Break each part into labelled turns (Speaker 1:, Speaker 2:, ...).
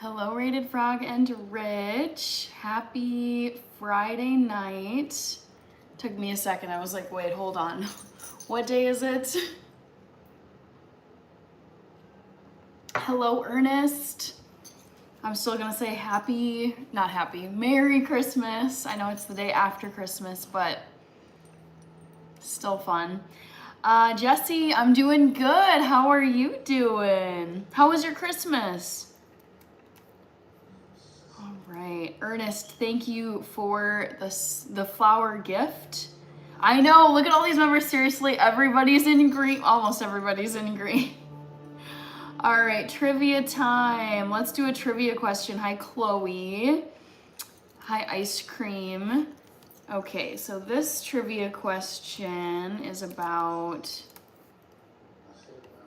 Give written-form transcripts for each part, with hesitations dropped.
Speaker 1: Hello, Rated Frog and Rich. Happy Friday night. Took me a second. I was like, wait, hold on. What day is it? Hello, Ernest. I'm still gonna say Merry Christmas. I know it's the day after Christmas, but still fun. Jesse, I'm doing good. How are you doing? How was your Christmas? All right, Ernest, thank you for the flower gift. I know, look at all these members. Seriously, everybody's in green. Almost everybody's in green. All right, trivia time. Let's do a trivia question. Hi, Chloe. Hi, Ice Cream. Okay, so this trivia question is about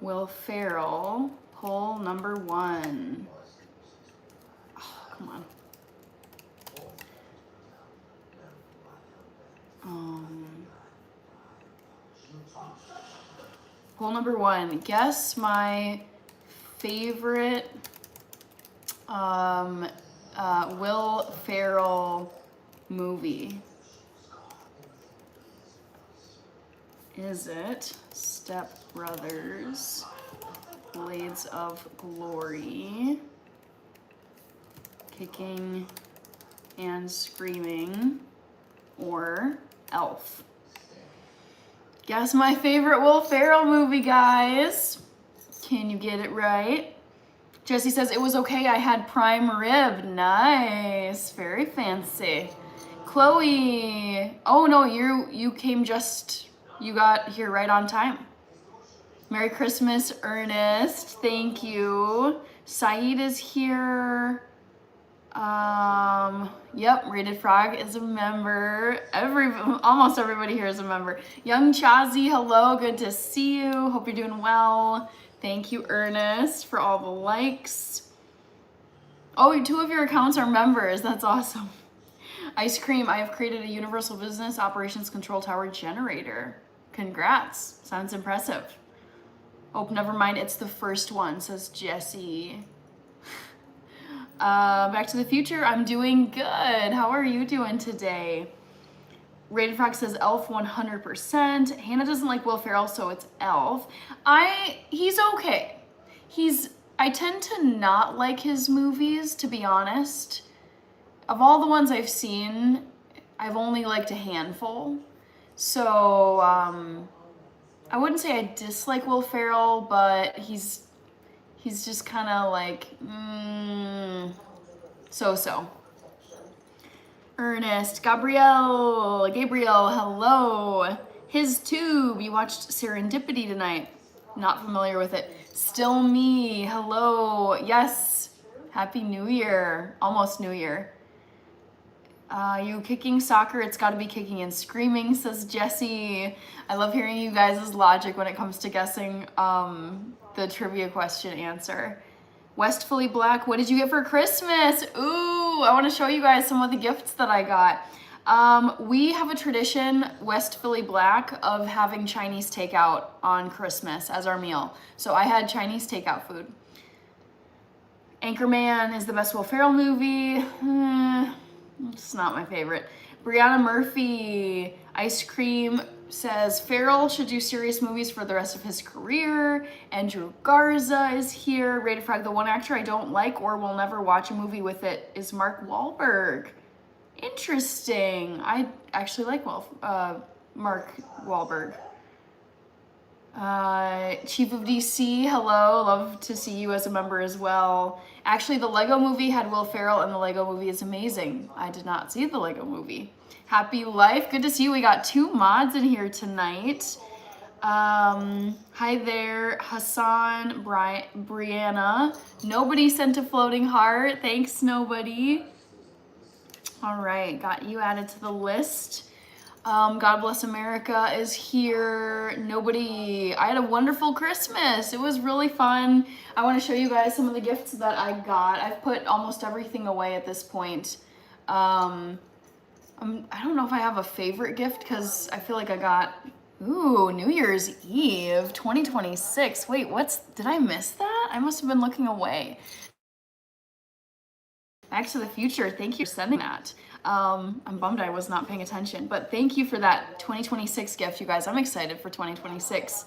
Speaker 1: Will Ferrell. Poll number 1. Oh, come on. Poll number 1. Guess my favorite Will Ferrell movie. Is it Step Brothers, Blades of Glory, Kicking and Screaming, or Elf? Guess my favorite Will Ferrell movie, guys. Can you get it right? Jesse says, it was okay, I had prime rib. Nice, very fancy. Chloe, oh no, you got here right on time. Merry Christmas, Ernest, thank you. Saeed is here. Yep, Rated Frog is a member. Almost everybody here is a member. Young Chazi, hello, good to see you. Hope you're doing well. Thank you, Ernest, for all the likes. Oh, 2 of your accounts are members. That's awesome. Ice Cream, I have created a universal business operations control tower generator. Congrats. Sounds impressive. Oh, never mind. It's the first one, says Jesse. Back to the Future, I'm doing good. How are you doing today? Rated Frog says Elf 100%. Hannah doesn't like Will Ferrell, so it's Elf. He's okay. I tend to not like his movies, to be honest. Of all the ones I've seen, I've only liked a handful. So, I wouldn't say I dislike Will Ferrell, but he's just kind of like, so-so. Ernest, Gabriel, hello. His Tube, you watched Serendipity tonight. Not familiar with it. Still Me, hello. Yes, Happy New Year, almost New Year. You kicking soccer, it's gotta be Kicking and Screaming, says Jesse. I love hearing you guys' logic when it comes to guessing the trivia question answer. Westfully Black, what did you get for Christmas? Ooh, I wanna show you guys some of the gifts that I got. We have a tradition, Westfully Black, of having Chinese takeout on Christmas as our meal. So I had Chinese takeout food. Anchorman is the best Will Ferrell movie. It's not my favorite. Brianna Murphy, Ice Cream says Ferrell should do serious movies for the rest of his career. Andrew Garza is here. Rated Frog, the one actor I don't like or will never watch a movie with it is Mark Wahlberg. Interesting. I actually like Mark Wahlberg. Chief of DC, hello. Love to see you as a member as well. Actually, the Lego movie had Will Ferrell, and the Lego movie is amazing. I did not see the Lego movie. Happy Life, good to see you. We got 2 mods in here tonight. Hi there, Hassan, Brianna. Nobody sent a floating heart. Thanks, nobody. All right, got you added to the list. God Bless America is here. Nobody. I had a wonderful Christmas. It was really fun. I want to show you guys some of the gifts that I got. I've put almost everything away at this point. I don't know if I have a favorite gift because I feel like I got, New Year's Eve 2026. Wait, did I miss that? I must have been looking away. Back to the Future, thank you for sending that. I'm bummed I was not paying attention, but thank you for that 2026 gift, you guys. I'm excited for 2026.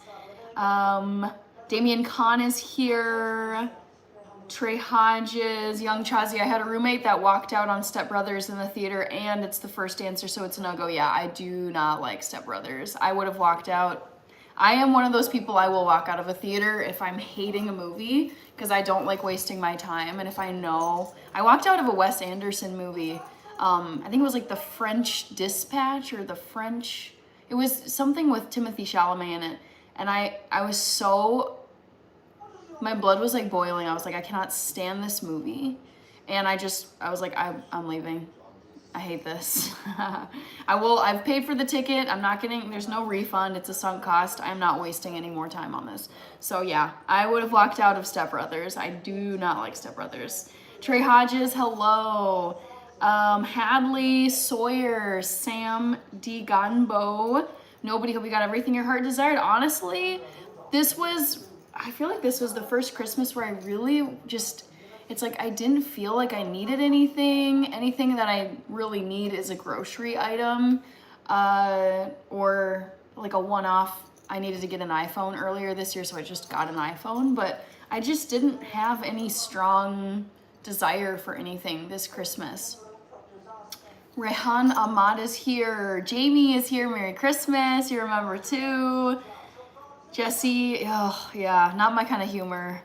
Speaker 1: Damian Khan is here. Trey Hodges, Young Chazi. I had a roommate that walked out on Step Brothers in the theater, and it's the first answer, so it's a no-go. Yeah, I do not like Step Brothers. I would have walked out. I am one of those people, I will walk out of a theater if I'm hating a movie, because I don't like wasting my time. And if I know, I walked out of a Wes Anderson movie. I think it was like The French Dispatch, or it was something with Timothée Chalamet in it. And I was so, my blood was like boiling. I was like, I cannot stand this movie. And I was like, I'm leaving. I hate this. I've paid for the ticket. There's no refund. It's a sunk cost. I'm not wasting any more time on this. So yeah, I would have walked out of Step Brothers. I do not like Step Brothers. Trey Hodges, hello. Hadley Sawyer, Sam D. Ganbo. Nobody, hope you got everything your heart desired. Honestly, I feel like this was the first Christmas where I really it's like I didn't feel like I needed anything. Anything that I really need is a grocery item, or like a one-off. I needed to get an iPhone earlier this year, so I just got an iPhone, but I just didn't have any strong desire for anything this Christmas. Rehan Ahmad is here. Jamie is here. Merry Christmas. You remember too. Jesse, oh yeah, not my kind of humor.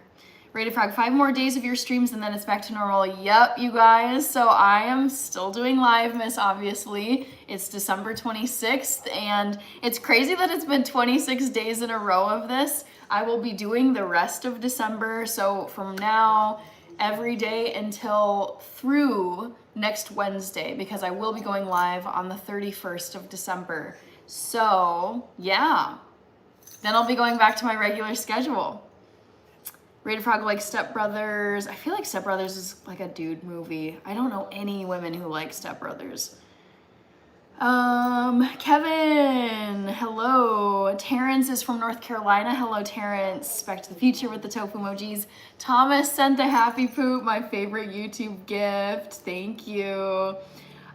Speaker 1: Rated Frog, 5 more days of your streams and then it's back to normal. Yep, you guys. So I am still doing live, miss, obviously. It's December 26th and it's crazy that it's been 26 days in a row of this. I will be doing the rest of December. So from now, every day until through next Wednesday, because I will be going live on the 31st of December. So yeah, then I'll be going back to my regular schedule. Rated Frog likes Step Brothers. I feel like Step Brothers is like a dude movie. I don't know any women who like Step Brothers. Kevin, hello. Terrence is from North Carolina. Hello, Terrence. Back to the Future with the tofu emojis. Thomas sent a happy poop, my favorite YouTube gift. Thank you.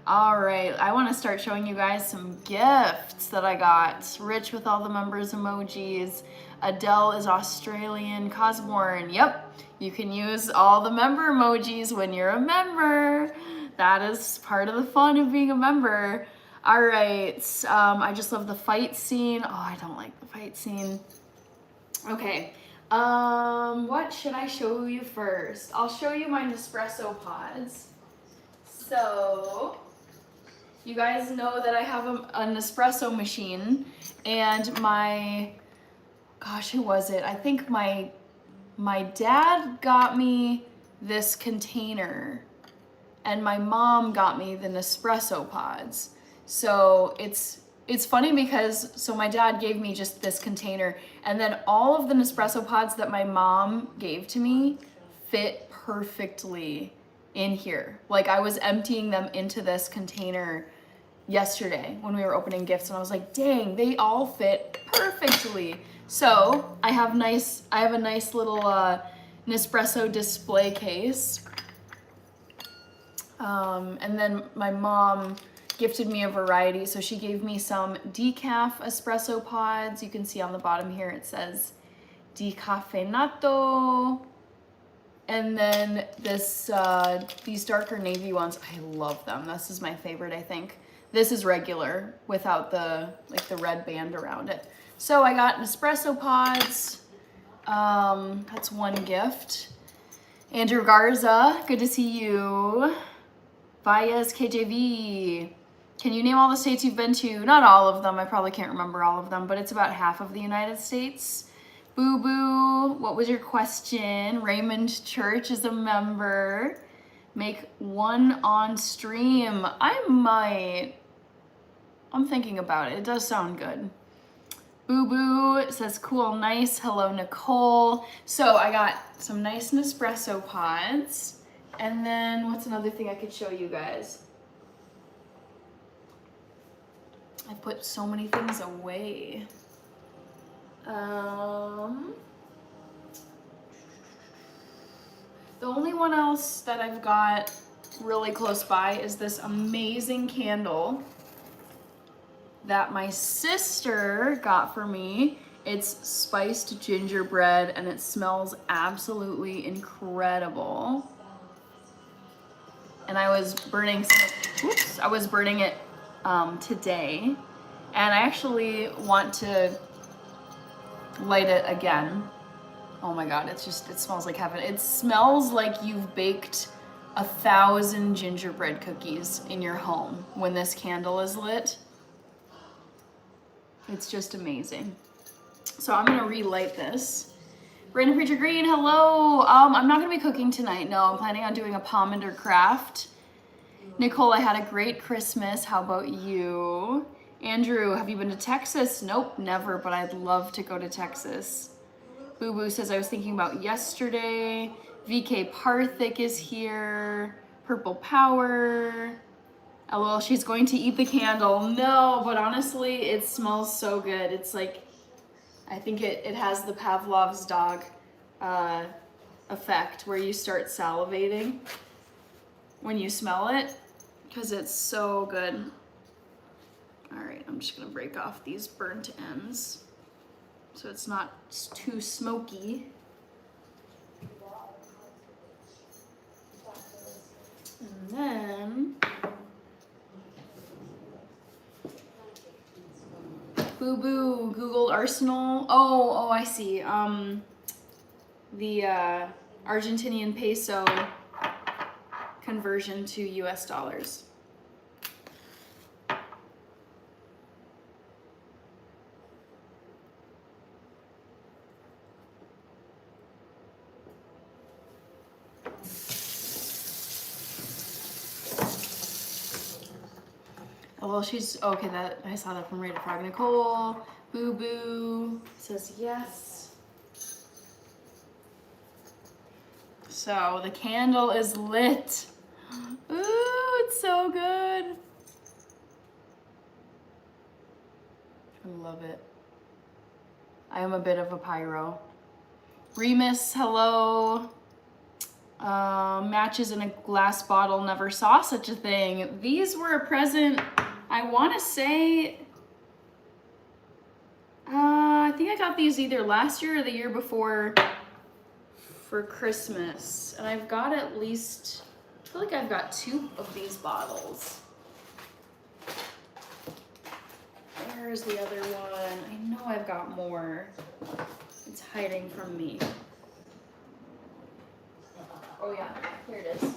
Speaker 1: All right, I want to start showing you guys some gifts that I got. Rich with all the members emojis. Adele is Australian. Cosborn, yep. You can use all the member emojis when you're a member. That is part of the fun of being a member. All right, I just love the fight scene. Oh, I don't like the fight scene. Okay, what should I show you first? I'll show you my Nespresso pods. So, you guys know that I have a Nespresso machine, and gosh, who was it? I think my dad got me this container, and my mom got me the Nespresso pods. So it's funny because, so my dad gave me just this container, and then all of the Nespresso pods that my mom gave to me fit perfectly in here. Like I was emptying them into this container yesterday when we were opening gifts, and I was like, dang, they all fit perfectly. So I have a nice little Nespresso display case. And then my mom gifted me a variety. So she gave me some decaf espresso pods. You can see on the bottom here it says decaffeinato. And then these darker navy ones, I love them. This is my favorite, I think. This is regular without the red band around it. So I got Nespresso pods. That's one gift. Andrew Garza, good to see you. Valles KJV. Can you name all the states you've been to? Not all of them. I probably can't remember all of them, but it's about half of the United States. Boo Boo, what was your question? Raymond Church is a member. Make one on stream. I'm thinking about it. It does sound good. Boo Boo says cool, nice. Hello, Nicole. So I got some nice Nespresso pods. And then what's another thing I could show you guys? I put so many things away. The only one else that I've got really close by is this amazing candle that my sister got for me. It's spiced gingerbread and it smells absolutely incredible. And I was burning it today, and I actually want to light it again. Oh my God, it smells like heaven. It smells like you've baked 1,000 gingerbread cookies in your home when this candle is lit. It's just amazing. So I'm gonna relight this. Brandon Preacher Green, hello. I'm not gonna be cooking tonight. No, I'm planning on doing a pomander craft. Nicole, I had a great Christmas. How about you? Andrew, have you been to Texas? Nope, never, but I'd love to go to Texas. Boo Boo says, I was thinking about yesterday. VK Parthic is here. Purple Power. LOL, she's going to eat the candle. No, but honestly, it smells so good. It's like, I think it has the Pavlov's dog effect where you start salivating when you smell it, because it's so good. All right, I'm just gonna break off these burnt ends so it's not too smoky. And then, Boo Boo, Googled Arsenal. Oh, I see. The Argentinian peso conversion to US dollars. Oh, well, she's okay. That I saw that from Rita Frog. Nicole, Boo Boo says yes. So the candle is lit. Ooh, it's so good. I love it. I am a bit of a pyro. Remus, hello. Matches in a glass bottle, never saw such a thing. These were a present, I want to say, I think I got these either last year or the year before for Christmas. And I've got at least, I feel like I've got 2 of these bottles. Where's the other one? I know I've got more. It's hiding from me. Oh yeah, here it is.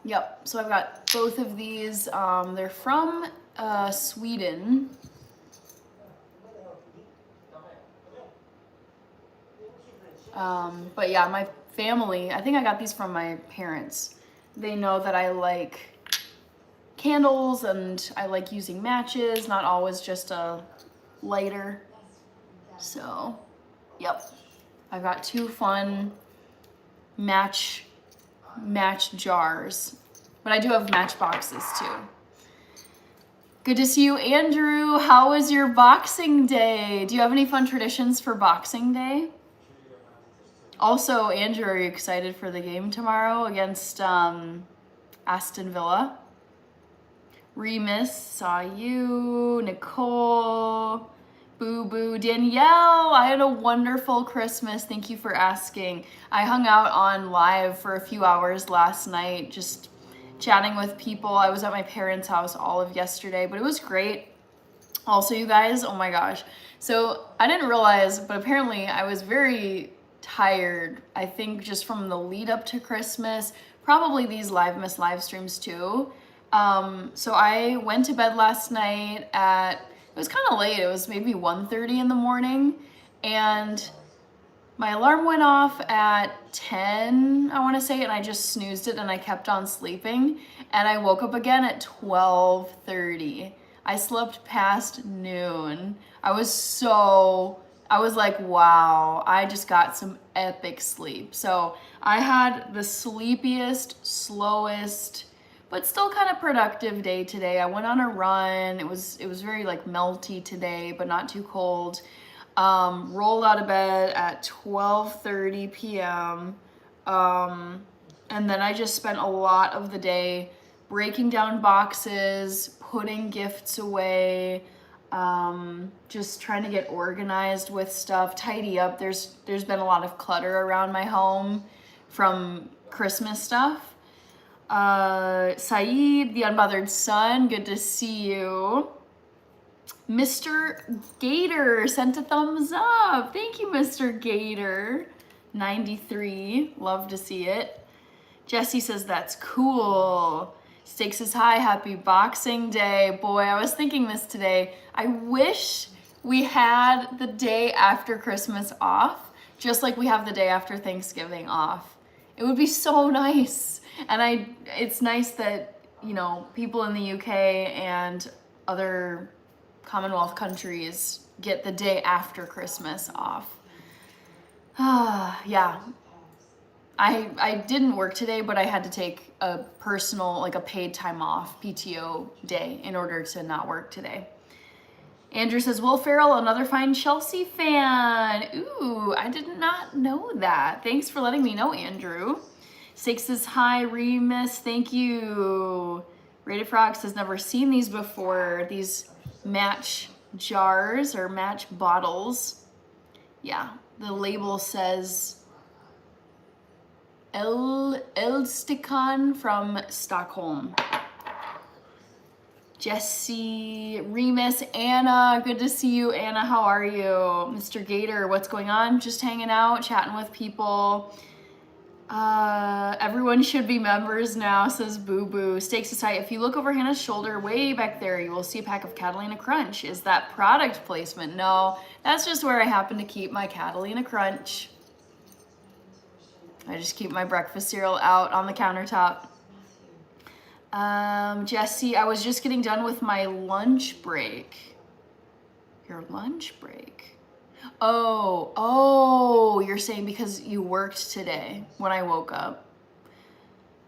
Speaker 1: Yep, so I've got both of these. They're from Sweden. But yeah, my family, I think I got these from my parents. They know that I like candles and I like using matches, not always just a lighter. So, yep. I've got 2 fun match jars, but I do have match boxes too. Good to see you, Andrew. How was your Boxing Day? Do you have any fun traditions for Boxing Day? Also, Andrew, are you excited for the game tomorrow against Aston Villa? Remus, saw you. Nicole, Boo Boo, Danielle, I had a wonderful Christmas. Thank you for asking. I hung out on live for a few hours last night, just chatting with people. I was at my parents' house all of yesterday, but it was great. Also, you guys, oh my gosh. So I didn't realize, but apparently I was very tired. I think just from the lead up to Christmas, probably these live streams too. So I went to bed last night it was kind of late. It was maybe 1:30 in the morning, and my alarm went off at 10, I want to say, and I just snoozed it and I kept on sleeping, and I woke up again at 12:30. I slept past noon. I was like, wow, I just got some epic sleep. So I had the sleepiest, slowest, but still kind of productive day today. I went on a run. It was very like melty today, but not too cold. Rolled out of bed at 12:30 p.m. And then I just spent a lot of the day breaking down boxes, putting gifts away, just trying to get organized with stuff, tidy up. There's been a lot of clutter around my home from Christmas stuff. Saeed, the unbothered son, good to see you. Mr. Gator sent a thumbs up. Thank you, Mr. Gator. 93, love to see it. Jesse says that's cool. Stakes is high, happy Boxing Day. Boy, I was thinking this today. I wish we had the day after Christmas off, just like we have the day after Thanksgiving off. It would be so nice. And it's nice that, you know, people in the UK and other Commonwealth countries get the day after Christmas off. Yeah. I didn't work today, but I had to take a personal, like a paid time off, PTO day, in order to not work today. Andrew says, Will Ferrell, another fine Chelsea fan. Ooh, I did not know that. Thanks for letting me know, Andrew. Stakes is high, Remus, thank you. Rated Frog says, never seen these before. These match jars or match bottles. Yeah, the label says Eldstikan from Stockholm. Jesse, Remus, Anna, good to see you. Anna, how are you? Mr. Gator, what's going on? Just hanging out, chatting with people. Everyone should be members now, says Boo Boo. Stakes is high. If you look over Hannah's shoulder way back there, you will see a pack of Catalina Crunch. Is that product placement? No, that's just where I happen to keep my Catalina Crunch. I just keep my breakfast cereal out on the countertop. Jesse, I was just getting done with my lunch break. Your lunch break? Oh, you're saying because you worked today when I woke up.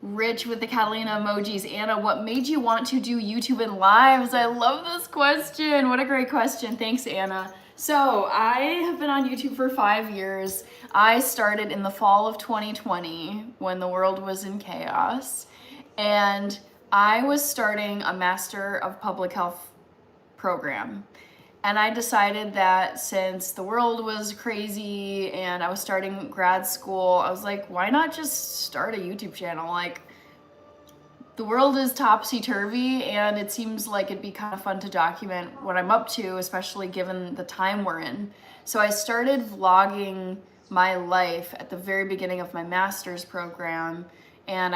Speaker 1: Rich with the Catalina emojis. Anna, what made you want to do YouTube and lives? I love this question. What a great question. Thanks, Anna. So I have been on YouTube for 5 years. I started in the fall of 2020 when the world was in chaos. And I was starting a Master of Public Health program. And I decided that since the world was crazy and I was starting grad school, I was like, why not just start a YouTube channel? Like, the world is topsy-turvy and it seems like it'd be kind of fun to document what I'm up to, especially given the time we're in. So I started vlogging my life at the very beginning of my master's program, and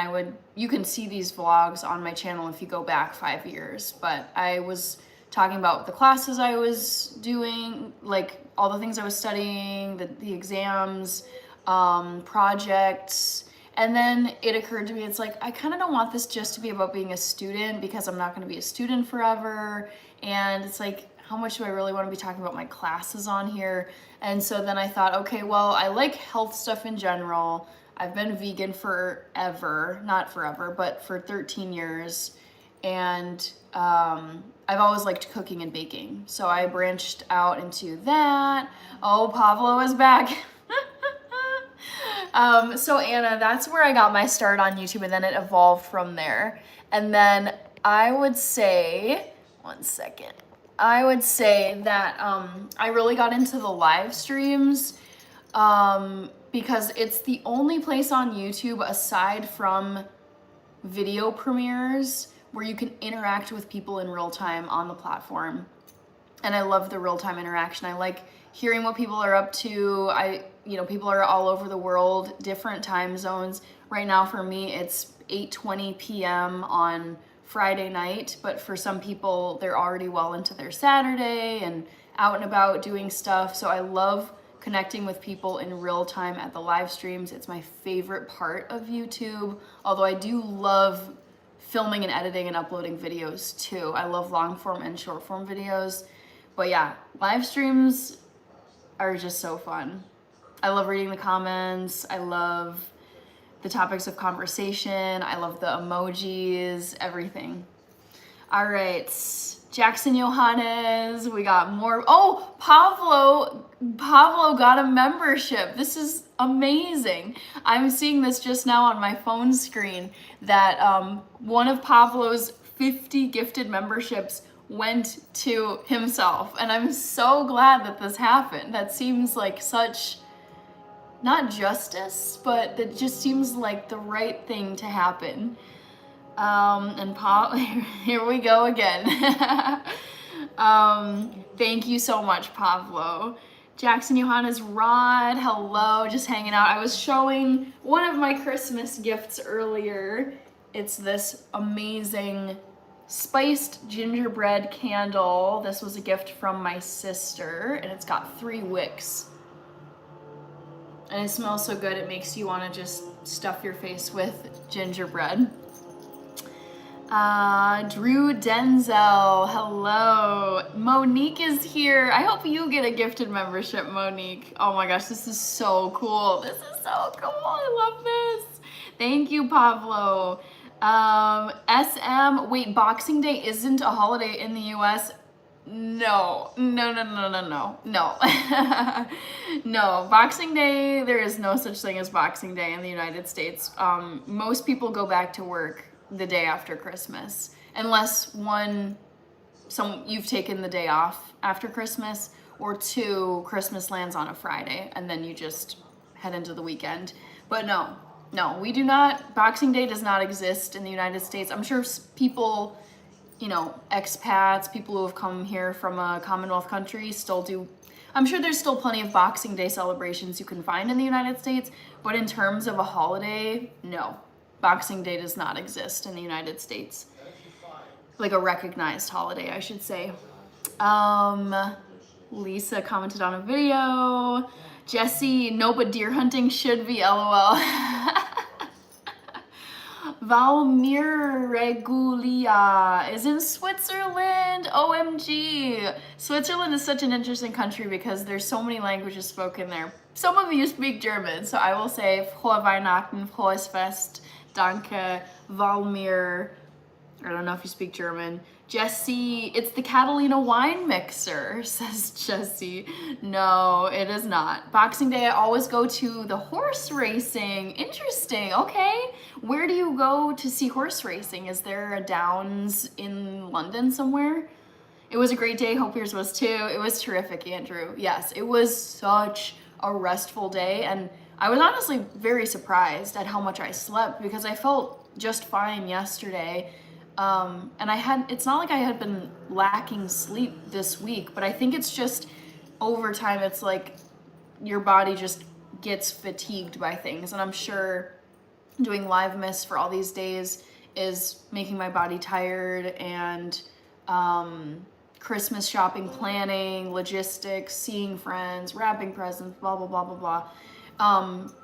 Speaker 1: you can see these vlogs on my channel if you go back 5 years, but I was talking about the classes I was doing, like all the things I was studying, the exams, projects. And then it occurred to me, it's like, I kind of don't want this just to be about being a student, because I'm not going to be a student forever. And it's like, how much do I really want to be talking about my classes on here? And so then I thought, okay, well, I like health stuff in general. I've been vegan forever, not forever, but for 13 years. And I've always liked cooking and baking. So I branched out into that. Oh, Pablo is back. So Anna, that's where I got my start on YouTube, and then it evolved from there. And then I would say, one second, I would say that I really got into the live streams because it's the only place on YouTube aside from video premieres where you can interact with people in real time on the platform. And I love the real-time interaction. I like hearing what people are up to. People are all over the world, different time zones. Right now for me, it's 8:20 p.m. on Friday night, but for some people, they're already well into their Saturday and out and about doing stuff. So I love connecting with people in real time at the live streams. It's my favorite part of YouTube, although I do love filming and editing and uploading videos too. I love long form and short form videos. But yeah, live streams are just so fun. I love reading the comments. I love the topics of conversation. I love the emojis, everything. All right, Jackson Johannes, we got more. Oh, Pablo got a membership. This is amazing. I'm seeing this just now on my phone screen that one of Pablo's 50 gifted memberships went to himself. And I'm so glad that this happened. That seems like such, not justice, but that just seems like the right thing to happen. And here we go again. Thank you so much, Pablo. Jackson Johannes Rod, hello, just hanging out. I was showing one of my Christmas gifts earlier. It's this amazing spiced gingerbread candle. This was a gift from my sister, and it's got 3 wicks. And it smells so good, it makes you want to just stuff your face with gingerbread. Drew Denzel, hello. Monique is here. I hope you get a gifted membership, Monique. Oh my gosh, this is so cool. This is so cool. I love this. Thank you, Pablo. SM, wait, Boxing Day isn't a holiday in the US? No. No. No, Boxing Day, there is no such thing as Boxing Day in the United States. Most people go back to work the day after Christmas, unless you've taken the day off after Christmas, or 2, Christmas lands on a Friday, and then you just head into the weekend. But no, we do not, Boxing Day does not exist in the United States. I'm sure people, expats, people who have come here from a Commonwealth country still do. I'm sure there's still plenty of Boxing Day celebrations you can find in the United States, but in terms of a holiday, no. Boxing Day does not exist in the United States. Like a recognized holiday, I should say. Lisa commented on a video. Jesse, no, but deer hunting should be LOL. Valmir Regulia is in Switzerland. OMG. Switzerland is such an interesting country because there's so many languages spoken there. Some of you speak German, so I will say Frohe Weihnachten, Frohes Fest, Danke, Valmir. I don't know if you speak German. Jesse, it's the Catalina wine mixer, says Jesse. No, it is not. Boxing Day, I always go to the horse racing. Interesting, okay. Where do you go to see horse racing? Is there a Downs in London somewhere? It was a great day, hope yours was too. It was terrific, Andrew. Yes, it was such a restful day, and I was honestly very surprised at how much I slept because I felt just fine yesterday. And it's not like I had been lacking sleep this week, but I think it's just over time, it's like your body just gets fatigued by things. And I'm sure doing live miss for all these days is making my body tired, and Christmas shopping, planning, logistics, seeing friends, wrapping presents, blah, blah, blah, blah, blah.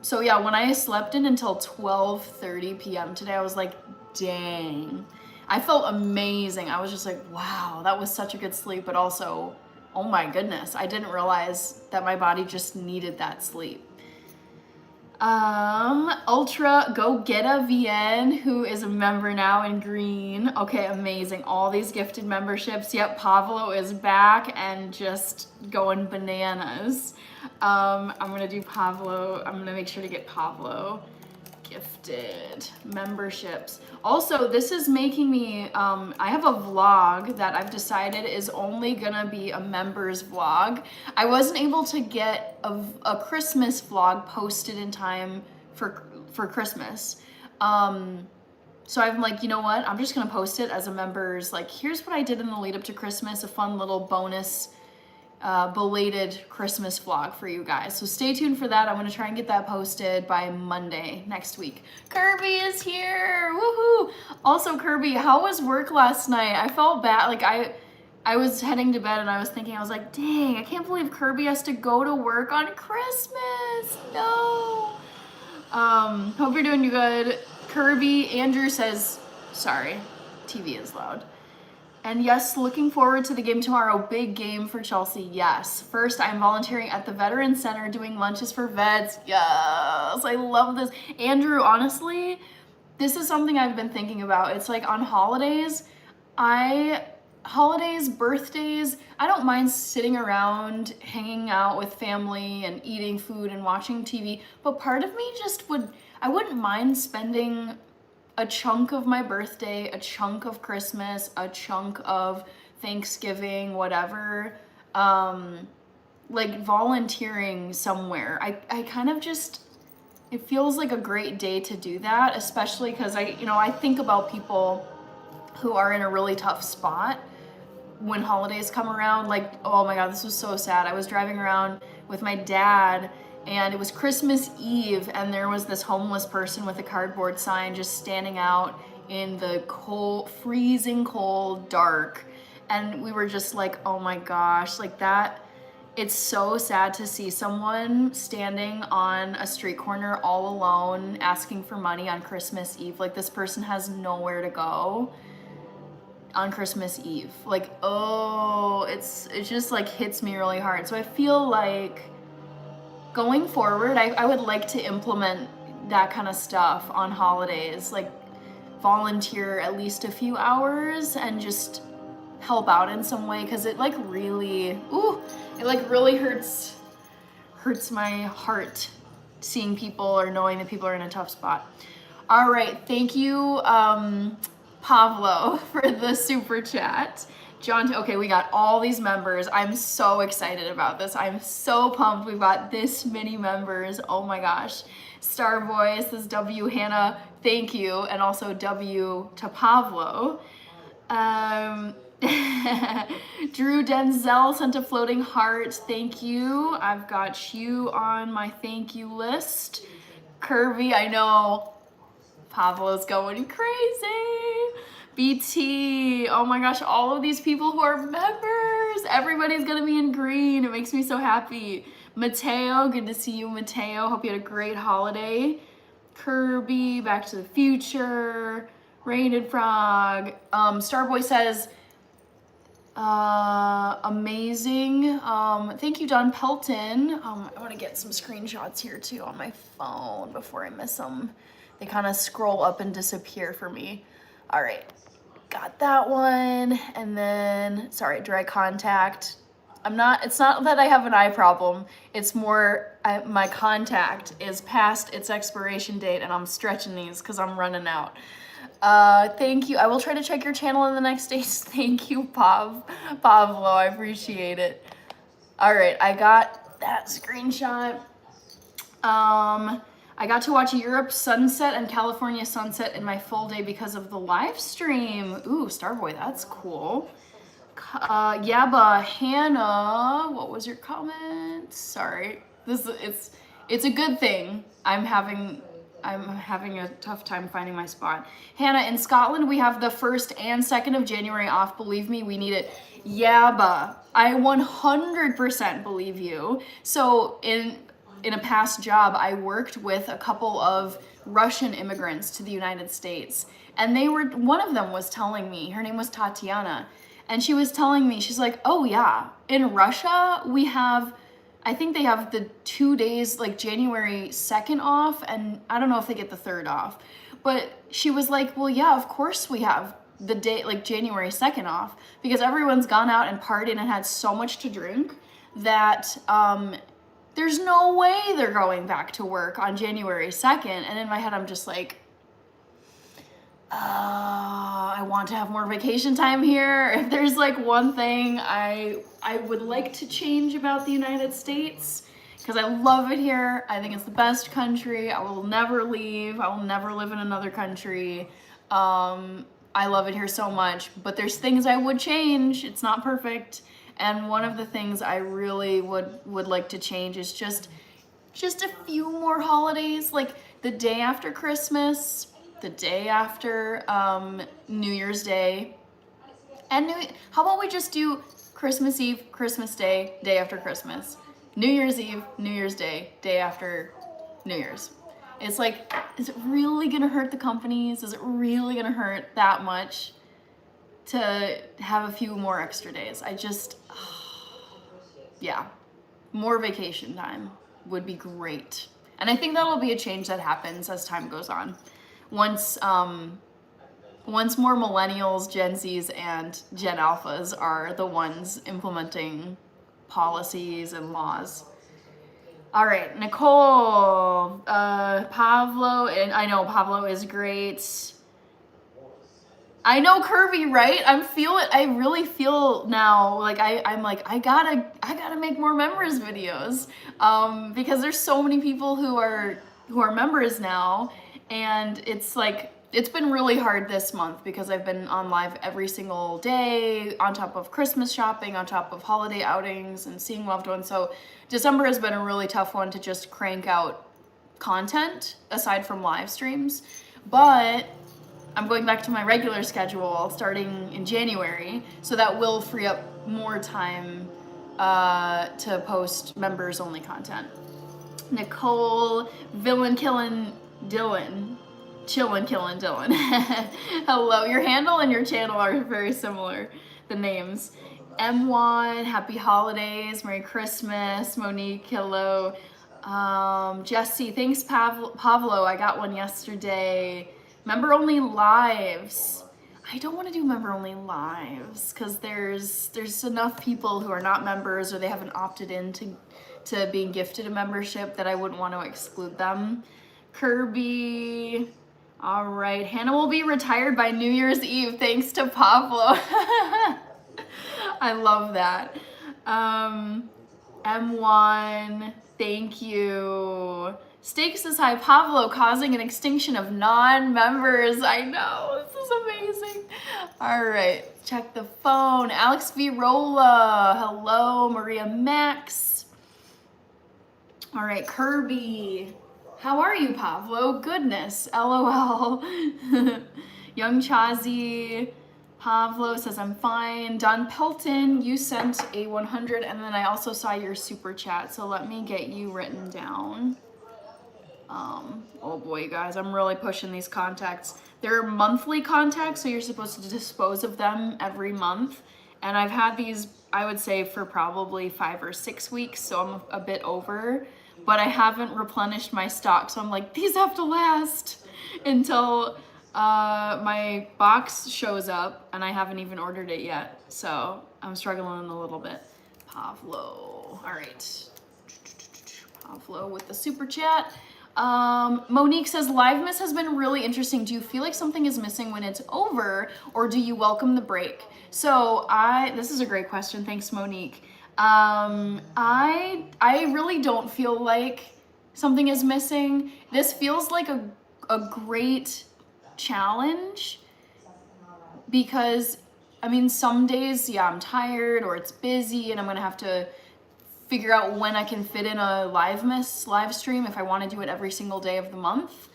Speaker 1: So yeah, when I slept in until 12:30 p.m. today, I was like, dang. I felt amazing. I was just like, wow, that was such a good sleep, but also, oh my goodness, I didn't realize that my body just needed that sleep. Ultra Go Geta VN, who is a member now in green. Okay, amazing. All these gifted memberships. Yep, Pablo is back and just going bananas. I'm gonna do Pablo. I'm gonna make sure to get Pablo gifted memberships. Also, this is making me, I have a vlog that I've decided is only gonna be a members vlog. I wasn't able to get a Christmas vlog posted in time for Christmas. So I'm like, you know what? I'm just gonna post it as a members, like, here's what I did in the lead up to Christmas, a fun little bonus belated Christmas vlog for you guys. So stay tuned for that. I'm gonna try and get that posted by Monday next week. Kirby is here, woohoo! Also, Kirby, how was work last night? I felt bad, like I was heading to bed and I was thinking, I was like, dang, I can't believe Kirby has to go to work on Christmas. No. Hope you're doing good. Kirby, Andrew says, sorry, TV is loud. And yes, looking forward to the game tomorrow. Big game for Chelsea, yes. First, I'm volunteering at the Veterans Center doing lunches for vets. Yes, I love this. Andrew, honestly, this is something I've been thinking about. It's like on holidays, I holidays, birthdays, I don't mind sitting around, hanging out with family and eating food and watching TV, but part of me just I wouldn't mind spending a chunk of my birthday, a chunk of Christmas, a chunk of Thanksgiving, whatever, like volunteering somewhere. I kind of just, it feels like a great day to do that, especially because I think about people who are in a really tough spot when holidays come around. Like, oh my God, this was so sad. I was driving around with my dad and it was Christmas Eve and there was this homeless person with a cardboard sign just standing out in the cold, freezing cold, dark. And we were just like, oh my gosh, like that. It's so sad to see someone standing on a street corner all alone asking for money on Christmas Eve. Like, this person has nowhere to go on Christmas Eve. Like, oh, it just like hits me really hard. So I feel like going forward, I would like to implement that kind of stuff on holidays, like volunteer at least a few hours and just help out in some way, because it like really, it like really hurts my heart seeing people or knowing that people are in a tough spot. All right, thank you, Pavlo, for the super chat. John, okay, we got all these members. I'm so excited about this. I'm so pumped. We've got this many members. Oh my gosh. Starboy says W. Hannah, thank you. And also W to Pavlo. Drew Denzel sent a floating heart. Thank you. I've got you on my thank you list. Kirby, I know Pavlo's going crazy. BT, oh my gosh, all of these people who are members. Everybody's gonna be in green. It makes me so happy. Mateo, good to see you, Mateo. Hope you had a great holiday. Kirby, Back to the Future. Rated Frog. Starboy says, amazing. Thank you, Don Pelton. I want to get some screenshots here too on my phone before I miss them. They kind of scroll up and disappear for me. All right, got that one. And then, sorry, dry contact. It's not that I have an eye problem. It's more, my contact is past its expiration date and I'm stretching these because I'm running out. Thank you. I will try to check your channel in the next days. Thank you, Pavlo. I appreciate it. All right, I got that screenshot. I got to watch Europe sunset and California sunset in my full day because of the live stream. Ooh, Starboy, that's cool. Yaba Hannah, what was your comment? Sorry, it's a good thing. I'm having a tough time finding my spot. Hannah, in Scotland, we have the 1st and 2nd of January off. Believe me, we need it. Yaba, I 100% believe you. So in a past job, I worked with a couple of Russian immigrants to the United States. And one of them was telling me, her name was Tatiana, and she was telling me, she's like, oh yeah, in Russia, I think they have the 2 days, like January 2nd off, and I don't know if they get the 3rd off. But she was like, well, yeah, of course we have the day, like January 2nd off, because everyone's gone out and partied and had so much to drink that there's no way they're going back to work on January 2nd. And in my head, I'm just like, I want to have more vacation time here. If there's like one thing I would like to change about the United States, because I love it here. I think it's the best country. I will never leave. I will never live in another country. I love it here so much, but there's things I would change. It's not perfect. And one of the things I really would like to change is just a few more holidays, like the day after Christmas, the day after New Year's Day, and how about we just do Christmas Eve, Christmas Day, day after Christmas, New Year's Eve, New Year's Day, day after New Year's. It's like, is it really gonna hurt the companies? Is it really gonna hurt that much to have a few more extra days? Yeah, more vacation time would be great. And I think that'll be a change that happens as time goes on. Once Once more millennials, Gen Zs, and Gen Alphas are the ones implementing policies and laws. All right, Nicole, Pablo, and I know Pablo is great. I know Kirby, right? I really feel now like I'm like I gotta make more members videos, because there's so many people who are members now, and it's like it's been really hard this month because I've been on live every single day on top of Christmas shopping, on top of holiday outings and seeing loved ones. So December has been a really tough one to just crank out content aside from live streams, but I'm going back to my regular schedule starting in January, so that will free up more time to post members only content. Nicole, Villain Killin' Dylan, Chillin' Killin' Dylan. Hello, your handle and your channel are very similar, the names. M1, happy holidays, Merry Christmas. Monique, hello. Jesse, thanks Pablo, I got one yesterday. Member only lives. I don't want to do member only lives because there's enough people who are not members or they haven't opted in to being gifted a membership that I wouldn't want to exclude them. Kirby. All right, Hannah will be retired by New Year's Eve thanks to Pablo. I love that. M1, thank you. Stakes is high. Pablo causing an extinction of non-members. I know, this is amazing. All right, check the phone. Alex Virola, hello. Maria Max. All right, Kirby. How are you, Pablo? Goodness, LOL. Young Chazi. Pablo says, I'm fine. Don Pelton, you sent a 100, and then I also saw your super chat, so let me get you written down. Oh boy, guys, I'm really pushing these contacts. They're monthly contacts, so you're supposed to dispose of them every month. And I've had these, I would say, for probably 5 or 6 weeks, so I'm a bit over. But I haven't replenished my stock, so I'm like, these have to last until my box shows up, and I haven't even ordered it yet. So I'm struggling a little bit. Pablo, all right. Pablo with the super chat. Monique says, Livemas has been really interesting. Do you feel like something is missing when it's over, or do you welcome the break? So this is a great question. Thanks, Monique. I really don't feel like something is missing. This feels like a great challenge because, I mean, some days, yeah, I'm tired or it's busy and I'm gonna have to figure out when I can fit in a Livemas live stream if I want to do it every single day of the month.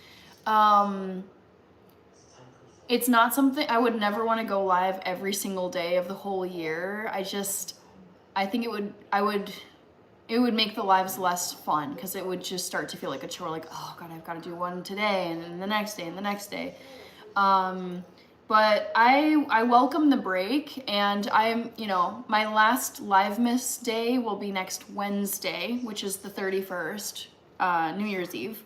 Speaker 1: It's not something I would never want to go live every single day of the whole year. I think it would make the lives less fun because it would just start to feel like a chore, like, oh God, I've got to do one today and then the next day and the next day. But I welcome the break, and I'm, my last Livemas day will be next Wednesday, which is the 31st, New Year's Eve.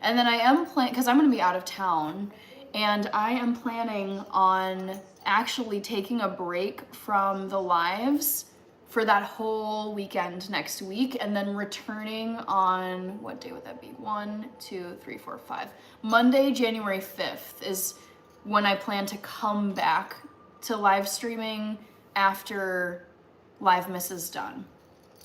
Speaker 1: And then I am because I'm going to be out of town, and I am planning on actually taking a break from the lives for that whole weekend next week, and then returning on, what day would that be? 1, 2, 3, 4, 5. Monday, January 5th is when I plan to come back to live streaming after Livemas is done.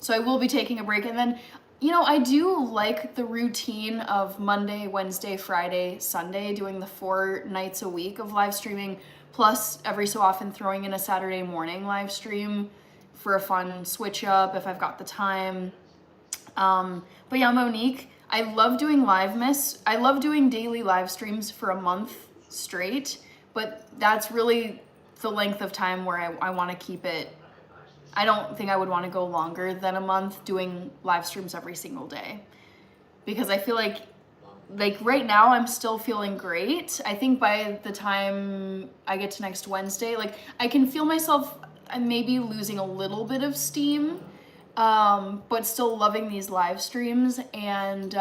Speaker 1: So I will be taking a break, and then, I do like the routine of Monday, Wednesday, Friday, Sunday, doing the 4 nights a week of live streaming, plus every so often throwing in a Saturday morning live stream for a fun switch up if I've got the time. But yeah, Monique, I love doing Livemas. I love doing daily live streams for a month straight, but that's really the length of time where I want to keep it. I don't think I would want to go longer than a month doing live streams every single day, because I feel like right now I'm still feeling great. I think by the time I get to next Wednesday, I can feel myself maybe losing a little bit of steam, but still loving these live streams. And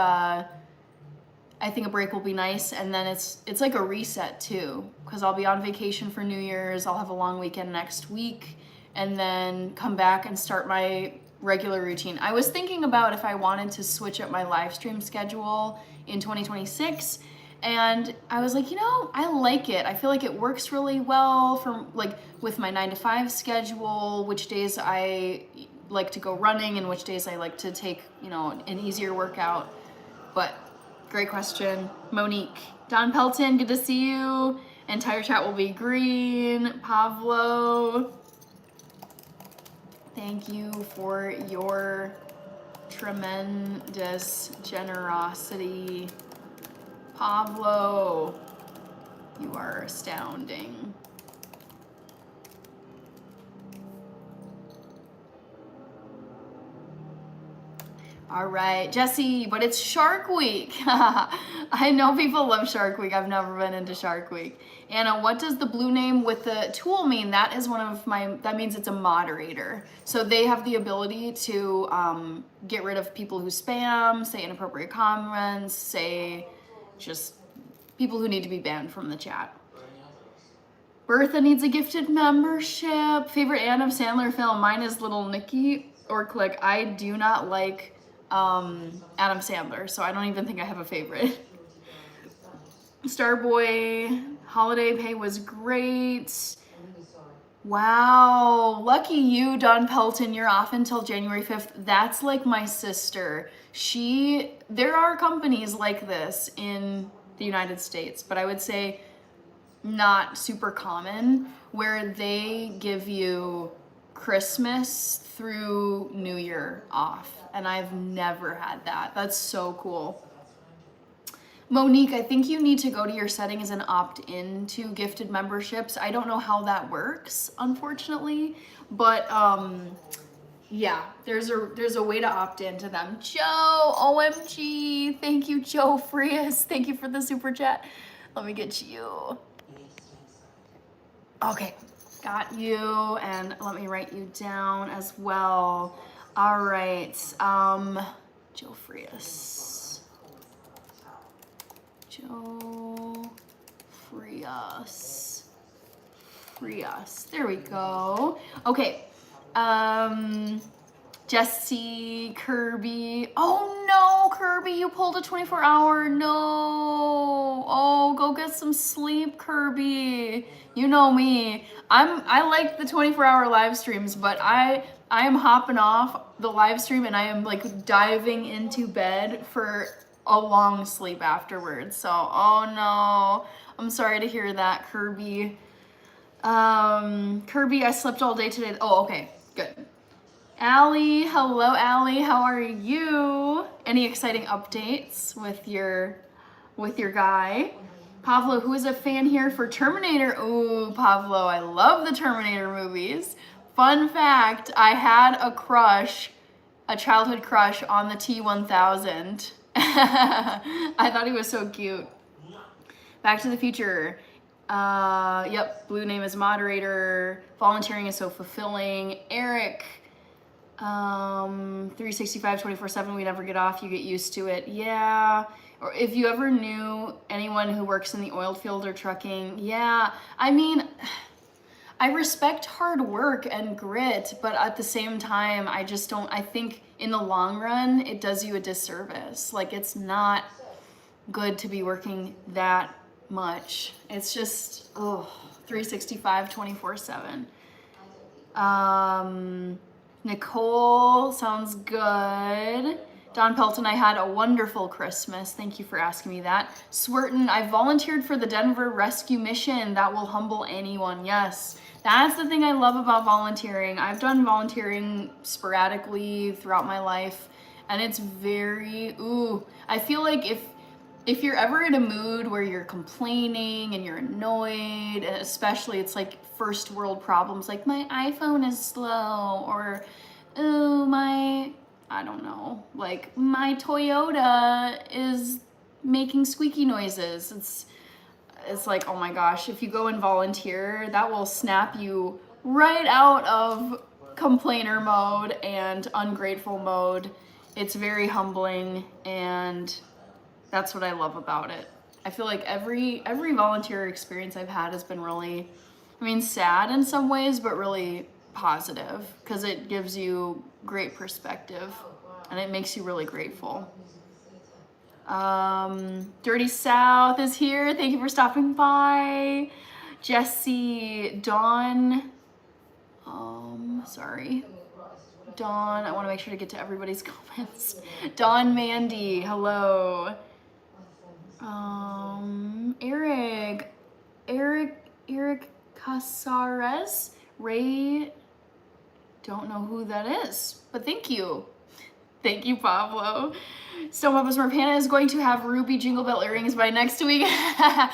Speaker 1: I think a break will be nice, and then it's like a reset too, because I'll be on vacation for New Year's. I'll have a long weekend next week, and then come back and start my regular routine. I was thinking about if I wanted to switch up my live stream schedule in 2026, and I was like, you know, I like it. I feel like it works really well from like with my 9 to 5 schedule, which days I like to go running and which days I like to take, you know, an easier workout. But great question. Monique. Don Pelton, good to see you. Entire chat will be green. Pablo, thank you for your tremendous generosity. Pablo, you are astounding. All right, Jesse, but it's Shark Week. I know people love Shark Week. I've never been into Shark Week. Anna, what does the blue name with the tool mean? That is one of my, that means it's a moderator. So they have the ability to get rid of people who spam, say inappropriate comments, say just people who need to be banned from the chat. Bertha needs a gifted membership. Favorite Adam Sandler film? Mine is Little Nicky or Click. I do not like Adam Sandler, so I don't even think I have a favorite. Starboy, holiday pay was great. Wow, lucky you, Don Pelton. You're off until January 5th. That's like my sister. There are companies like this in the United States, but I would say not super common, where they give you Christmas through New Year off, and I've never had that. That's so cool. Monique, I think you need to go to your settings and opt in to gifted memberships. I don't know how that works, unfortunately, but yeah, there's a way to opt into them. Joe, OMG, thank you, Joe Frias. Thank you for the super chat. Let me get you. Okay, got you, and let me write you down as well. All right, Joe Frias. Joe Frias. There we go. Okay, Jesse, Kirby. Oh no, Kirby, you pulled a 24-hour. No. Oh, go get some sleep, Kirby. You know me. I like the 24-hour live streams, but I am hopping off the live stream and I am like diving into bed for a long sleep afterwards. So, oh no. I'm sorry to hear that, Kirby. Kirby, I slept all day today. Oh, okay. Good. Allie, hello Allie, how are you? Any exciting updates with your guy? Pablo, who is a fan here for Terminator? Ooh, Pablo, I love the Terminator movies. Fun fact, I had a childhood crush on the T-1000. I thought he was so cute. Back to the Future. Yep, blue name is moderator. Volunteering is so fulfilling. Eric, 365 24/7, we never get off, you get used to it. Yeah. Or if you ever knew anyone who works in the oil field or trucking, yeah. I mean, I respect hard work and grit, but at the same time, I think in the long run, it does you a disservice. Like, it's not good to be working that much. It's just, 365 24/7. Nicole, sounds good. Don Pelton, I had a wonderful Christmas. Thank you for asking me that. Swerton, I volunteered for the Denver Rescue Mission. That will humble anyone. Yes, that's the thing I love about volunteering. I've done volunteering sporadically throughout my life, and it's very, I feel like if you're ever in a mood where you're complaining and you're annoyed, and especially it's like first world problems, like my iPhone is slow, or I don't know, like my Toyota is making squeaky noises. It's like, oh my gosh, if you go and volunteer, that will snap you right out of complainer mode and ungrateful mode. It's very humbling, and That's what I love about it. I feel like every volunteer experience I've had has been really, I mean, sad in some ways, but really positive because it gives you great perspective and it makes you really grateful. Dirty South is here. Thank you for stopping by. Jesse, Dawn, sorry. Dawn, I want to make sure to get to everybody's comments. Dawn Mandy, hello. Eric Casares, Ray, don't know who that is, but thank you. Thank you, Pablo. Stone Papa's Smurf Hannah is going to have ruby jingle bell earrings by next week. Yeah,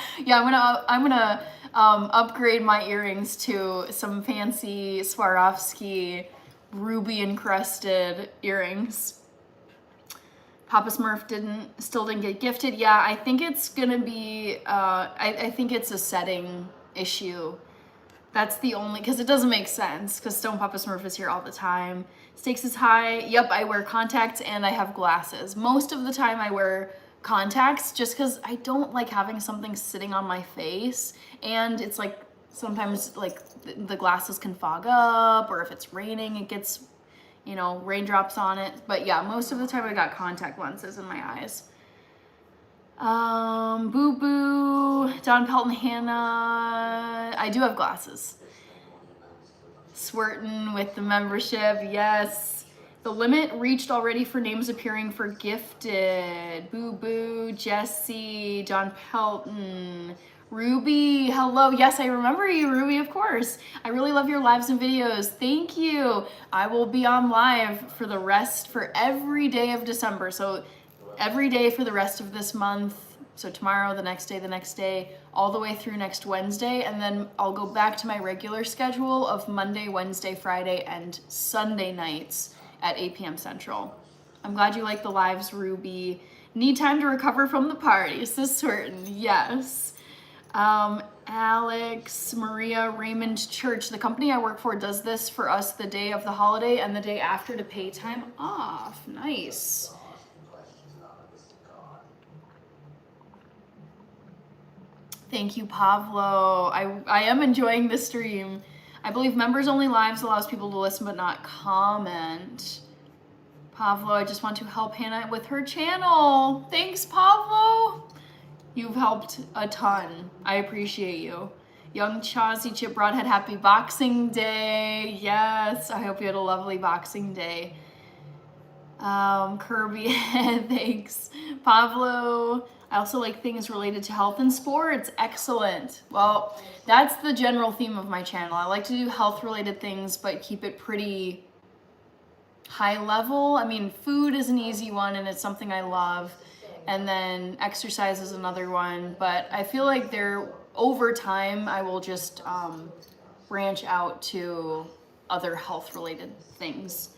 Speaker 1: I'm gonna upgrade my earrings to some fancy Swarovski ruby encrusted earrings. Papa Smurf still didn't get gifted. Yeah, I think it's gonna be, I think it's a setting issue. That's the only, because it doesn't make sense, because Stone Papa Smurf is here all the time. Stakes is high. Yep, I wear contacts and I have glasses. Most of the time I wear contacts just because I don't like having something sitting on my face. And it's like, sometimes like the glasses can fog up, or if it's raining, it gets, you know, raindrops on it. But yeah, most of the time I got contact lenses in my eyes. Boo Boo, Don Pelton, Hannah. I do have glasses. Swirton with the membership, yes. The limit reached already for names appearing for gifted. Boo Boo, Jesse, Don Pelton, Ruby, hello. Yes, I remember you, Ruby, of course. I really love your lives and videos. Thank you. I will be on live for every day of December. So every day for the rest of this month. So tomorrow, the next day, all the way through next Wednesday. And then I'll go back to my regular schedule of Monday, Wednesday, Friday, and Sunday nights at 8 p.m. Central. I'm glad you like the lives, Ruby. Need time to recover from the party, says Swirton. Yes. Alex, Maria, Raymond Church. The company I work for does this for us the day of the holiday and the day after to pay time off. Nice. Thank you, Pablo. I am enjoying the stream. I believe members only lives allows people to listen but not comment. Pablo, I just want to help Hannah with her channel. Thanks, Pablo. You've helped a ton. I appreciate you. Young Chazzy Chip Broadhead, happy Boxing Day. Yes, I hope you had a lovely Boxing Day. Kirby, thanks. Pablo, I also like things related to health and sports. Excellent. Well, that's the general theme of my channel. I like to do health related things, but keep it pretty high level. I mean, food is an easy one and it's something I love. And then exercise is another one. But I feel like over time, I will just branch out to other health related things.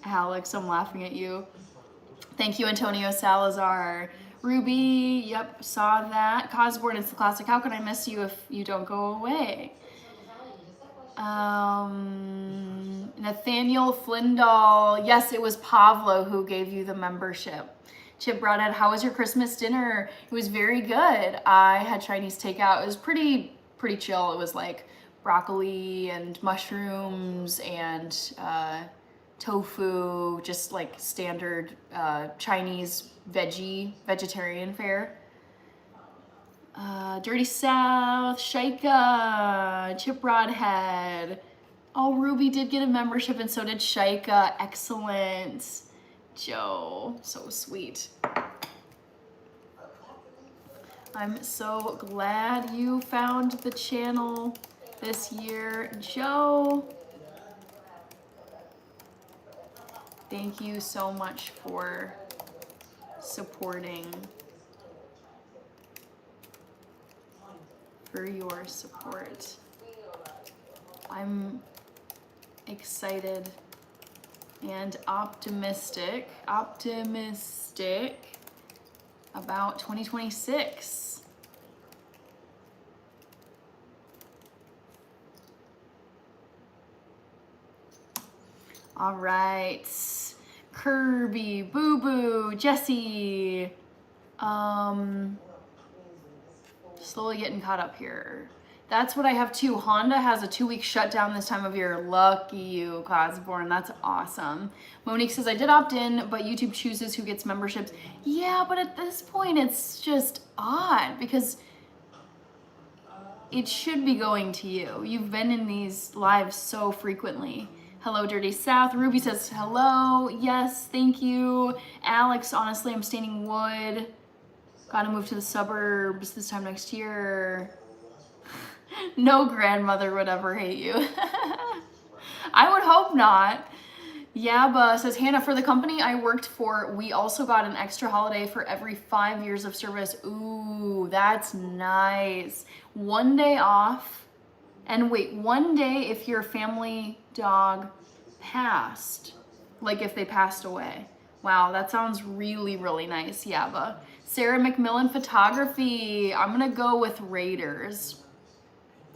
Speaker 1: Alex, I'm laughing at you. Thank you, Antonio Salazar. Ruby, yep, saw that. Cosborn, it's the classic. How can I miss you if you don't go away? Nathaniel Flindall. Yes, it was Pablo who gave you the membership. Chip Broadhead, how was your Christmas dinner? It was very good. I had Chinese takeout. It was pretty chill. It was like broccoli and mushrooms and tofu, just like standard Chinese vegetarian fare. Dirty South, Shaika, Chip Broadhead. Oh, Ruby did get a membership and so did Shaika. Excellent. Joe, so sweet. I'm so glad you found the channel this year, Joe. Thank you so much for supporting, for your support. I'm excited and optimistic about 2026. All right. Kirby, Boo Boo, Jesse. Slowly getting caught up here. That's what I have too. Honda has a 2-week shutdown this time of year. Lucky you, Cosborn. That's awesome. Monique says, I did opt in, but YouTube chooses who gets memberships. Yeah, but at this point, it's just odd because it should be going to you. You've been in these lives so frequently. Hello, Dirty South. Ruby says, hello. Yes, thank you. Alex, honestly, I'm staining wood. Gotta move to the suburbs this time next year. No grandmother would ever hate you. I would hope not. Yaba says, Hannah, for the company I worked for, we also got an extra holiday for every 5 years of service. Ooh, that's nice. 1 day off. And wait, 1 day if your family dog passed. Like if they passed away. Wow, that sounds really, really nice, Yaba. Sarah McMillan Photography. I'm gonna go with Raiders.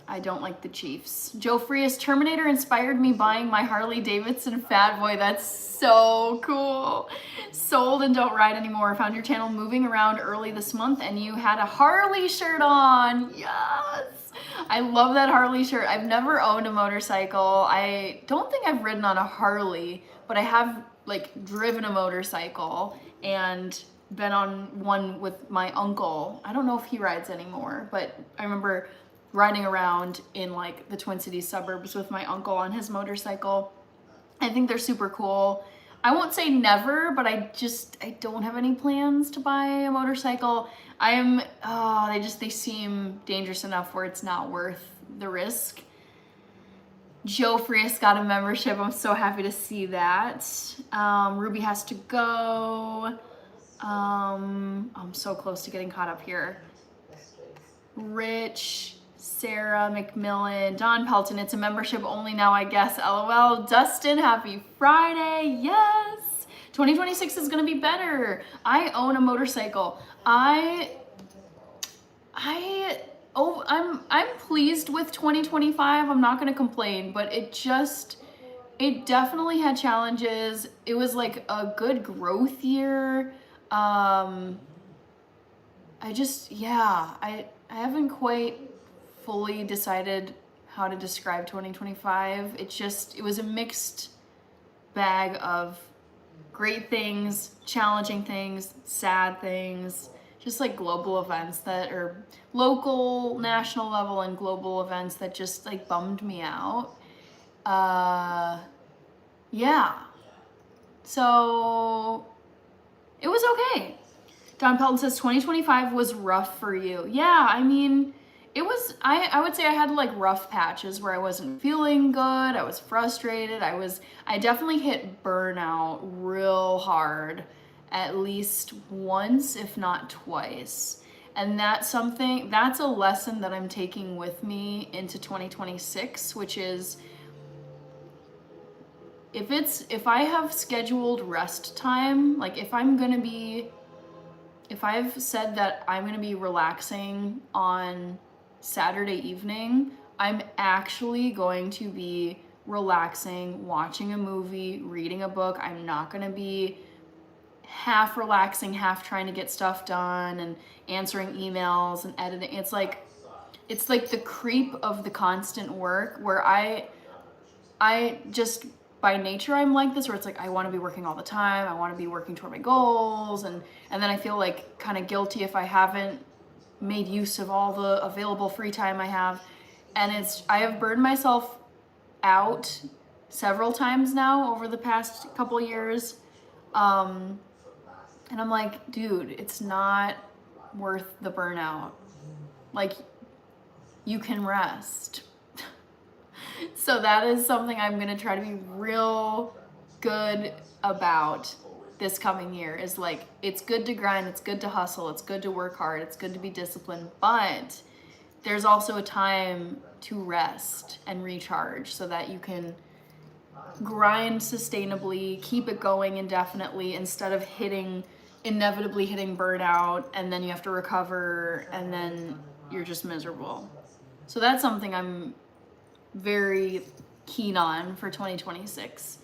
Speaker 1: I don't like the Chiefs. Joe Frias, Terminator inspired me buying my Harley Davidson Fat Boy. That's so cool. Sold and don't ride anymore. Found your channel moving around early this month and you had a Harley shirt on. Yes. I love that Harley shirt. I've never owned a motorcycle. I don't think I've ridden on a Harley, but I have like driven a motorcycle and been on one with my uncle. I don't know if he rides anymore, but I remember riding around in like the Twin Cities suburbs with my uncle on his motorcycle. I think they're super cool. I won't say never, but I don't have any plans to buy a motorcycle. They seem dangerous enough where it's not worth the risk. Joe Frias got a membership. I'm so happy to see that. Ruby has to go. I'm so close to getting caught up here. Rich, Sarah McMillan, Don Pelton, it's a membership only now, I guess. LOL. Dustin, happy Friday. Yes. 2026 is going to be better. I own a motorcycle. I'm pleased with 2025. I'm not going to complain, but it definitely had challenges. It was like a good growth year. I haven't quite fully decided how to describe 2025. It was a mixed bag of great things, challenging things, sad things, just like global events that are local, national level, and global events that just like bummed me out. So it was okay. Don Pelton says 2025 was rough for you. Yeah, I mean, it was, I would say I had like rough patches where I wasn't feeling good. I was frustrated. I definitely hit burnout real hard at least once, if not twice. And that's a lesson that I'm taking with me into 2026, which is if I have scheduled rest time, like if I've said that I'm going to be relaxing on Saturday evening, I'm actually going to be relaxing, watching a movie, reading a book. I'm not going to be half relaxing, half trying to get stuff done and answering emails and editing. It's like the creep of the constant work where I just by nature I'm like this, where it's like I want to be working all the time. I want to be working toward my goals, and then I feel like kind of guilty if I haven't made use of all the available free time I have. And I have burned myself out several times now over the past couple years. And I'm like, dude, it's not worth the burnout. Like, you can rest. So that is something I'm going to try to be real good about this coming year, is like, it's good to grind, it's good to hustle, it's good to work hard, it's good to be disciplined, but there's also a time to rest and recharge so that you can grind sustainably, keep it going indefinitely, instead of inevitably hitting burnout, and then you have to recover, and then you're just miserable. So that's something I'm very keen on for 2026.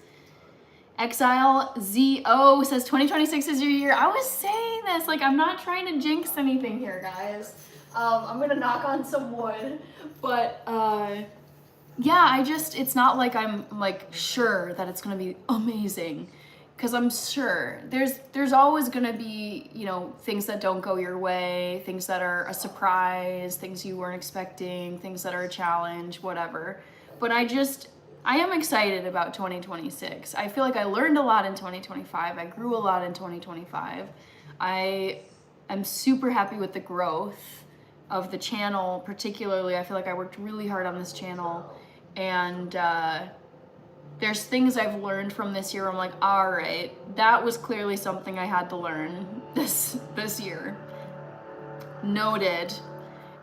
Speaker 1: Exile ZO says 2026 is your year. I was saying this, like, I'm not trying to jinx anything here, guys. I'm gonna knock on some wood, but yeah, it's not like I'm like sure that it's gonna be amazing, because I'm sure there's always gonna be, you know, things that don't go your way, things that are a surprise, things you weren't expecting, things that are a challenge, whatever. But I am excited about 2026. I feel like I learned a lot in 2025. I grew a lot in 2025. I am super happy with the growth of the channel, particularly. I feel like I worked really hard on this channel, and there's things I've learned from this year. I'm like, all right, that was clearly something I had to learn this year. Noted.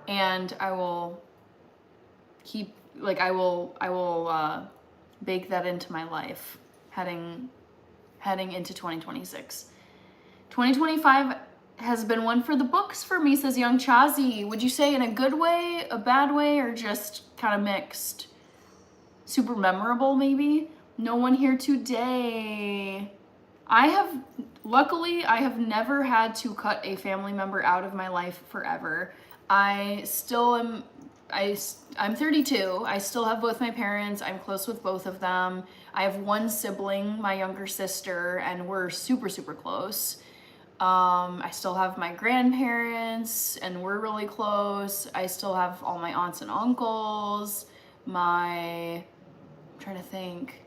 Speaker 1: And I will keep, like, I will bake that into my life heading into 2026. 2025 has been one for the books for me, says Young Chazi. Would you say in a good way, a bad way, or just kind of mixed? Super memorable, maybe? No one here today. Luckily, I have never had to cut a family member out of my life forever. I'm 32. I still have both my parents. I'm close with both of them. I have one sibling, my younger sister, and we're super, super close. I still have my grandparents, and we're really close. I still have all my aunts and uncles. I'm trying to think.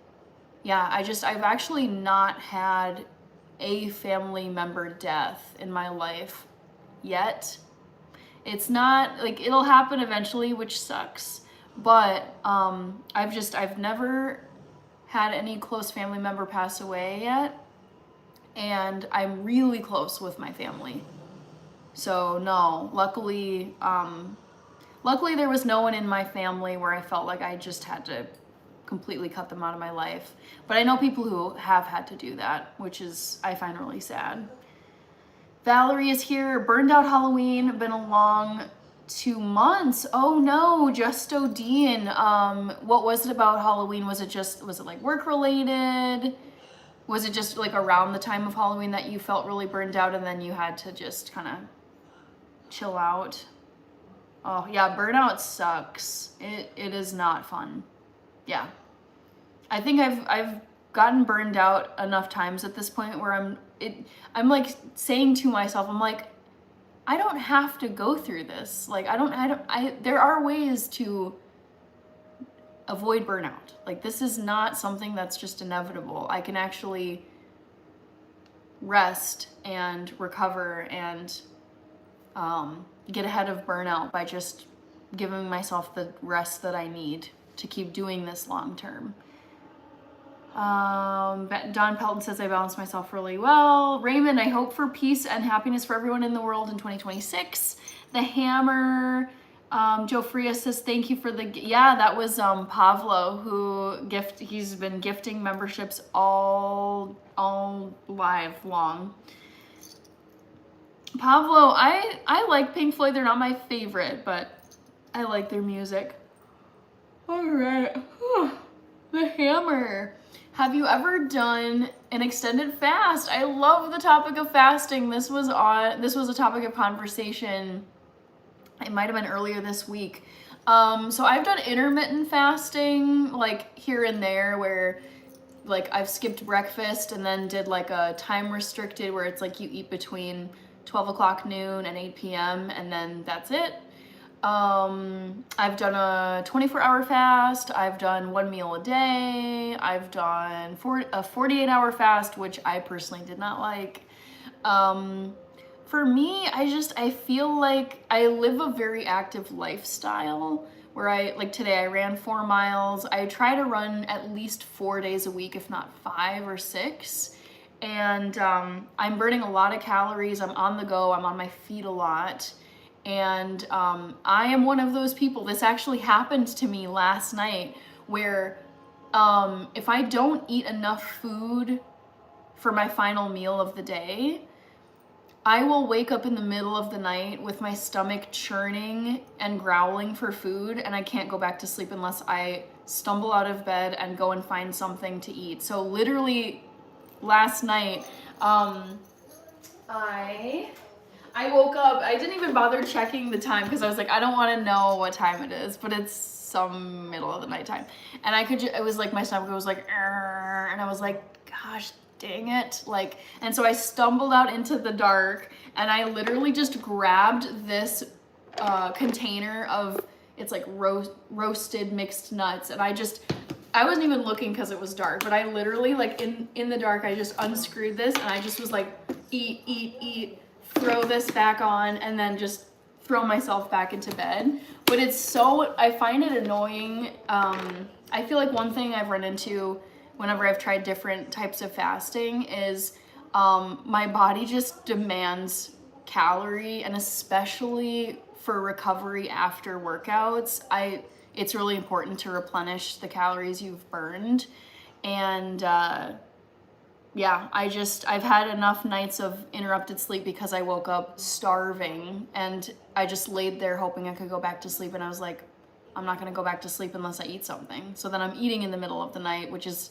Speaker 1: Yeah, I've actually not had a family member death in my life yet. It's not, like, it'll happen eventually, which sucks. But I've never had any close family member pass away yet. And I'm really close with my family. So no, luckily there was no one in my family where I felt like I just had to completely cut them out of my life. But I know people who have had to do that, which I find really sad. Valerie is here. Burned out Halloween. Been a long 2 months. Oh no, Justo Dean. What was it about Halloween? Was it like work related? Was it just like around the time of Halloween that you felt really burned out and then you had to just kind of chill out? Oh yeah, burnout sucks. It is not fun. Yeah. I think I've gotten burned out enough times at this point where I'm like saying to myself, I'm like, I don't have to go through this. Like, there are ways to avoid burnout. Like, this is not something that's just inevitable. I can actually rest and recover and get ahead of burnout by just giving myself the rest that I need to keep doing this long term. Don Pelton says I balance myself really well. Raymond, I hope for peace and happiness for everyone in the world in 2026. The Hammer. Joe Frias says thank you for that was Pavlo who he's been gifting memberships all live long. Pavlo, I like Pink Floyd. They're not my favorite, but I like their music. All right. The Hammer. Have you ever done an extended fast? I love the topic of fasting. This was a topic of conversation. It might have been earlier this week. So I've done intermittent fasting, like here and there, where like I've skipped breakfast and then did like a time restricted where it's like you eat between 12 o'clock noon and 8 p.m. and then that's it. I've done a 24-hour fast. I've done 1 meal a day. I've done a 48-hour fast, which I personally did not like. For me, I feel like I live a very active lifestyle where like today I ran 4 miles. I try to run at least 4 days a week, if not 5 or 6. And I'm burning a lot of calories. I'm on the go. I'm on my feet a lot. And I am one of those people. This actually happened to me last night where if I don't eat enough food for my final meal of the day, I will wake up in the middle of the night with my stomach churning and growling for food, and I can't go back to sleep unless I stumble out of bed and go and find something to eat. So literally last night, I woke up, I didn't even bother checking the time because I was like, I don't want to know what time it is, but it's some middle of the night time. And it was like, my stomach was like, and I was like, gosh, dang it. Like, and so I stumbled out into the dark and I literally just grabbed this container of, it's like roasted mixed nuts. And I wasn't even looking because it was dark, but I literally like in the dark, I just unscrewed this and I just was like, eat, throw this back on, and then just throw myself back into bed. But I find it annoying. I feel like one thing I've run into whenever I've tried different types of fasting is my body just demands calorie, and especially for recovery after workouts, it's really important to replenish the calories you've burned. And yeah, I've had enough nights of interrupted sleep because I woke up starving and I just laid there hoping I could go back to sleep, and I was like, I'm not gonna go back to sleep unless I eat something. So then I'm eating in the middle of the night, which is,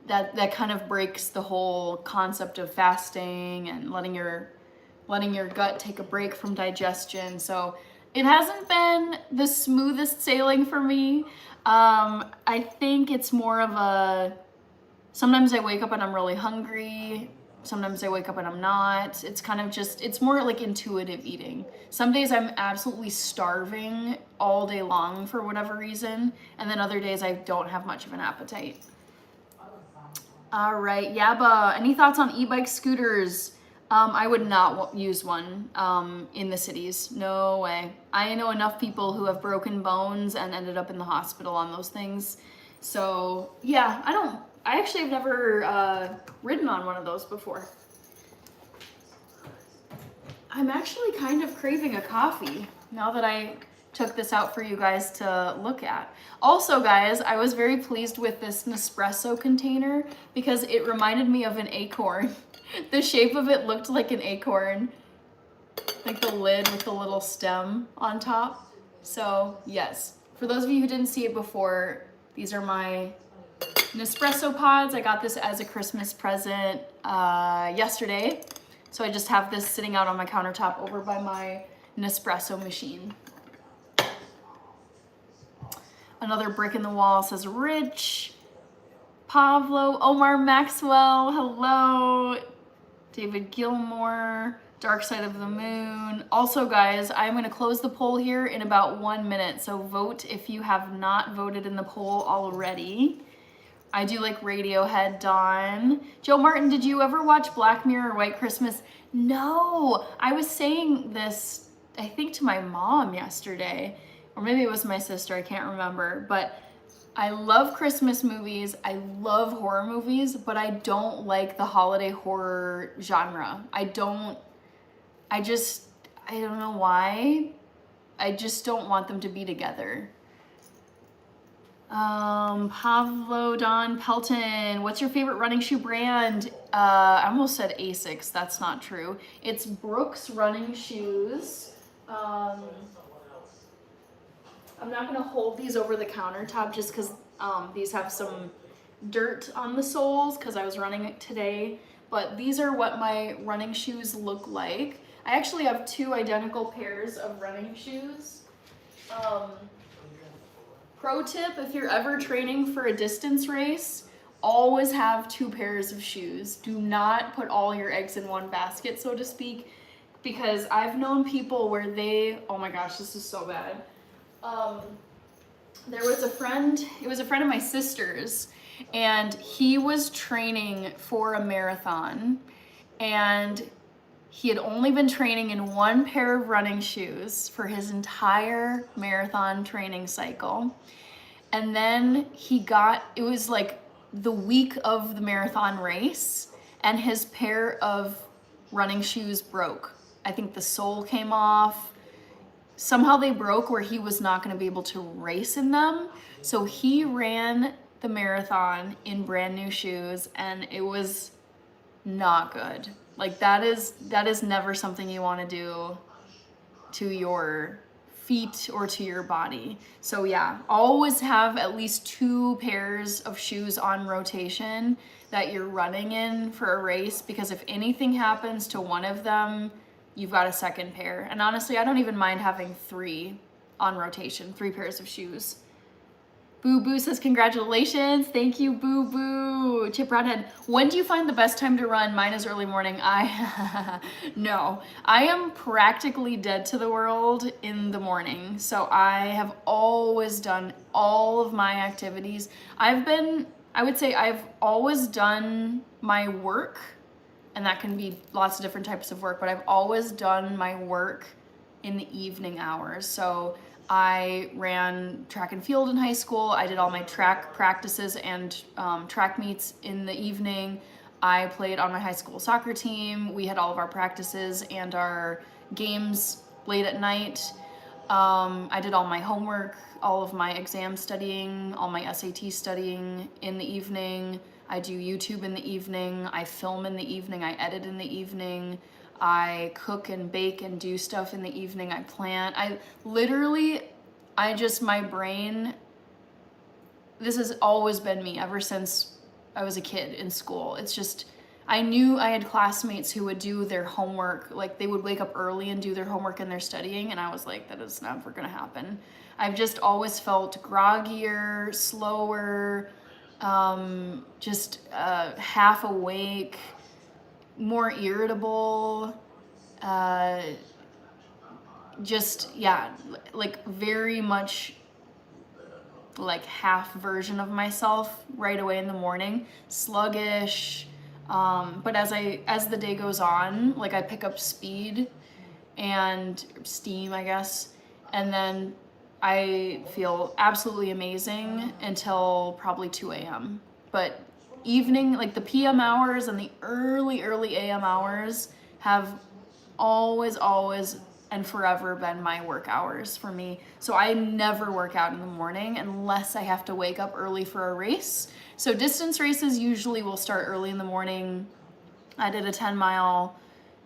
Speaker 1: that kind of breaks the whole concept of fasting and letting your gut take a break from digestion. So it hasn't been the smoothest sailing for me. I think it's more of sometimes I wake up and I'm really hungry. Sometimes I wake up and I'm not. It's kind of it's more like intuitive eating. Some days I'm absolutely starving all day long for whatever reason. And then other days I don't have much of an appetite. All right, Yaba, any thoughts on e-bike scooters? I would not use one in the cities. No way. I know enough people who have broken bones and ended up in the hospital on those things. So yeah, I actually have never ridden on one of those before. I'm actually kind of craving a coffee now that I took this out for you guys to look at. Also, guys, I was very pleased with this Nespresso container because it reminded me of an acorn. The shape of it looked like an acorn, like the lid with the little stem on top. So yes, for those of you who didn't see it before, these are my Nespresso pods. I got this as a Christmas present yesterday. So I just have this sitting out on my countertop over by my Nespresso machine. Another brick in the wall says Rich, Pablo, Omar Maxwell, hello, David Gilmore, Dark Side of the Moon. Also, guys, I'm going to close the poll here in about 1 minute, so vote if you have not voted in the poll already. I do like Radiohead, Dawn. Joe Martin, did you ever watch Black Mirror or White Christmas? No, I was saying this, I think, to my mom yesterday. Or maybe it was my sister, I can't remember. But I love Christmas movies, I love horror movies, but I don't like the holiday horror genre. I don't know why. I just don't want them to be together. Pavlo Don Pelton, what's your favorite running shoe brand? I almost said Asics, that's not true. It's Brooks running shoes. I'm not gonna hold these over the countertop just because these have some dirt on the soles because I was running it today. But these are what my running shoes look like. I actually have two identical pairs of running shoes. Pro tip, if you're ever training for a distance race, always have two pairs of shoes. Do not put all your eggs in one basket, so to speak, because I've known people where oh my gosh, this is so bad. There was a friend, it was a friend of my sister's, and he was training for a marathon, and he had only been training in one pair of running shoes for his entire marathon training cycle. And then it was like the week of the marathon race, and his pair of running shoes broke. I think the sole came off. Somehow they broke where he was not going to be able to race in them. So he ran the marathon in brand new shoes, and it was not good. Like that is never something you want to do to your feet or to your body. So yeah, always have at least 2 pairs of shoes on rotation that you're running in for a race, because if anything happens to one of them, you've got a second pair. And honestly, I don't even mind having 3 on rotation, 3 pairs of shoes. Boo Boo says congratulations. Thank you, Boo Boo. Chip Broadhead, when do you find the best time to run? Mine is early morning. No, I am practically dead to the world in the morning. So I have always done all of my activities. I would say I've always done my work, and that can be lots of different types of work, but I've always done my work in the evening hours. So I ran track and field in high school. I did all my track practices and track meets in the evening. I played on my high school soccer team. We had all of our practices and our games late at night. I did all my homework, all of my exam studying, all my SAT studying in the evening. I do YouTube in the evening. I film in the evening. I edit in the evening. I cook and bake and do stuff in the evening. I plant. My brain, this has always been me ever since I was a kid in school. It's just, I knew I had classmates who would do their homework, like they would wake up early and do their homework and their studying, and I was like, that is never gonna happen. I've just always felt groggier, slower, half awake, more irritable, like very much like half version of myself right away in the morning, sluggish. But as the day goes on, like I pick up speed and steam, I guess, and then I feel absolutely amazing until probably 2 a.m. But evening, like the PM hours and the early AM hours have always and forever been my work hours for me. So I never work out in the morning unless I have to wake up early for a race. So distance races usually will start early in the morning. I did a 10-mile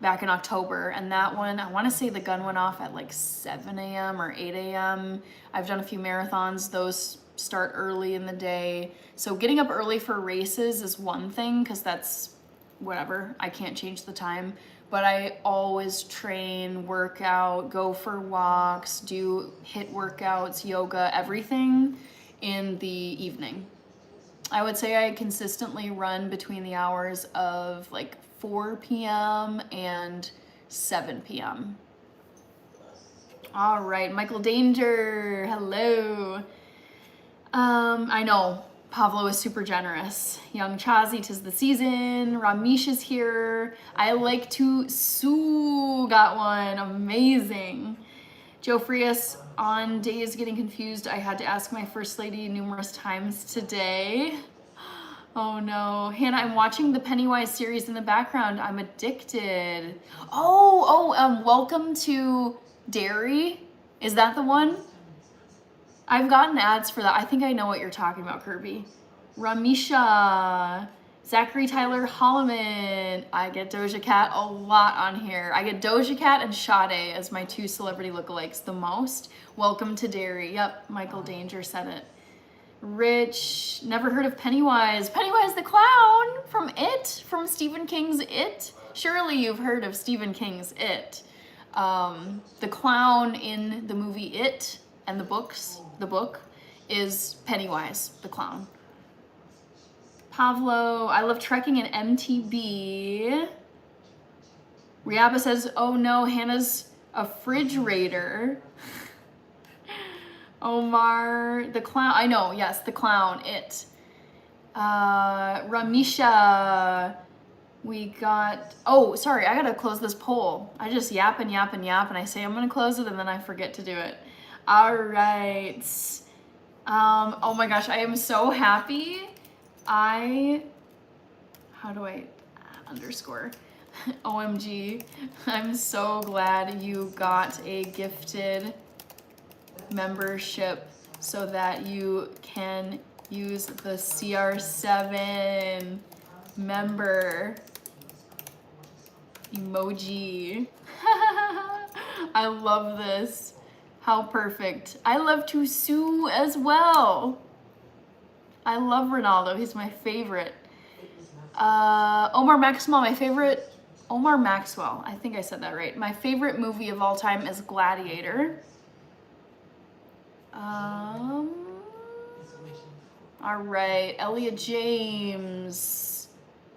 Speaker 1: back in October, and that one, I want to say the gun went off at like 7 a.m. or 8 a.m. I've done a few marathons. Those start early in the day. So getting up early for races is one thing, because that's whatever. I can't change the time. But I always train, work out, go for walks, do HIIT workouts, yoga, everything in the evening. I would say I consistently run between the hours of like 4 p.m. and 7 p.m. All right, Michael Danger, hello. I know, Pavlo is super generous. Young Chazi, 'tis the season. Ramesh is here. I like to sue, got one, amazing. Joe Frias, on days getting confused, I had to ask my first lady numerous times today. Oh no. Hannah, I'm watching the Pennywise series in the background. I'm addicted. Welcome to Dairy. Is that the one? I've gotten ads for that. I think I know what you're talking about, Kirby. Ramisha, Zachary Tyler Holloman. I get Doja Cat a lot on here. I get Doja Cat and Sade as my 2 celebrity lookalikes the most. Welcome to Dairy. Yep, Michael Danger said it. Rich, never heard of Pennywise. Pennywise the Clown from It, from Stephen King's It. Surely you've heard of Stephen King's It. The clown in the movie It and the book is Pennywise the Clown. Pavlo, I love trekking and MTB. Riaba says, oh no, Hannah's a refrigerator. Omar, the clown, I know, yes, the clown, It. Ramisha, we got, oh, sorry, I gotta close this poll. I just yap, and I say I'm gonna close it, and then I forget to do it. All right. Oh my gosh, I am so happy. How do I underscore? OMG, I'm so glad you got a gifted membership so that you can use the CR7 member emoji. I love this. How perfect. I love to sue as well. I love Ronaldo. He's my favorite. Omar Maxwell, my favorite. Omar Maxwell. I think I said that right. My favorite movie of all time is Gladiator. All right. Elliot James.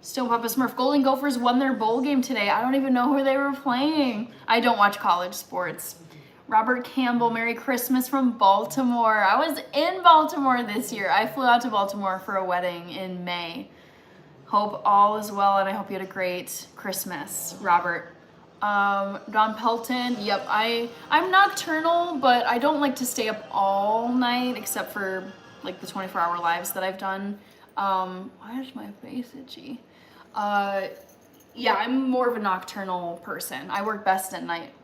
Speaker 1: Stone Papa Smurf. Golden Gophers won their bowl game today. I don't even know who they were playing. I don't watch college sports. Robert Campbell, Merry Christmas from Baltimore. I was in Baltimore this year. I flew out to Baltimore for a wedding in May. Hope all is well, and I hope you had a great Christmas, Robert. Don Pelton, yep, I'm nocturnal, but I don't like to stay up all night, except for like the 24-hour lives that I've done. Why is my face itchy? Yeah, I'm more of a nocturnal person. I work best at night.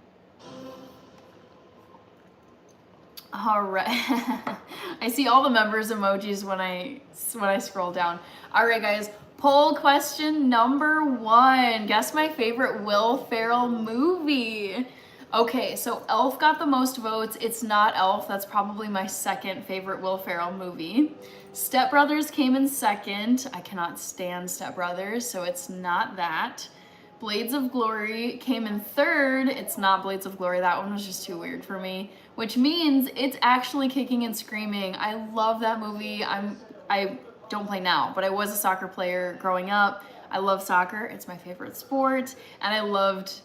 Speaker 1: All right. I see all the members emojis when I scroll down. All right, guys. Poll question number 1. Guess my favorite Will Ferrell movie. Okay, so Elf got the most votes. It's not Elf. That's probably my second favorite Will Ferrell movie. Step Brothers came in second. I cannot stand Step Brothers, so it's not that. Blades of Glory came in third. It's not Blades of Glory. That one was just too weird for me, which means it's actually Kicking and Screaming. I love that movie. I don't play now, but I was a soccer player growing up. I love soccer. It's my favorite sport, and I loved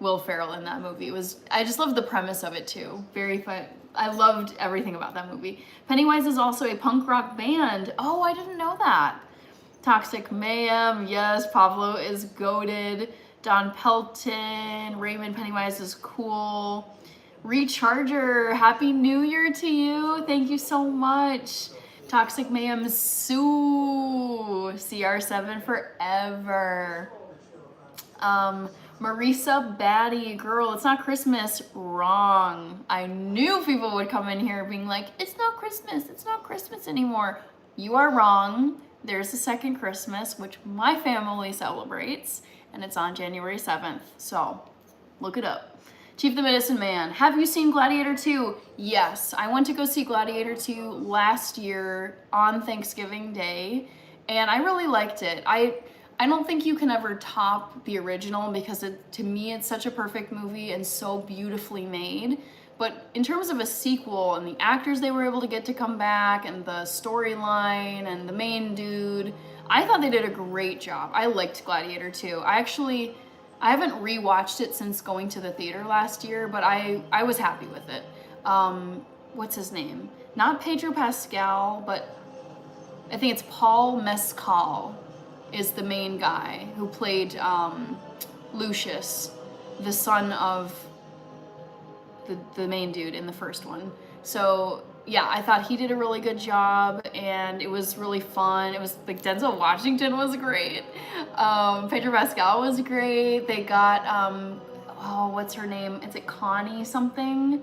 Speaker 1: Will Ferrell in that movie. I just loved the premise of it too. Very fun. I loved everything about that movie. Pennywise is also a punk rock band. Oh, I didn't know that. Toxic Mayhem, yes, Pablo is goated. Don Pelton, Raymond Pennywise is cool. Recharger, Happy New Year to you. Thank you so much. Toxic Mayhem, Sue, CR7 forever. Marisa Batty, girl, it's not Christmas. Wrong. I knew people would come in here being like, it's not Christmas anymore. You are wrong. There's a second Christmas, which my family celebrates, and it's on January 7th. So look it up. Chief the Medicine Man. Have you seen Gladiator 2? Yes. I went to go see Gladiator 2 last year on Thanksgiving Day, and I really liked it. I don't think you can ever top the original because to me it's such a perfect movie and so beautifully made. But in terms of a sequel and the actors they were able to get to come back and the storyline and the main dude, I thought they did a great job. I liked Gladiator 2. I haven't rewatched it since going to the theater last year, but I was happy with it. What's his name? Not Pedro Pascal, but I think it's Paul Mescal is the main guy who played Lucius, the son of the main dude in the first one. So yeah, I thought he did a really good job, and it was really fun. It was like Denzel Washington was great. Pedro Pascal was great. They got oh, what's her name? Is it Connie something?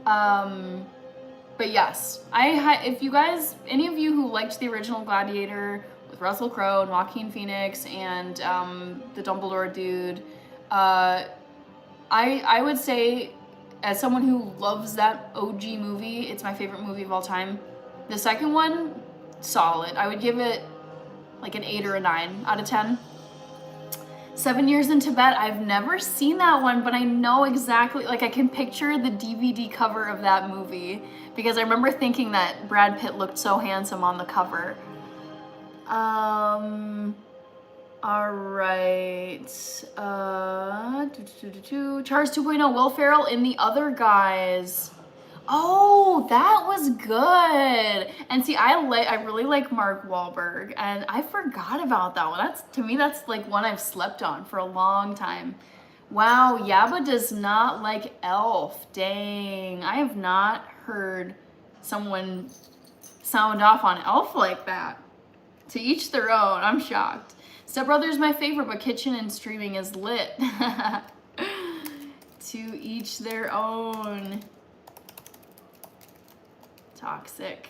Speaker 1: But yes, if you guys, any of you who liked the original Gladiator with Russell Crowe and Joaquin Phoenix and the Dumbledore dude, I would say, as someone who loves that OG movie, it's my favorite movie of all time. The second one, solid. I would give it like an 8 or a 9 out of 10. 7 Years in Tibet, I've never seen that one, but I know exactly, like I can picture the DVD cover of that movie because I remember thinking that Brad Pitt looked so handsome on the cover. All right. Charles 2.0, Will Ferrell in The Other Guys. Oh, that was good. And see, I really like Mark Wahlberg, and I forgot about that one. To me, that's like one I've slept on for a long time. Wow, Yaba does not like Elf. Dang, I have not heard someone sound off on Elf like that. To each their own. I'm shocked. Step Brothers my favorite, but Kitchen and Streaming is lit. To each their own. Toxic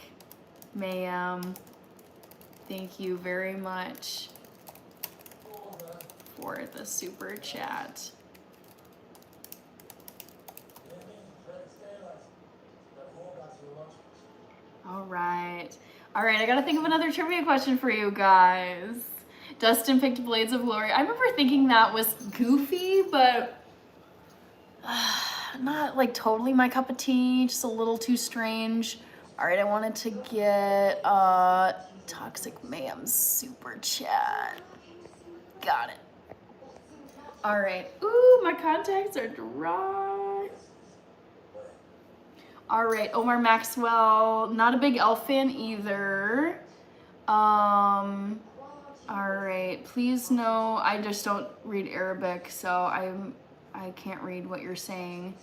Speaker 1: Mayhem. Thank you very much for the super chat. All right. All right, I gotta think of another trivia question for you guys. Dustin picked Blades of Glory. I remember thinking that was goofy, but not like totally my cup of tea, just a little too strange. All right, I wanted to get Toxic Mayhem Super Chat. Got it. All right. Ooh, my contacts are dry. All right, Omar Maxwell, not a big elf fan either. All right, please no, I just don't read Arabic, so I can't read what you're saying.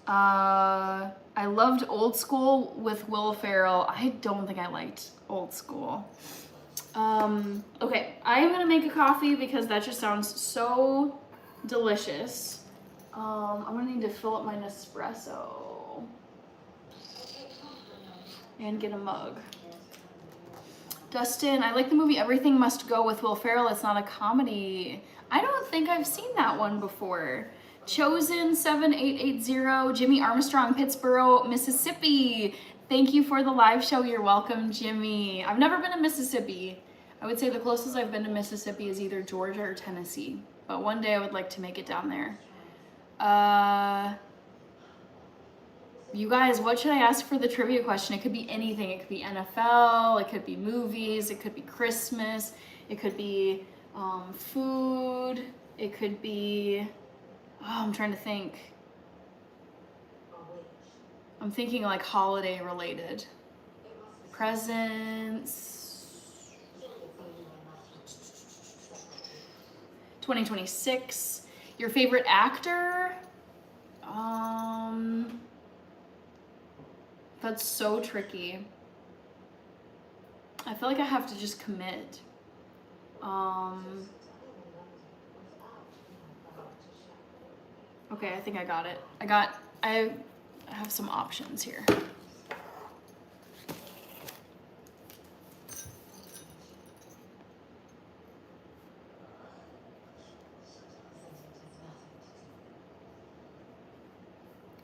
Speaker 1: I loved Old School with Will Ferrell. I don't think I liked Old School. Okay, I am gonna make a coffee because that just sounds so delicious. I'm gonna need to fill up my Nespresso and get a mug. Dustin, I like the movie Everything Must Go with Will Ferrell. It's not a comedy. I don't think I've seen that one before. Chosen 7880, Jimmy Armstrong, Pittsburgh, Mississippi. Thank you for the live show. You're welcome, Jimmy. I've never been to Mississippi. I would say the closest I've been to Mississippi is either Georgia or Tennessee. But one day I would like to make it down there. You guys, what should I ask for the trivia question? It could be anything. It could be NFL, it could be movies, it could be Christmas, it could be food, it could be, I'm trying to think. I'm thinking like holiday related. Presents. 2026. Your favorite actor? That's so tricky. I feel like I have to just commit. Okay, I think I got it. I have some options here.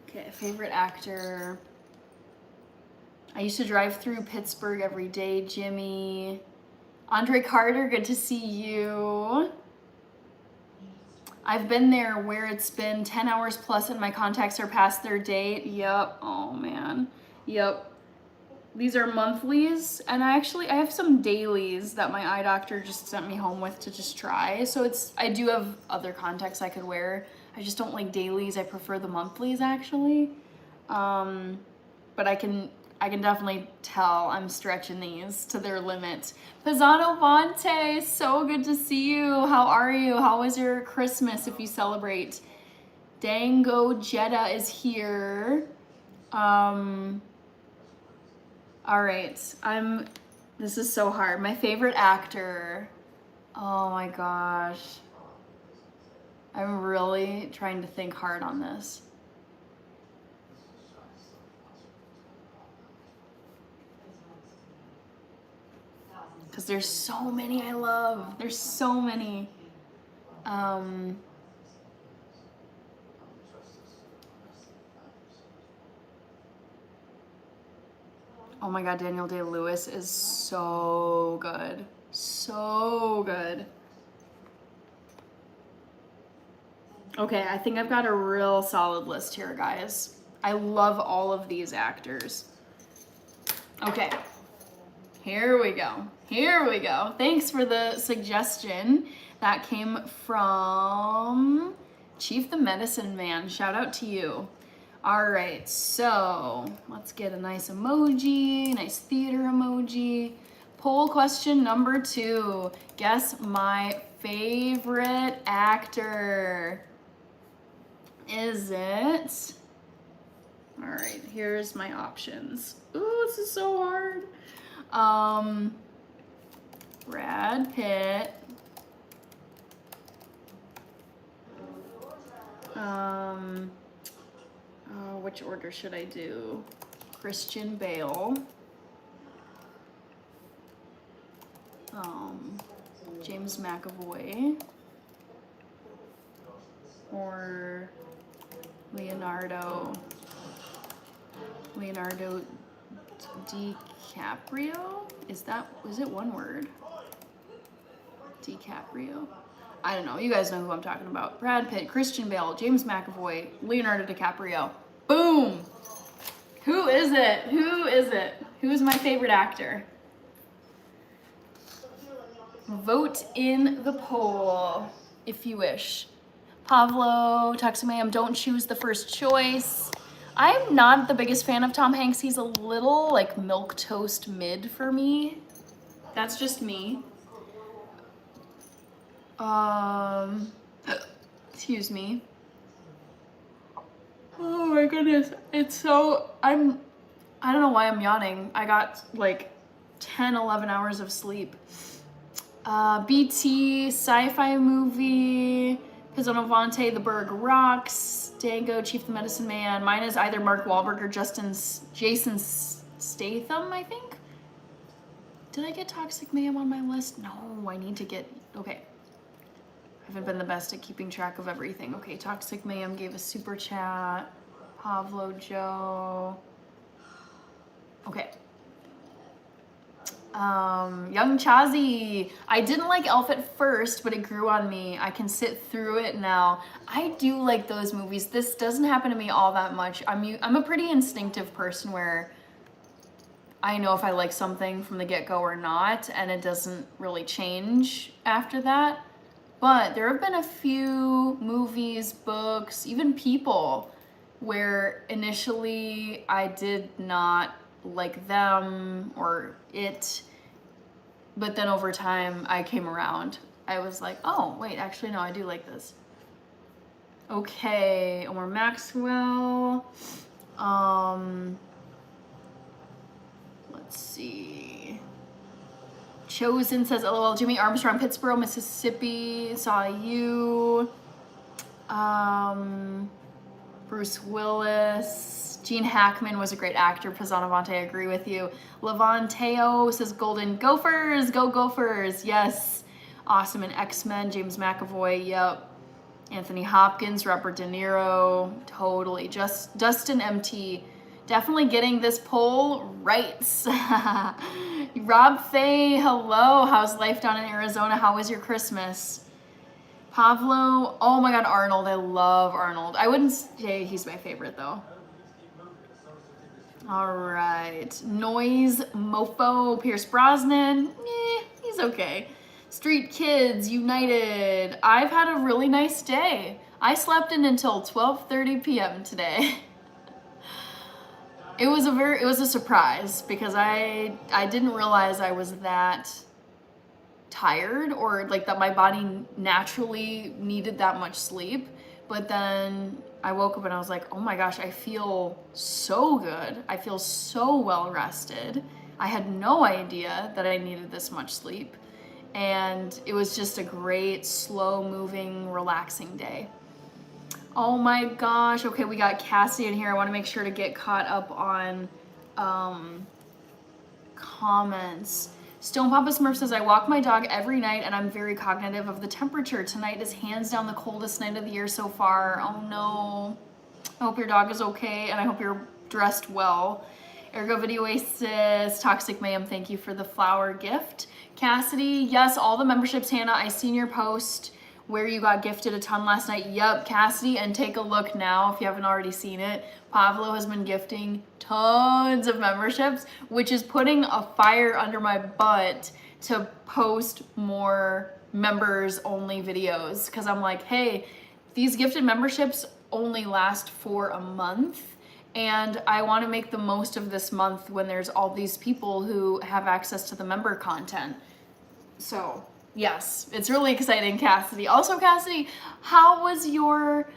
Speaker 1: Okay, favorite actor. I used to drive through Pittsburgh every day, Jimmy. Andre Carter, good to see you. I've been there where it's been 10 hours plus and my contacts are past their date. Yep, oh man, yep. These are monthlies, and I have some dailies that my eye doctor just sent me home with to just try. So I do have other contacts I could wear. I just don't like dailies, I prefer the monthlies actually. But I can definitely tell I'm stretching these to their limit. Pizzano Vonte, so good to see you. How are you? How was your Christmas if you celebrate? Dango Jetta is here. All right, this is so hard. My favorite actor. Oh my gosh. I'm really trying to think hard on this. Because there's so many I love. There's so many. Oh my God, Daniel Day-Lewis is so good. So good. Okay, I think I've got a real solid list here, guys. I love all of these actors. Okay. Here we go. Here we go. Thanks for the suggestion. That came from Chief the Medicine Man. Shout out to you. All right, so let's get a nice emoji, nice theater emoji. Poll question number 2. Guess my favorite actor. Is it? All right, here's my options. Ooh, this is so hard. Brad Pitt. Which order should I do? Christian Bale. James McAvoy. Or Leonardo DiCaprio? Is it one word? DiCaprio? I don't know. You guys know who I'm talking about. Brad Pitt, Christian Bale, James McAvoy, Leonardo DiCaprio. Boom! Who is it? Who is it? Who is my favorite actor? Vote in the poll if you wish. Pablo, Toxic Mayhem, don't choose the first choice. I'm not the biggest fan of Tom Hanks. He's a little like milquetoast mid for me. That's just me. Excuse me. Oh my goodness. It's so, I don't know why I'm yawning. I got like 10, 11 hours of sleep. BT, sci-fi movie, Pizzano Vante, The Berg Rocks, Dango, Chief the Medicine Man. Mine is either Mark Wahlberg or Jason Statham, I think. Did I get Toxic Mayhem on my list? No, I need to get, okay. I haven't been the best at keeping track of everything. Okay, Toxic Mayhem gave a super chat. Pablo Joe. Okay. Young Chazi. I didn't like Elf at first, but it grew on me. I can sit through it now. I do like those movies. This doesn't happen to me all that much. I'm a pretty instinctive person where I know if I like something from the get-go or not, and it doesn't really change after that. But there have been a few movies, books, even people where initially I did not like them or it, but then over time I came around. I was like, oh wait, actually no, I do like this. Okay, Omar Maxwell. Let's see. Chosen says LOL. Jimmy Armstrong, Pittsburgh, Mississippi. Saw you. Bruce Willis. Gene Hackman was a great actor. Pizzanavante, I agree with you. Levanteo says Golden Gophers. Go Gophers. Yes. Awesome. And X-Men. James McAvoy. Yep. Anthony Hopkins. Robert De Niro. Totally. Just Dustin MT. Definitely getting this poll right. Rob Faye, hello. How's life down in Arizona? How was your Christmas? Pablo, oh my God, Arnold. I love Arnold. I wouldn't say he's my favorite though. All right. Noise, Mofo, Pierce Brosnan. He's okay. Street Kids United. I've had a really nice day. I slept in until 12:30 p.m. today. It was a surprise because I didn't realize I was that tired or like that my body naturally needed that much sleep. But then I woke up and I was like, oh my gosh, I feel so good. I feel so well rested. I had no idea that I needed this much sleep. And it was just a great, slow moving, relaxing day. Oh my gosh. Okay, we got Cassie in here. I want to make sure to get caught up on comments. Stone Papa Smurf says, I walk my dog every night and I'm very cognitive of the temperature. Tonight is hands down the coldest night of the year so far. Oh no. I hope your dog is okay and I hope you're dressed well. Ergo Video Oasis, Toxic Mayhem, thank you for the flower gift. Cassidy, yes, all the memberships, Hannah. I seen your post where you got gifted a ton last night. Yep, Cassidy, and take a look now if you haven't already seen it. Pablo has been gifting tons of memberships, which is putting a fire under my butt to post more members only videos. Cause I'm like, hey, these gifted memberships only last for a month. And I want to make the most of this month when there's all these people who have access to the member content. So yes, it's really exciting, Cassidy. Also, Cassidy, how was your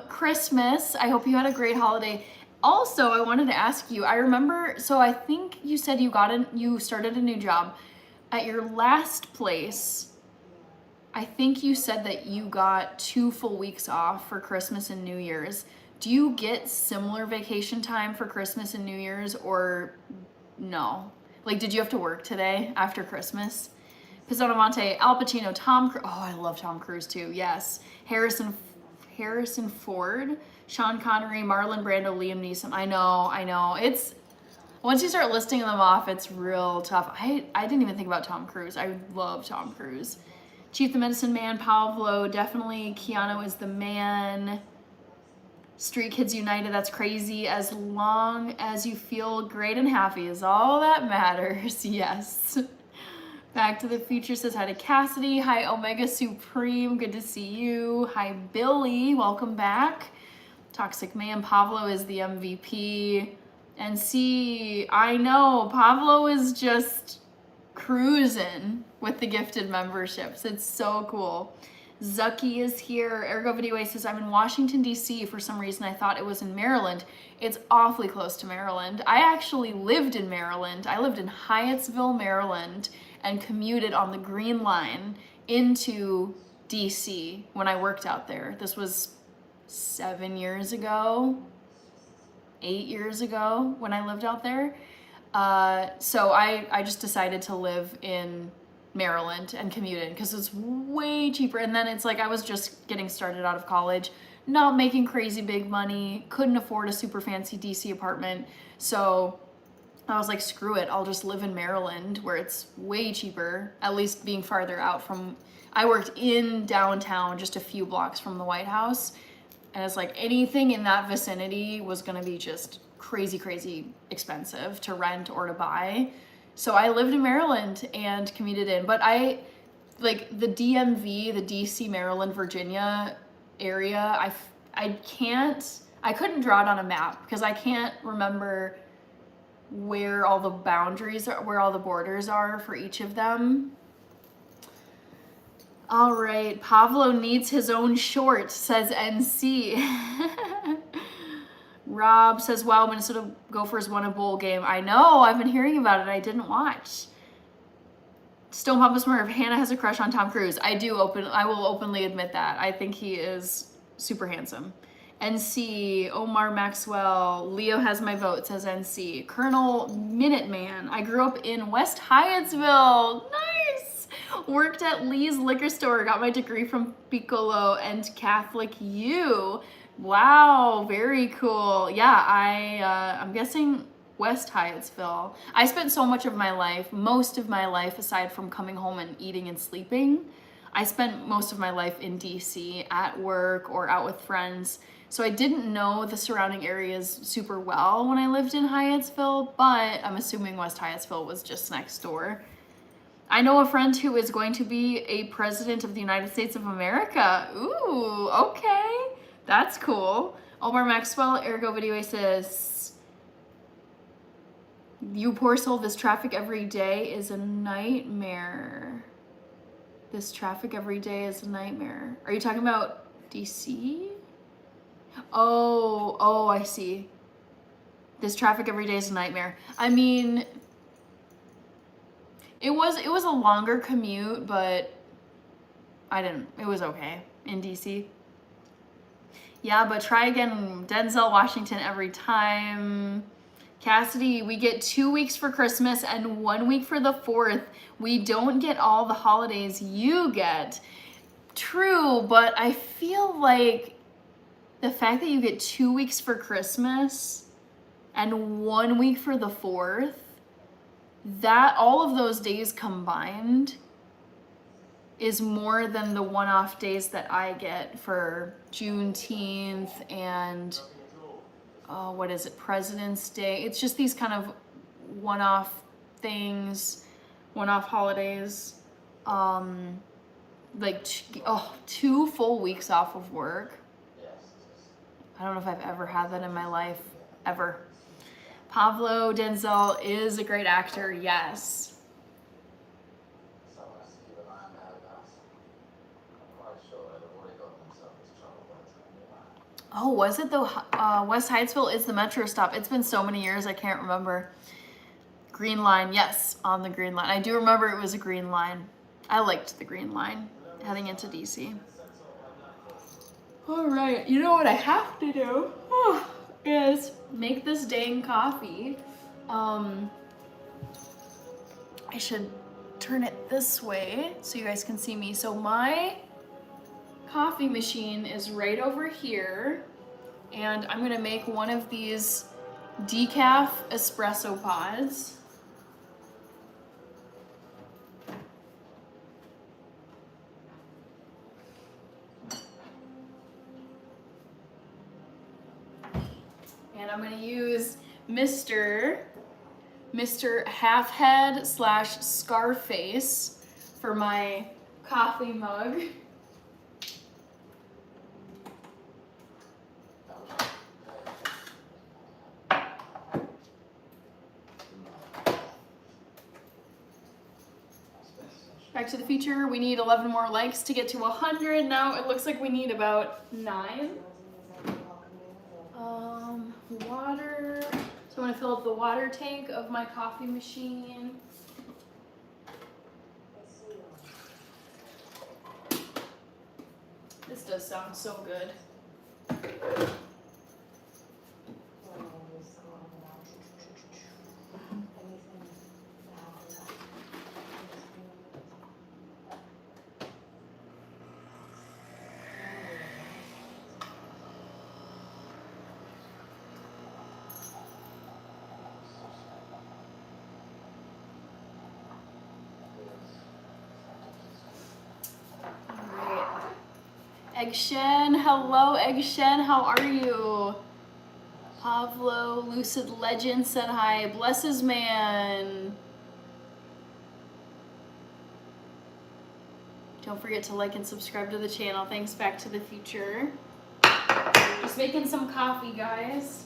Speaker 1: Christmas? I hope you had a great holiday. Also, I wanted to ask you, I remember, so I think you said you started a new job. At your last place, I think you said that you got 2 full weeks off for Christmas and New Year's. Do you get similar vacation time for Christmas and New Year's or no? Like, did you have to work today after Christmas? Pizzonavante, Al Pacino, Tom Cruise. Oh, I love Tom Cruise too. Yes. Harrison Ford, Sean Connery, Marlon Brando, Liam Neeson. I know. Once you start listing them off, it's real tough. I didn't even think about Tom Cruise. I love Tom Cruise. Chief the Medicine Man, Pablo, definitely. Keanu is the man. Street Kids United, that's crazy. As long as you feel great and happy is all that matters. Yes. Back to the Future says hi to Cassidy. Hi, Omega Supreme. Good to see you. Hi, Billy. Welcome back. Toxic Man, Pablo is the MVP. And see, I know, Pablo is just cruising with the gifted memberships. It's so cool. Zucky is here. Ergo Video Ace says, I'm in Washington, D.C. For some reason, I thought it was in Maryland. It's awfully close to Maryland. I actually lived in Maryland. I lived in Hyattsville, Maryland, and commuted on the Green Line into D.C. when I worked out there. This was 7 years ago. 8 years ago when I lived out there. So I just decided to live in Maryland and commute in because it's way cheaper. And then it's like I was just getting started out of college, not making crazy big money, couldn't afford a super fancy DC apartment. So I was like, screw it, I'll just live in Maryland where it's way cheaper, at least being farther out from, I worked in downtown just a few blocks from the White House. And it's like anything in that vicinity was gonna be just crazy, crazy expensive to rent or to buy. So I lived in Maryland and commuted in, but I, like the DMV, the DC, Maryland, Virginia area, I couldn't draw it on a map because I can't remember where all the boundaries are, where all the borders are for each of them. All right, Pablo needs his own short, says NC. Rob says, wow, Minnesota Gophers won a bowl game. I know, I've been hearing about it. I didn't watch. Stone Papa Smurf, Hannah has a crush on Tom Cruise. I will openly admit that. I think he is super handsome. NC, Omar Maxwell, Leo has my vote, says NC. Colonel Minuteman, I grew up in West Hyattsville. Nice! Worked at Lee's Liquor Store, got my degree from Piccolo and Catholic U. Wow, very cool. Yeah, I'm guessing West Hyattsville. I spent so much of my life, most of my life, aside from coming home and eating and sleeping, I spent most of my life in DC at work or out with friends. So I didn't know the surrounding areas super well when I lived in Hyattsville, but I'm assuming West Hyattsville was just next door. I know a friend who is going to be a president of the United States of America. Ooh, okay. That's cool. Omar Maxwell, Ergo Video says, you poor soul, this traffic every day is a nightmare. This traffic every day is a nightmare. Are you talking about DC? Oh, I see. This traffic every day is a nightmare. I mean, it was a longer commute, but it was okay in DC. Yeah, but try again, Denzel Washington every time. Cassidy, we get 2 weeks for Christmas and 1 week for the 4th. We don't get all the holidays you get. True, but I feel like the fact that you get 2 weeks for Christmas and 1 week for the 4th, that all of those days combined is more than the one-off days that I get for Juneteenth and what is it, President's Day. It's just these kind of one-off things, one-off holidays. Like 2 full weeks off of work. I don't know if I've ever had that in my life, ever. Pablo Denzel is a great actor, yes. Oh, was it though? West Hyattsville is the metro stop. It's been so many years, I can't remember. Green Line, yes, on the Green Line. I do remember it was a Green Line. I liked the Green Line heading into DC. All right, you know what I have to do is make this dang coffee. I should turn it this way so you guys can see me. So my coffee machine is right over here, and I'm gonna make one of these decaf espresso pods. And I'm gonna use Mr. Half Head / Scarface for my coffee mug. Back to the Future, we need 11 more likes to get to 100. Now it looks like we need about 9. Water. So I'm gonna fill up the water tank of my coffee machine. This does sound so good. Egg Shen, hello Egg Shen, how are you? Pavlo, Lucid Legend said hi, bless his man. Don't forget to like and subscribe to the channel. Thanks, Back to the Future. Just making some coffee, guys.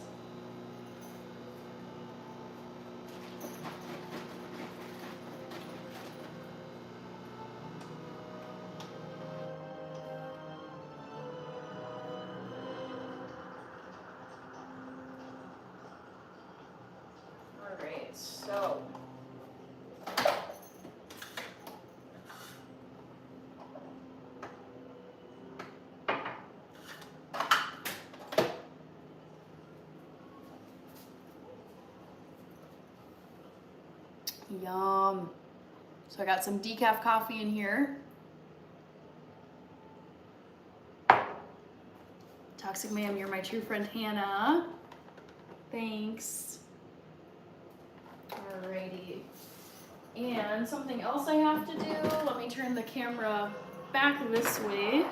Speaker 1: So, yum. So I got some decaf coffee in here. Toxic Ma'am, you're my true friend, Hannah. Thanks. Alrighty. And something else I have to do, let me turn the camera back this way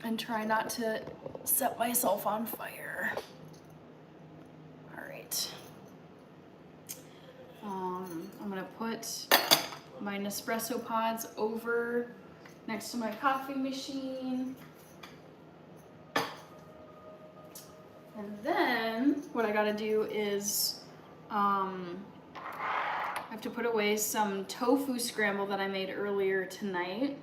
Speaker 1: and try not to set myself on fire. Alright. I'm gonna put my Nespresso pods over next to my coffee machine. And then what I gotta do is I have to put away some tofu scramble that I made earlier tonight.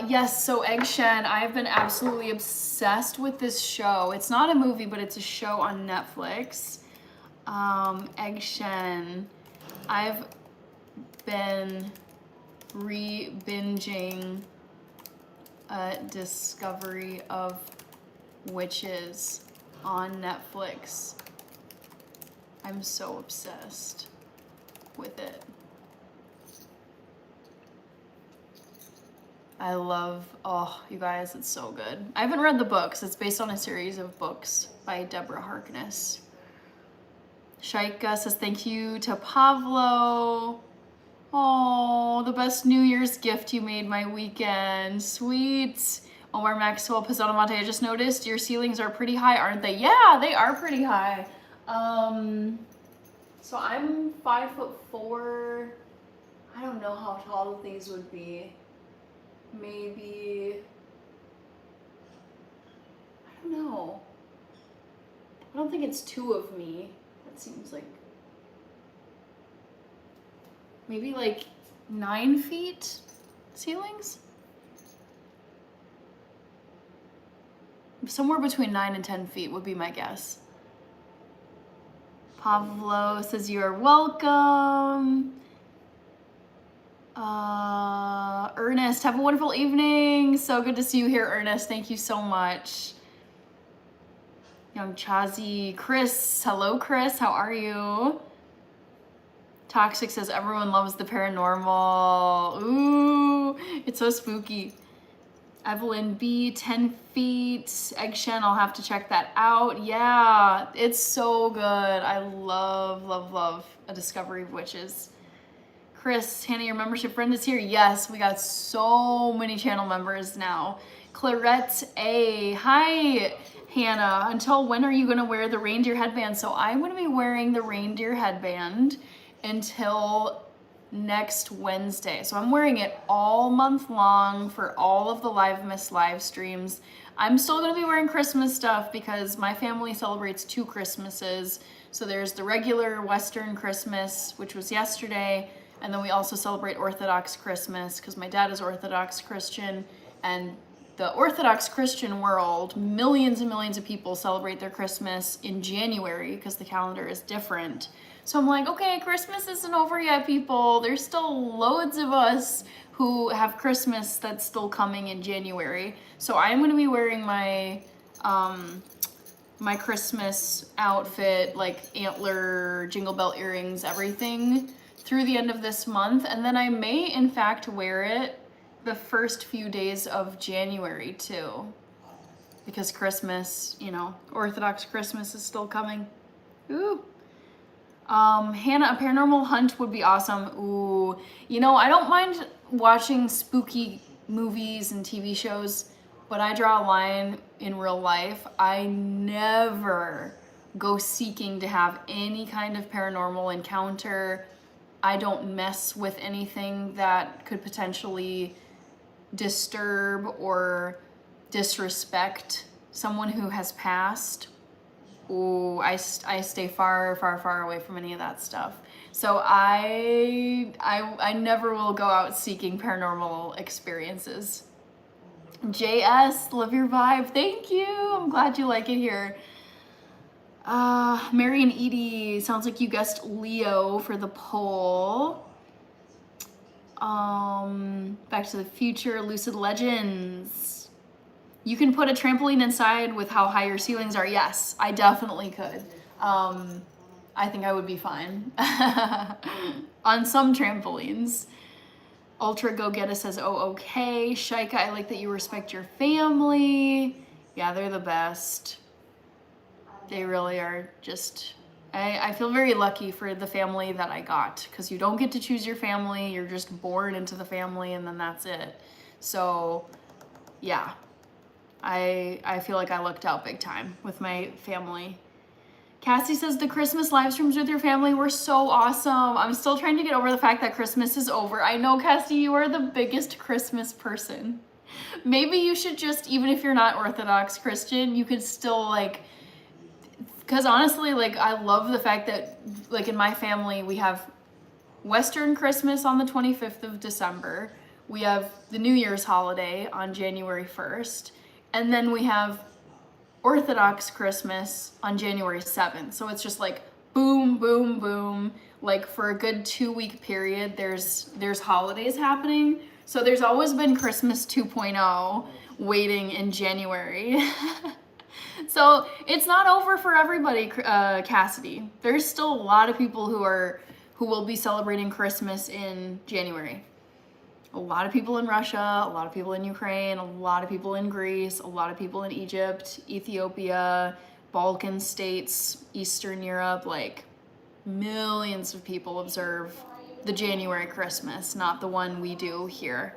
Speaker 1: Yes, so Egg Shen, I have been absolutely obsessed with this show. It's not a movie, but it's a show on Netflix. Egg Shen, I've been re-binging a Discovery of Witches on Netflix. I'm so obsessed with it. I love, oh, you guys, it's so good. I haven't read the books. It's based on a series of books by Deborah Harkness. Shaika says thank you to Pavlo. Oh, the best New Year's gift you made my weekend. Sweet. Omar Maxwell Pizzanomante, I just noticed your ceilings are pretty high, aren't they? Yeah, they are pretty high. So I'm 5'4". I don't know how tall these would be. Maybe, I don't know. I don't think it's 2 of me. That seems like, maybe like 9 feet ceilings? Somewhere between 9 and 10 feet would be my guess. Pavlo says you are welcome. Ernest, have a wonderful evening. So good to see you here, Ernest. Thank you so much. Young Chazi, Chris, hello Chris, how are you? Toxic says everyone loves the paranormal. Ooh, it's so spooky. Evelyn B, 10 feet. Egg Shen, I'll have to check that out. Yeah, it's so good. I love, love, love A Discovery of Witches. Chris, Hannah, your membership friend is here. Yes, we got so many channel members now. Clarette A, hi, Hannah. Until when are you gonna wear the reindeer headband? So I'm gonna be wearing the reindeer headband until next Wednesday. So I'm wearing it all month long for all of the Live Miss live streams. I'm still gonna be wearing Christmas stuff because my family celebrates 2 Christmases. So there's the regular Western Christmas, which was yesterday, and then we also celebrate Orthodox Christmas because my dad is Orthodox Christian, and the Orthodox Christian world, millions and millions of people celebrate their Christmas in January because the calendar is different. So I'm like, okay, Christmas isn't over yet, people. There's still loads of us who have Christmas that's still coming in January. So I'm gonna be wearing my my Christmas outfit, like antler, jingle bell earrings, everything, through the end of this month. And then I may, in fact, wear it the first few days of January too. Because Christmas, you know, Orthodox Christmas is still coming. Ooh. Hannah, a paranormal hunt would be awesome. Ooh. You know, I don't mind watching spooky movies and TV shows, but I draw a line in real life. I never go seeking to have any kind of paranormal encounter. I don't mess with anything that could potentially disturb or disrespect someone who has passed. Ooh, I stay far, far, far away from any of that stuff. So I never will go out seeking paranormal experiences. JS, love your vibe. Thank you. I'm glad you like it here. Mary and Edie, sounds like you guessed Leo for the poll. Back to the Future, Lucid Legends. You can put a trampoline inside with how high your ceilings are. Yes, I definitely could. I think I would be fine on some trampolines. Ultra Go Get Us says, oh, okay. Shaika, I like that you respect your family. Yeah, they're the best. They really are. Just, I feel very lucky for the family that I got, because you don't get to choose your family. You're just born into the family and then that's it. So yeah, I feel like I lucked out big time with my family. Cassie says the Christmas live streams with your family were so awesome. I'm still trying to get over the fact that Christmas is over. I know, Cassie, you are the biggest Christmas person. Maybe you should just, even if you're not Orthodox Christian, you could still like, because honestly, like, I love the fact that, like, in my family, we have Western Christmas on the 25th of December. We have the New Year's holiday on January 1st. And then we have Orthodox Christmas on January 7th. So it's just like boom, boom, boom. Like for a good 2-week period, there's holidays happening. So there's always been Christmas 2.0 waiting in January. So it's not over for everybody, Cassidy. There's still a lot of people who will be celebrating Christmas in January. A lot of people in Russia, a lot of people in Ukraine, a lot of people in Greece, a lot of people in Egypt, Ethiopia, Balkan states, Eastern Europe, like millions of people observe the January Christmas, not the one we do here.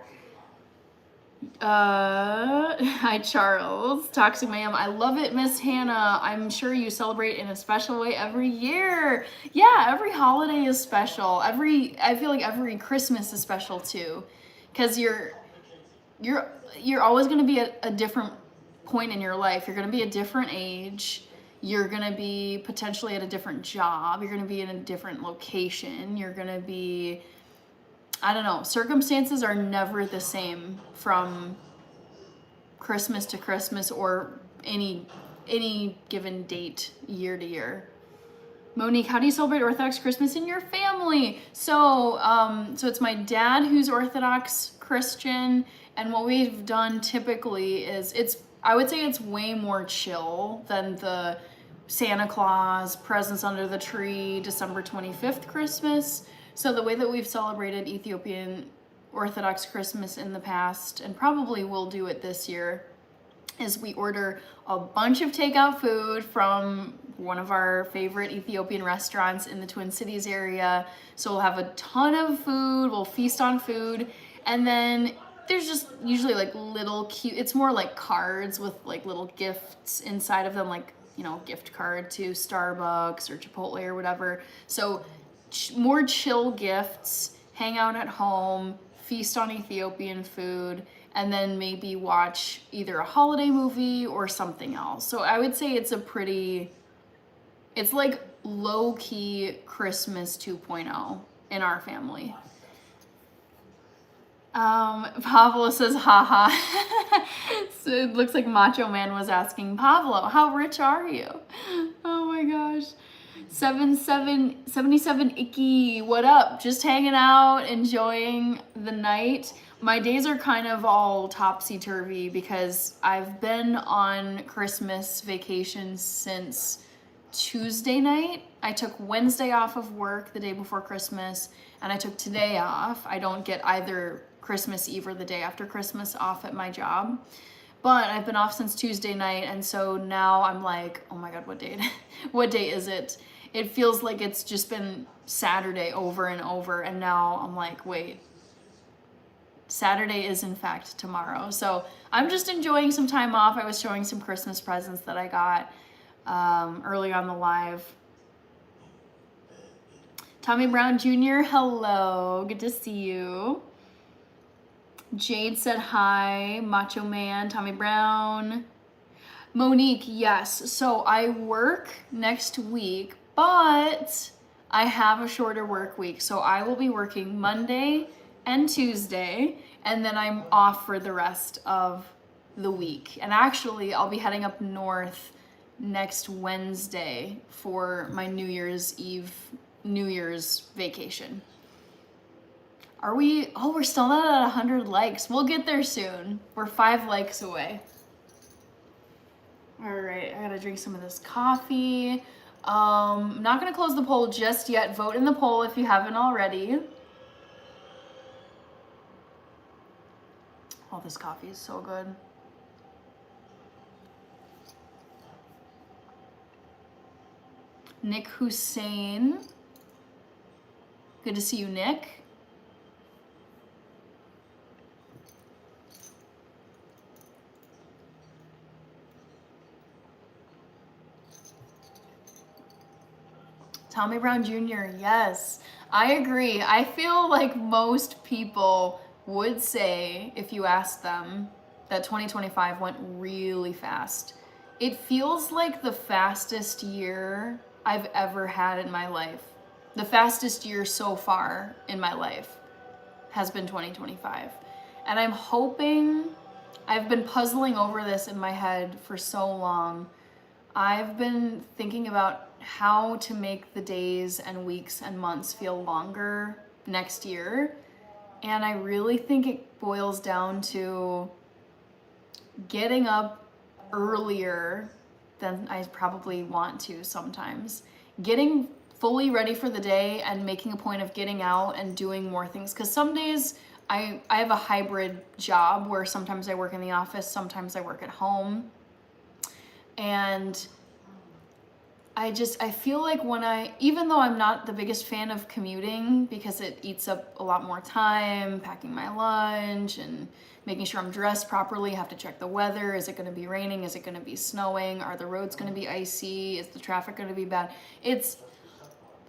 Speaker 1: Hi Charles, Toxic Mayhem. I love it, Miss Hannah. I'm sure you celebrate in a special way every year. Yeah, every holiday is special. I feel like every Christmas is special too. Because you're always going to be at a different point in your life. You're going to be a different age. You're going to be potentially at a different job. You're going to be in a different location. You're going to be, I don't know, circumstances are never the same from Christmas to Christmas or any given date year to year. Monique, how do you celebrate Orthodox Christmas in your family? So it's my dad who's Orthodox Christian, and what we've done typically is I would say it's way more chill than the Santa Claus, presents under the tree, December 25th Christmas. So the way that we've celebrated Ethiopian Orthodox Christmas in the past, and probably will do it this year, is we order a bunch of takeout food from one of our favorite Ethiopian restaurants in the Twin Cities area. So we'll have a ton of food, we'll feast on food, and then there's just usually like little cute, it's more like cards with like little gifts inside of them, like, you know, gift card to Starbucks or Chipotle or whatever. So more chill gifts, hang out at home, feast on Ethiopian food, and then maybe watch either a holiday movie or something else. So I would say it's it's like low-key Christmas 2.0 in our family. Pablo says, haha. So it looks like Macho Man was asking, Pablo, how rich are you? Oh my gosh. 77 Icky, what up? Just hanging out, enjoying the night. My days are kind of all topsy-turvy because I've been on Christmas vacation since Tuesday night. I took Wednesday off of work the day before Christmas, and I took today off. I don't get either Christmas Eve or the day after Christmas off at my job. But I've been off since Tuesday night, and so now I'm like, oh my God, what day is it? It feels like it's just been Saturday over and over, and now I'm like, wait, Saturday is in fact tomorrow. So I'm just enjoying some time off. I was showing some Christmas presents that I got early on the live. Tommy Brown Jr., hello, good to see you. Jade said hi, Macho Man, Tommy Brown. Monique, yes, so I work next week, but I have a shorter work week. So I will be working Monday and Tuesday, and then I'm off for the rest of the week. And actually, I'll be heading up north next Wednesday for my New Year's vacation. Are we, oh, we're still not at 100 likes. We'll get there soon. We're 5 likes away. All right, I gotta drink some of this coffee. I'm not gonna close the poll just yet. Vote in the poll if you haven't already. Oh, this coffee is so good. Nick Hussein. Good to see you, Nick. Tommy Brown Jr., yes, I agree. I feel like most people would say, if you asked them, that 2025 went really fast. It feels like the fastest year I've ever had in my life. The fastest year so far in my life has been 2025. And I'm hoping, I've been puzzling over this in my head for so long. I've been thinking about how to make the days and weeks and months feel longer next year. And I really think it boils down to getting up earlier than I probably want to sometimes. Getting fully ready for the day and making a point of getting out and doing more things. Because some days I have a hybrid job where sometimes I work in the office, sometimes I work at home. And I feel like even though I'm not the biggest fan of commuting because it eats up a lot more time, packing my lunch and making sure I'm dressed properly, have to check the weather. Is it gonna be raining? Is it gonna be snowing? Are the roads gonna be icy? Is the traffic gonna be bad? It's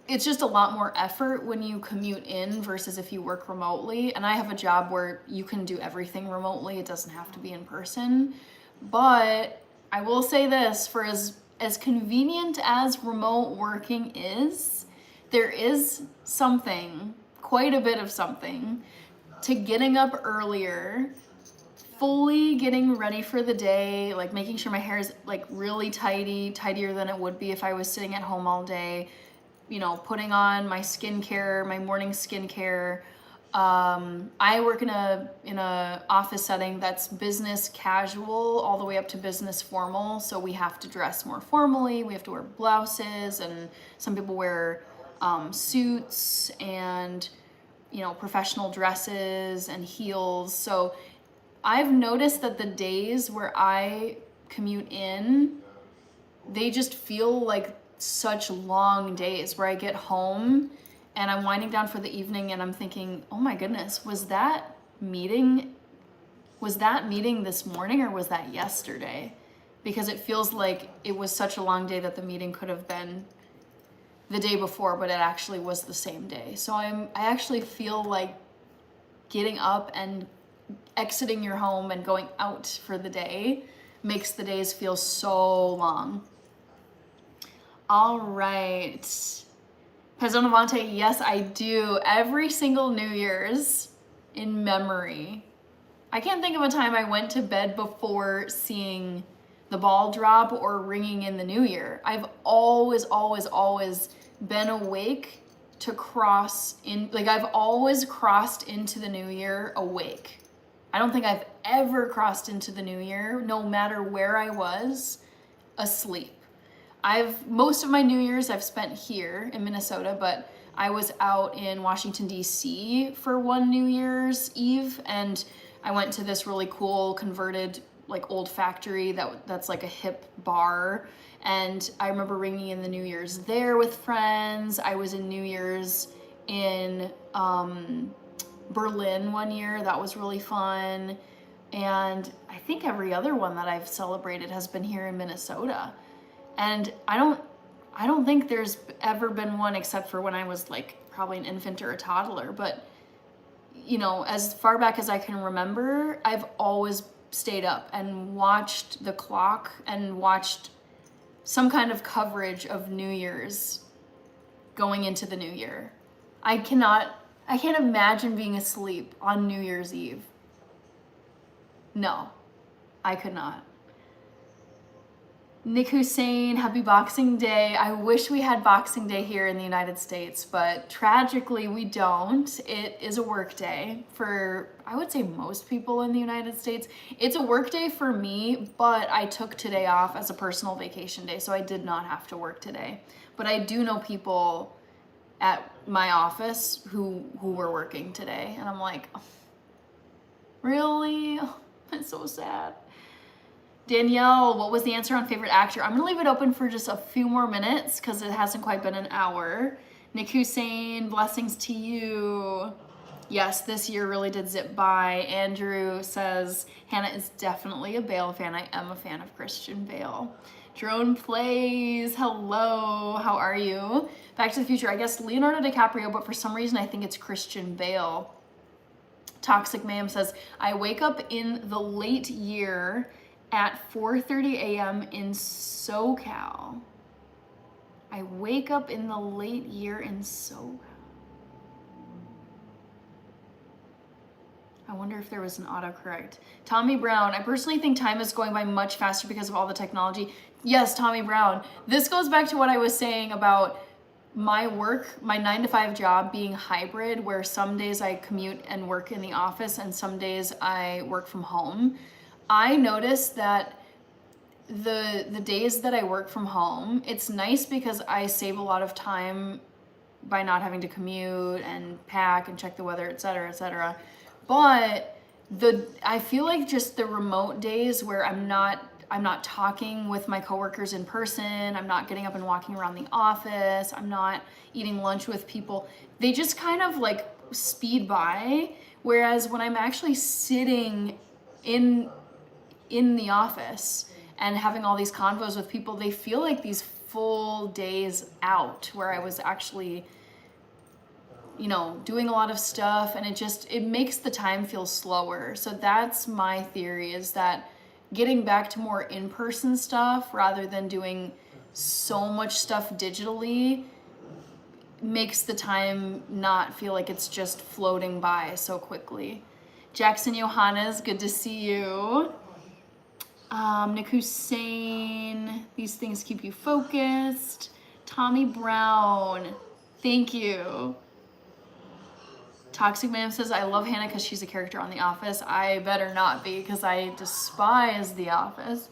Speaker 1: just a lot more effort when you commute in versus if you work remotely. And I have a job where you can do everything remotely. It doesn't have to be in person. But I will say this, for as convenient as remote working is, there is something, quite a bit of something, to getting up earlier, fully getting ready for the day, like making sure my hair is like really tidier than it would be if I was sitting at home all day, you know, putting on my skincare, my morning skincare. I work in a office setting that's business casual all the way up to business formal. So we have to dress more formally. We have to wear blouses, and some people wear suits. And professional dresses and heels. So I've noticed that the days where I commute in, they just feel like such long days, where I get home and I'm winding down for the evening and I'm thinking, oh my goodness, was that meeting this morning or was that yesterday? Because it feels like it was such a long day that the meeting could have been the day before, but it actually was the same day. So I actually feel like getting up and exiting your home and going out for the day makes the days feel so long. All right. Pezzonavante, yes, I do. Every single New Year's in memory. I can't think of a time I went to bed before seeing the ball drop or ringing in the new year. I've always been awake to cross in, like I've always crossed into the new year awake. I don't think I've ever crossed into the new year, no matter where I was, asleep. Most of my New Year's I've spent here in Minnesota, but I was out in Washington, D.C. for one New Year's Eve, and I went to this really cool converted like old factory that's like a hip bar, and I remember ringing in the New Year's there with friends. I was in New Year's in Berlin one year. That was really fun. And I think every other one that I've celebrated has been here in Minnesota. And I don't think there's ever been one except for when I was like probably an infant or a toddler, but as far back as I can remember, I've always stayed up and watched the clock and watched some kind of coverage of New Year's going into the new year. I can't imagine being asleep on New Year's Eve. No, I could not. Nick Hussein, happy Boxing Day. I wish we had Boxing Day here in the United States, but tragically we don't. It is a work day for, I would say, most people in the United States. It's a work day for me, but I took today off as a personal vacation day, so I did not have to work today. But I do know people at my office who were working today, and I'm like, oh, really? Oh, that's so sad. Danielle, what was the answer on favorite actor? I'm gonna leave it open for just a few more minutes because it hasn't quite been an hour. Nick Hussein, blessings to you. Yes, this year really did zip by. Andrew says, Hannah is definitely a Bale fan. I am a fan of Christian Bale. Drone Plays, hello, how are you? Back to the Future, I guess Leonardo DiCaprio, but for some reason I think it's Christian Bale. Toxic Mayhem says, I wake up in the late year at 4:30 a.m. in SoCal. I wake up in the late year in SoCal. I wonder if there was an autocorrect. Tommy Brown, I personally think time is going by much faster because of all the technology. Yes, Tommy Brown. This goes back to what I was saying about my work, my 9-to-5 job being hybrid, where some days I commute and work in the office and some days I work from home. I noticed that the days that I work from home, it's nice because I save a lot of time by not having to commute and pack and check the weather, et cetera, et cetera. But I feel like just the remote days where I'm not talking with my coworkers in person, I'm not getting up and walking around the office, I'm not eating lunch with people, they just kind of like speed by. Whereas when I'm actually sitting in the office and having all these convos with people, they feel like these full days out where I was actually, doing a lot of stuff, and it makes the time feel slower. So that's my theory, is that getting back to more in-person stuff rather than doing so much stuff digitally makes the time not feel like it's just floating by so quickly. Jackson Johannes, good to see you. Nick Hussein, these things keep you focused. Tommy Brown, thank you. Toxic Man says, I love Hannah because she's a character on The Office. I better not be, because I despise The Office.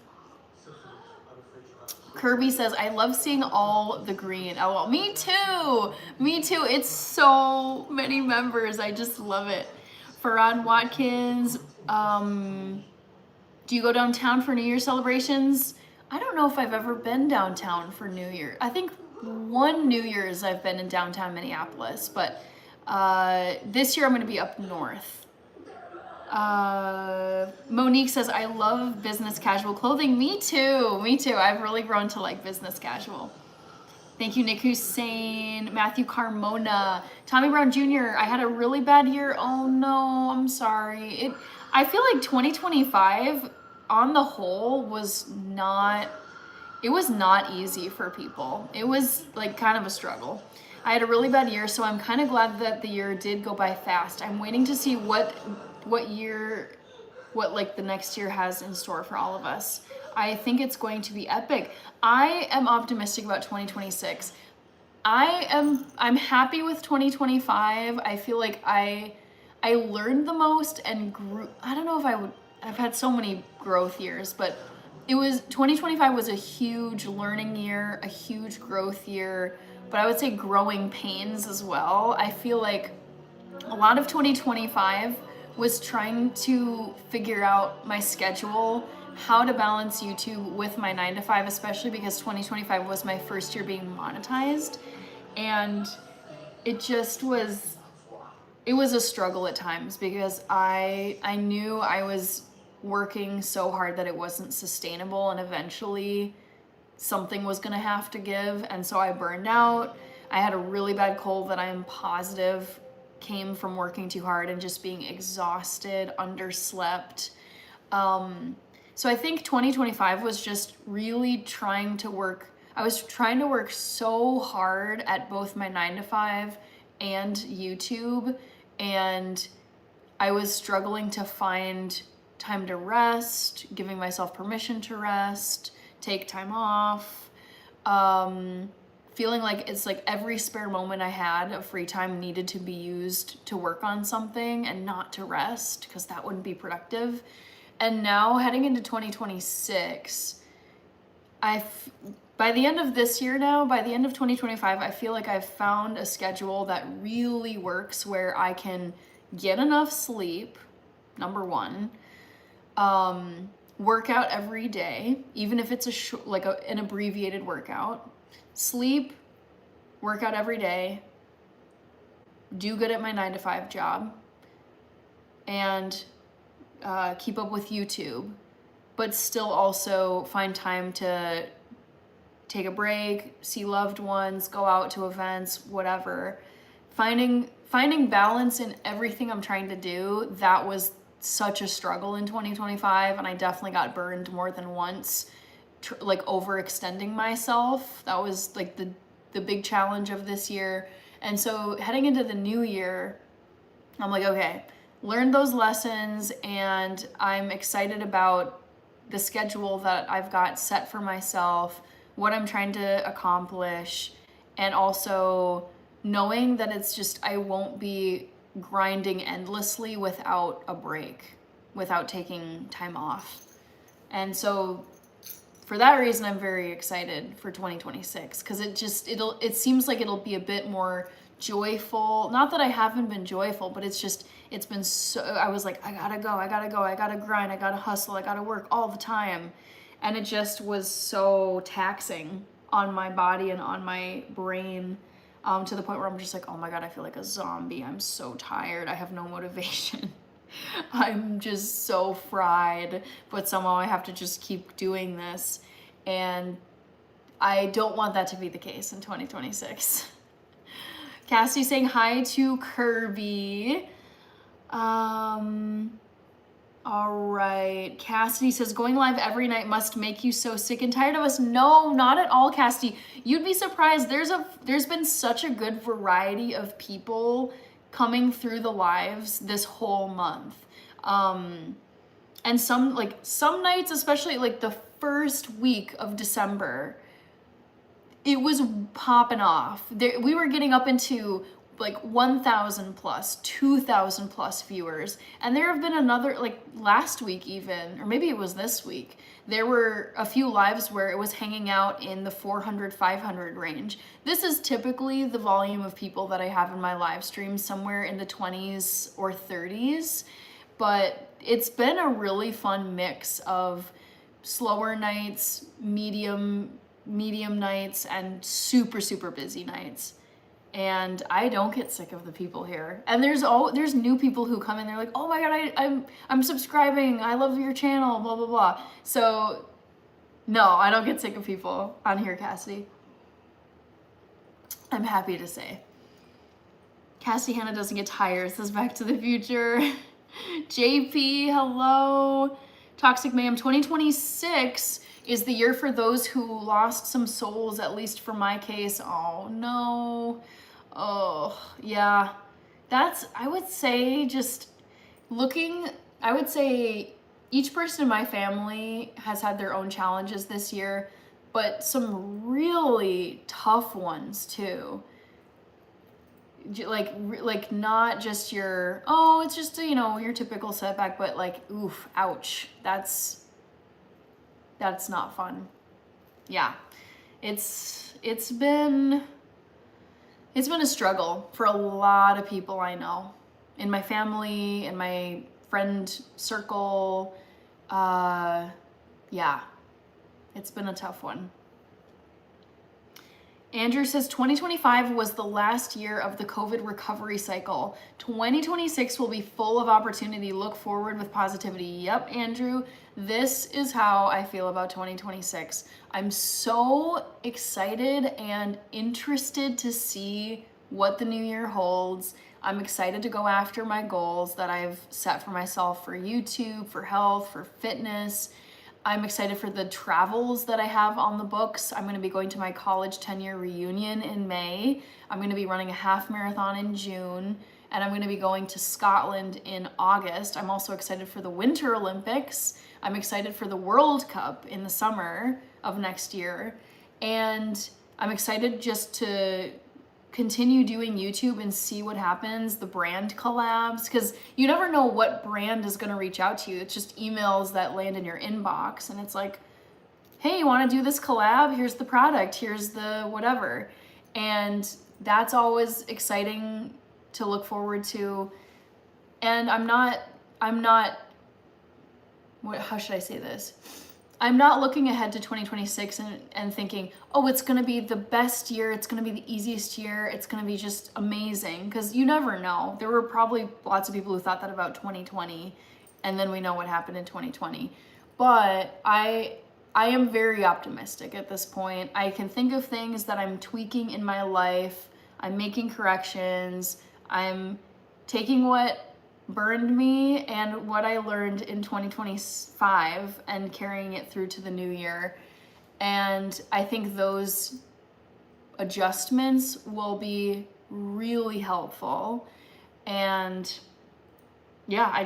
Speaker 1: Kirby says, I love seeing all the green. Oh, well, me too. Me too. It's so many members. I just love it. Farad Watkins, do you go downtown for New Year's celebrations? I don't know if I've ever been downtown for New Year. I think one New Year's I've been in downtown Minneapolis, but this year I'm going to be up north. Monique says, I love business casual clothing. Me too. Me too. I've really grown to like business casual. Thank you, Nick Hussein, Matthew Carmona, Tommy Brown Jr. I had a really bad year. Oh no, I'm sorry. I feel like 2025 on the whole was not easy for people. It was like kind of a struggle. I had a really bad year, so I'm kind of glad that the year did go by fast. I'm waiting to see what like the next year has in store for all of us. I think it's going to be epic. I am optimistic about 2026. I'm happy with 2025. I feel like I learned the most and grew. I don't know if I've had so many growth years, but 2025 was a huge learning year, a huge growth year, but I would say growing pains as well. I feel like a lot of 2025 was trying to figure out my schedule, how to balance YouTube with my 9-to-5, especially because 2025 was my first year being monetized. And it was a struggle at times because I knew I was working so hard that it wasn't sustainable, and eventually something was gonna have to give. And so I burned out. I had a really bad cold that I am positive came from working too hard and just being exhausted, underslept. So I think 2025 was just really trying to work. I was trying to work so hard at both my 9-to-5 and YouTube, and I was struggling to find time to rest, giving myself permission to rest, take time off, feeling like it's like every spare moment I had of free time needed to be used to work on something and not to rest, because that wouldn't be productive. And now heading into 2026, by the end of this year now, by the end of 2025, I feel like I've found a schedule that really works where I can get enough sleep, number one, work out every day, even if it's an abbreviated workout, sleep, work out every day, do good at my 9-to-5 job, and keep up with YouTube, but still also find time to take a break, see loved ones, go out to events, whatever. Finding balance in everything I'm trying to do, that was such a struggle in 2025, and I definitely got burned more than once, like overextending myself. That was like the big challenge of this year. And so heading into the new year, I'm like, okay, learned those lessons, and I'm excited about the schedule that I've got set for myself, what I'm trying to accomplish, and also knowing that it's just, I won't be grinding endlessly without a break, without taking time off. And so for that reason, I'm very excited for 2026, because it seems like it'll be a bit more joyful. Not that I haven't been joyful, but it's been so, I was like, I gotta go, I gotta grind, I gotta hustle, I gotta work all the time. And it just was so taxing on my body and on my brain, to the point where I'm just like, oh my God, I feel like a zombie. I'm so tired. I have no motivation. I'm just so fried, but somehow I have to just keep doing this. And I don't want that to be the case in 2026. Cassie saying hi to Kirby. All right. Cassidy says, going live every night must make you so sick and tired of us. No, not at all, Cassidy. You'd be surprised. There's been such a good variety of people coming through the lives this whole month. And some nights, especially like the first week of December, it was popping off. We were getting up into like 1,000 plus, 2,000 plus viewers. And there have been another, like last week even, or maybe it was this week, there were a few lives where it was hanging out in the 400, 500 range. This is typically the volume of people that I have in my live streams, somewhere in the 20s or 30s. But it's been a really fun mix of slower nights, medium nights, and super, super busy nights. And I don't get sick of the people here. And there's new people who come in, they're like, oh my God, I'm subscribing, I love your channel, blah, blah, blah. So no, I don't get sick of people on here, Cassidy. I'm happy to say. Cassie Hannah doesn't get tired, says Back to the Future. JP, hello. Toxic Mayhem, 2026 is the year for those who lost some souls, at least for my case. Oh no. Oh yeah. That's, I would say, just looking, I would say each person in my family has had their own challenges this year, but some really tough ones too. Like not just your, oh, it's just, you know, your typical setback, but like, oof, ouch. That's not fun. Yeah. It's been a struggle for a lot of people I know in my family, in my friend circle. Yeah, it's been a tough one. Andrew says 2025 was the last year of the COVID recovery cycle. 2026 will be full of opportunity. Look forward with positivity. Yep, Andrew, this is how I feel about 2026. I'm so excited and interested to see what the new year holds. I'm excited to go after my goals that I've set for myself for YouTube, for health, for fitness. I'm excited for the travels that I have on the books. I'm going to be going to my college 10-year reunion in May. I'm going to be running a half marathon in June, and I'm going to be going to Scotland in August. I'm also excited for the Winter Olympics. I'm excited for the World Cup in the summer of next year. And I'm excited just to continue doing YouTube and see what happens, the brand collabs, because you never know what brand is going to reach out to you. It's just emails that land in your inbox, and it's like, hey, you want to do this collab? Here's the product, here's the whatever. And that's always exciting to look forward to. And how should I say this? I'm not looking ahead to 2026 and thinking, oh, it's going to be the best year, it's going to be the easiest year, it's going to be just amazing, because you never know. There were probably lots of people who thought that about 2020, and then we know what happened in 2020. But I am very optimistic at this point. I can think of things that I'm tweaking in my life, I'm making corrections, I'm taking what burned me and what I learned in 2025 and carrying it through to the new year. And I think those adjustments will be really helpful. And yeah, I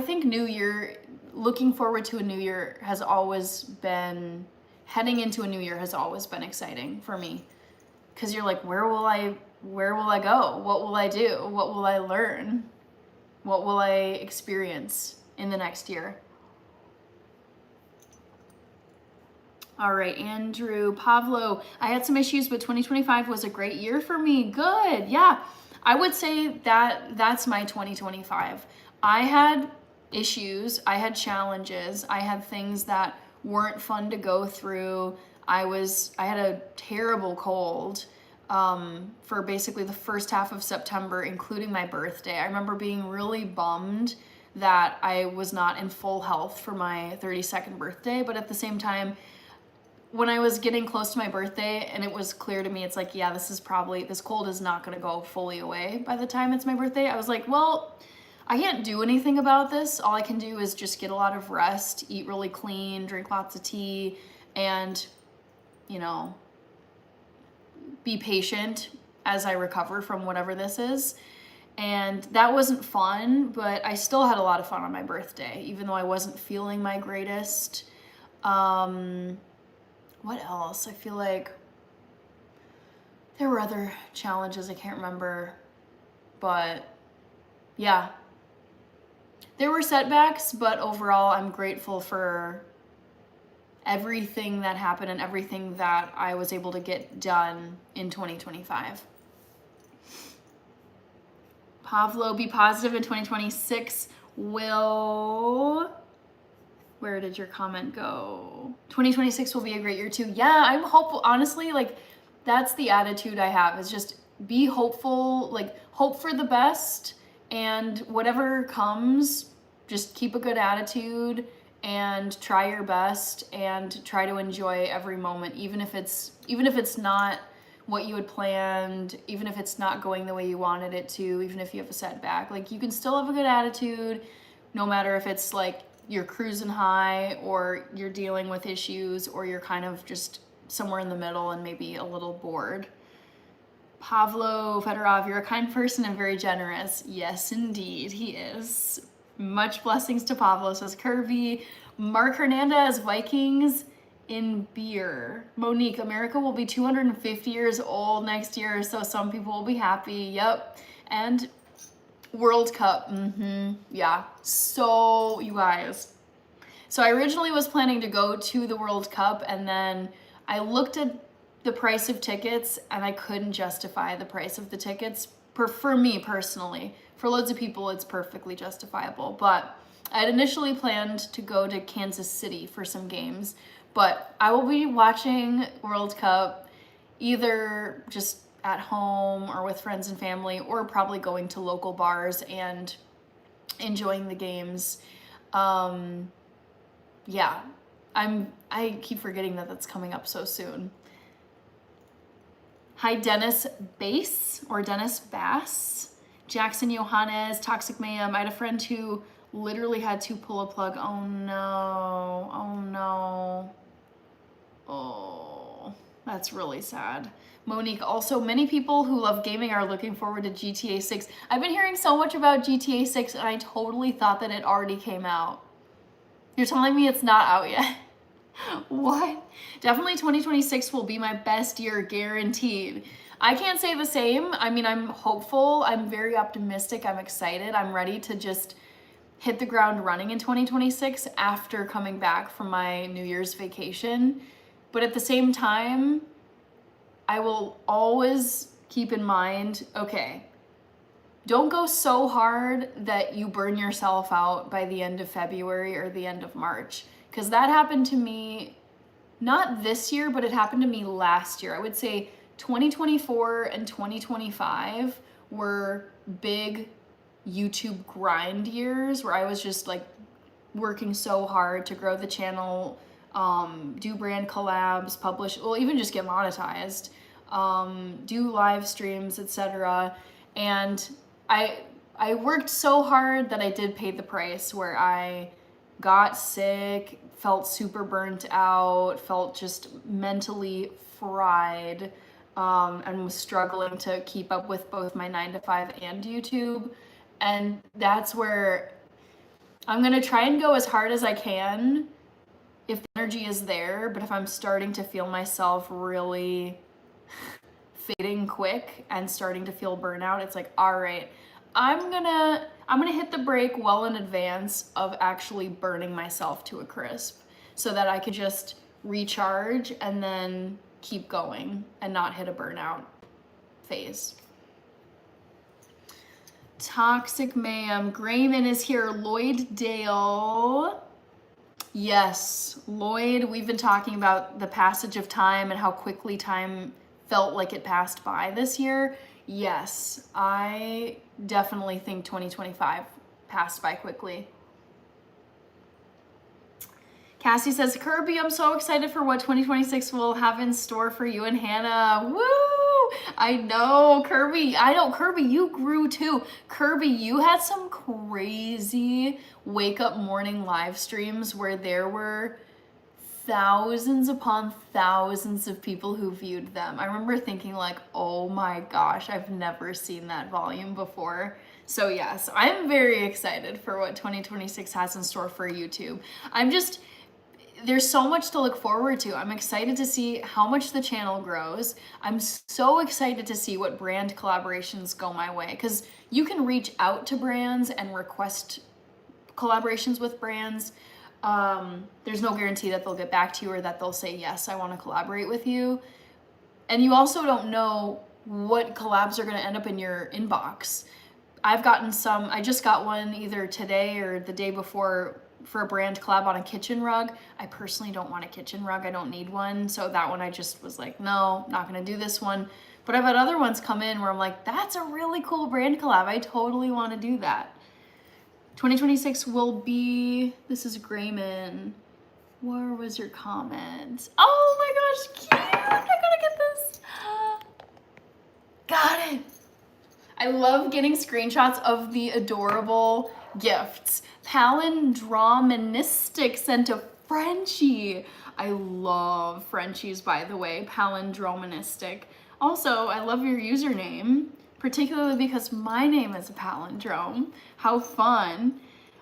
Speaker 1: think new year, looking forward to a new year has always been, heading into a new year has always been exciting for me. Because you're like, where will I go? What will I do? What will I learn? What will I experience in the next year? All right, Andrew, Pavlo, I had some issues, but 2025 was a great year for me. Good, yeah. I would say that that's my 2025. I had issues, I had challenges, I had things that weren't fun to go through. I had a terrible cold for basically the first half of September, including my birthday. I remember being really bummed that I was not in full health for my 32nd birthday, but at the same time, when I was getting close to my birthday and it was clear to me, it's like, yeah, this cold is not gonna go fully away by the time it's my birthday. I was like, well, I can't do anything about this. All I can do is just get a lot of rest, eat really clean, drink lots of tea, and, you know, be patient as I recover from whatever this is. And that wasn't fun, but I still had a lot of fun on my birthday, even though I wasn't feeling my greatest. What else? I feel like There were other challenges, I can't remember, but yeah. There were setbacks, but overall I'm grateful for everything that happened and everything that I was able to get done in 2025. Pavlo, be positive in 2026 will... Where did your comment go? 2026 will be a great year too. Yeah, I'm hopeful. Honestly, like, that's the attitude I have, is just be hopeful, like, hope for the best, and whatever comes, just keep a good attitude and try your best and try to enjoy every moment, even if it's not what you had planned, even if it's not going the way you wanted it to, even if you have a setback. Like, you can still have a good attitude, no matter if it's like you're cruising high or you're dealing with issues or you're kind of just somewhere in the middle and maybe a little bored. Pavlo Fedorov, you're a kind person and very generous. Yes, indeed, he is. Much blessings to Pavlo, says Kirby. Mark Hernandez, Vikings in beer. Monique, America will be 250 years old next year, so some people will be happy. Yep. And World Cup. Yeah. So, you guys. So I originally was planning to go to the World Cup, and then I looked at the price of tickets and I couldn't justify the price of the tickets. For me personally. For loads of people, it's perfectly justifiable. But I had initially planned to go to Kansas City for some games, but I will be watching World Cup either just at home or with friends and family, or probably going to local bars and enjoying the games. Yeah, I keep forgetting that that's coming up so soon. Hi, Dennis Bass, or Dennis Bass. Jackson Johannes, Toxic Mayhem. I had a friend who literally had to pull a plug. Oh no, oh no. Oh, that's really sad. Monique, also many people who love gaming are looking forward to GTA 6. I've been hearing so much about GTA 6 and I totally thought that it already came out. You're telling me it's not out yet? What? Definitely 2026 will be my best year, guaranteed. I can't say the same. I mean, I'm hopeful. I'm very optimistic. I'm excited. I'm ready to just hit the ground running in 2026 after coming back from my New Year's vacation. But at the same time, I will always keep in mind, okay, don't go so hard that you burn yourself out by the end of February or the end of March. Because that happened to me, not this year, but it happened to me last year. I would say 2024 and 2025 were big YouTube grind years where I was just like working so hard to grow the channel, do brand collabs, publish, well, even just get monetized, do live streams, etc. And I worked so hard that I did pay the price, where I got sick, felt super burnt out, felt just mentally fried, and was struggling to keep up with both my 9-to-5 and YouTube. And that's where I'm gonna try and go as hard as I can if the energy is there, but if I'm starting to feel myself really fading quick and starting to feel burnout, it's like, all right, I'm gonna hit the brake well in advance of actually burning myself to a crisp, so that I could just recharge and then keep going and not hit a burnout phase. Toxic Mayhem. Grayman is here. Lloyd Dale. Yes, Lloyd, we've been talking about the passage of time and how quickly time felt like it passed by this year. Yes, I definitely think 2025 passed by quickly. Cassie says, Kirby, I'm so excited for what 2026 will have in store for you and Hannah. Woo! I know, Kirby. Kirby, you grew too. Kirby, you had some crazy wake up morning live streams where there were thousands upon thousands of people who viewed them. I remember thinking like, oh my gosh, I've never seen that volume before. So yes, I'm very excited for what 2026 has in store for YouTube. there's so much to look forward to. I'm excited to see how much the channel grows. I'm so excited to see what brand collaborations go my way, because you can reach out to brands and request collaborations with brands. There's no guarantee that they'll get back to you or that they'll say, yes, I want to collaborate with you. And you also don't know what collabs are going to end up in your inbox. I've gotten some, I just got one either today or the day before for a brand collab on a kitchen rug. I personally don't want a kitchen rug. I don't need one. So that one I just was like, no, not going to do this one. But I've had other ones come in where I'm like, that's a really cool brand collab. I totally want to do that. 2026 will be, this is Grayman. Where was your comment? Oh my gosh, cute. I gotta get this. Got it. I love getting screenshots of the adorable gifts. Palindromanistic sent a Frenchie. I love Frenchies, by the way. Palindromanistic. Also, I love your username, particularly because my name is a palindrome. How fun.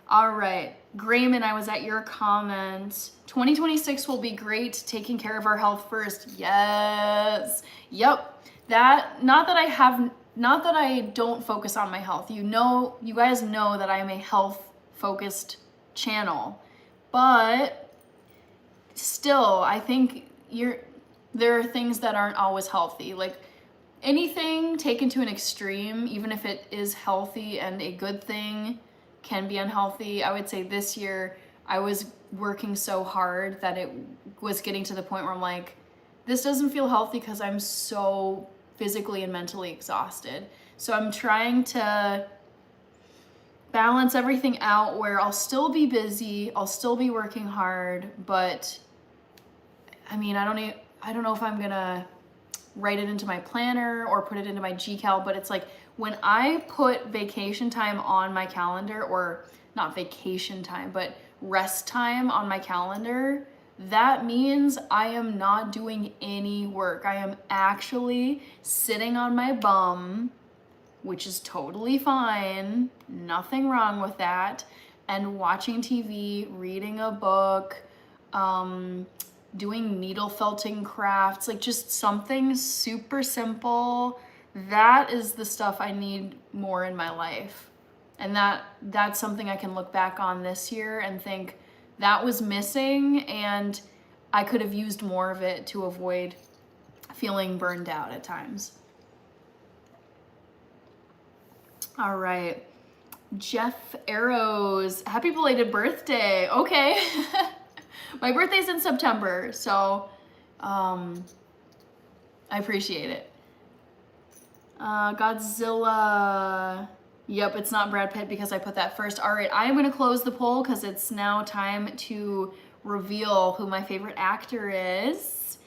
Speaker 1: All right, Graham, I was at your comment. 2026 will be great, taking care of our health first. Yes. Yep. Not that I don't focus on my health. You guys know that I am a health-focused channel, but still, I think there are things that aren't always healthy. Like anything taken to an extreme, even if it is healthy and a good thing, can be unhealthy. I would say this year I was working so hard that it was getting to the point where I'm like, this doesn't feel healthy because I'm so physically and mentally exhausted. So I'm trying to balance everything out where I'll still be busy, I'll still be working hard, but I mean, I don't know if I'm gonna write it into my planner or put it into my GCal, but it's like when I put vacation time on my calendar, or not vacation time, but rest time on my calendar, that means I am not doing any work. I am actually sitting on my bum, which is totally fine, nothing wrong with that, and watching TV, reading a book, doing needle felting crafts, like just something super simple. That is the stuff I need more in my life. And that's something I can look back on this year and think that was missing, and I could have used more of it to avoid feeling burned out at times. All right. Jeff Arrows, happy belated birthday. Okay. My birthday's in September, so I appreciate it. Godzilla. Yep, it's not Brad Pitt because I put that first. All right, I am going to close the poll because it's now time to reveal who my favorite actor is.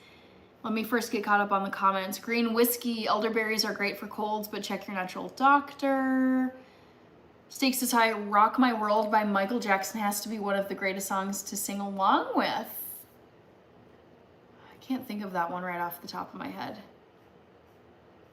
Speaker 1: Let me first get caught up on the comments. Green whiskey, elderberries are great for colds, but check your natural doctor. Stakes is high, Rock My World by Michael Jackson has to be one of the greatest songs to sing along with. I can't think of that one right off the top of my head.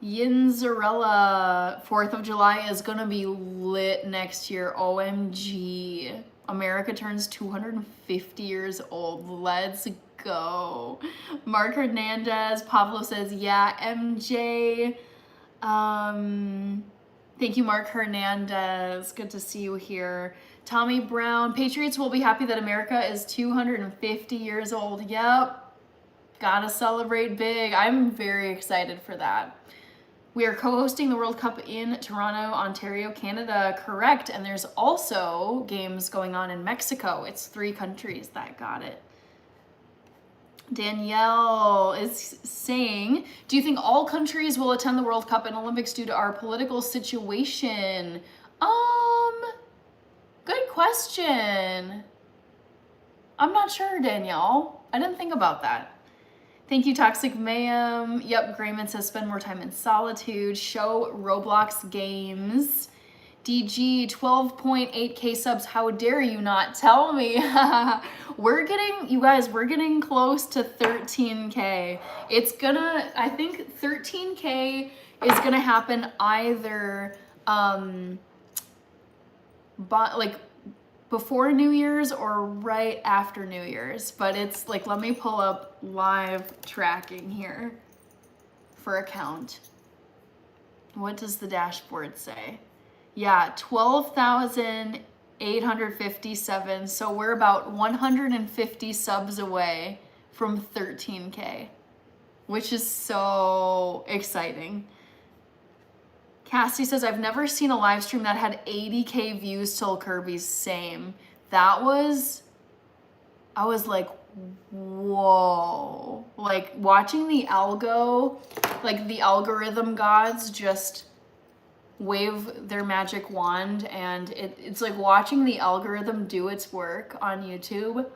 Speaker 1: Yinzarella, 4th of July is gonna be lit next year. OMG. America turns 250 years old. Let's go. Mark Hernandez, Pablo says, yeah, MJ. Thank you, Mark Hernandez. Good to see you here. Tommy Brown, Patriots will be happy that America is 250 years old. Yep. Gotta celebrate big. I'm very excited for that. We are co-hosting the World Cup in Toronto, Ontario, Canada. Correct. And there's also games going on in Mexico. It's 3 countries that got it. Danielle is saying, do you think all countries will attend the World Cup and Olympics due to our political situation? Good question. I'm not sure, Danielle. I didn't think about that. Thank you, Toxic Mayhem. Yep, Grayman says spend more time in solitude. Show Roblox games. DG, 12.8K subs. How dare you not tell me? You guys, we're getting close to 13K. I think 13K is gonna happen either, before New Year's or right after New Year's, but it's like, let me pull up live tracking here for a count. What does the dashboard say? Yeah, 12,857. So we're about 150 subs away from 13K, which is so exciting. Cassie says, I've never seen a live stream that had 80K views till Kirby's. Same. I was like, whoa. Like watching the the algorithm gods just wave their magic wand, and it's like watching the algorithm do its work on YouTube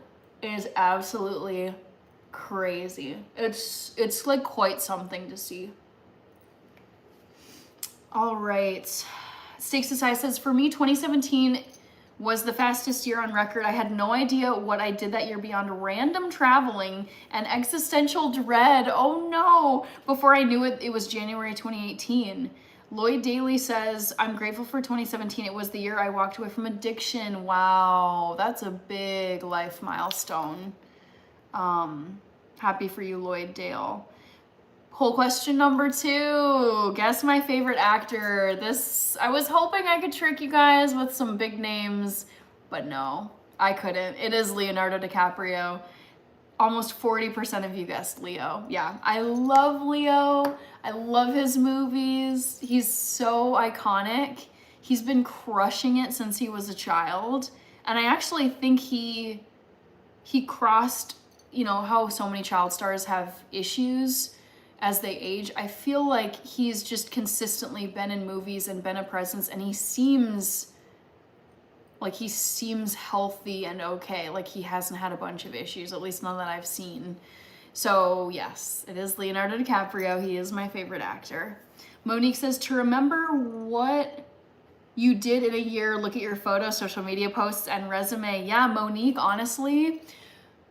Speaker 1: is absolutely crazy. It's like quite something to see. All right. Stakes Aside says, for me, 2017 was the fastest year on record. I had no idea what I did that year beyond random traveling and existential dread. Oh no. Before I knew it, it was January 2018. Lloyd Daly says, I'm grateful for 2017. It was the year I walked away from addiction. Wow, that's a big life milestone. Happy for you, Lloyd Dale. Poll question number 2. Guess my favorite actor. I was hoping I could trick you guys with some big names, but no, I couldn't. It is Leonardo DiCaprio. Almost 40% of you guessed Leo. Yeah, I love Leo. I love his movies. He's so iconic. He's been crushing it since he was a child. And I actually think he crossed, how so many child stars have issues as they age. I feel like he's just consistently been in movies and been a presence, and he seems healthy and okay. Like he hasn't had a bunch of issues, at least none that I've seen. So yes, it is Leonardo DiCaprio. He is my favorite actor. Monique says, to remember what you did in a year, look at your photos, social media posts, and resume. Yeah, Monique, honestly,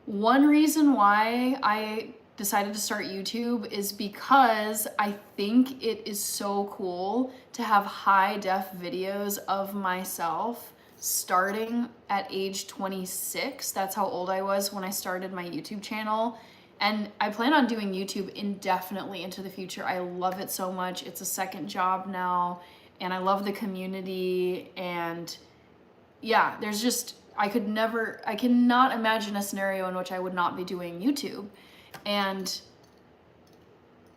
Speaker 1: one reason why I decided to start YouTube is because I think it is so cool to have high def videos of myself starting at age 26. That's how old I was when I started my YouTube channel. And I plan on doing YouTube indefinitely into the future. I love it so much. It's a second job now, and I love the community. And yeah, I cannot imagine a scenario in which I would not be doing YouTube. And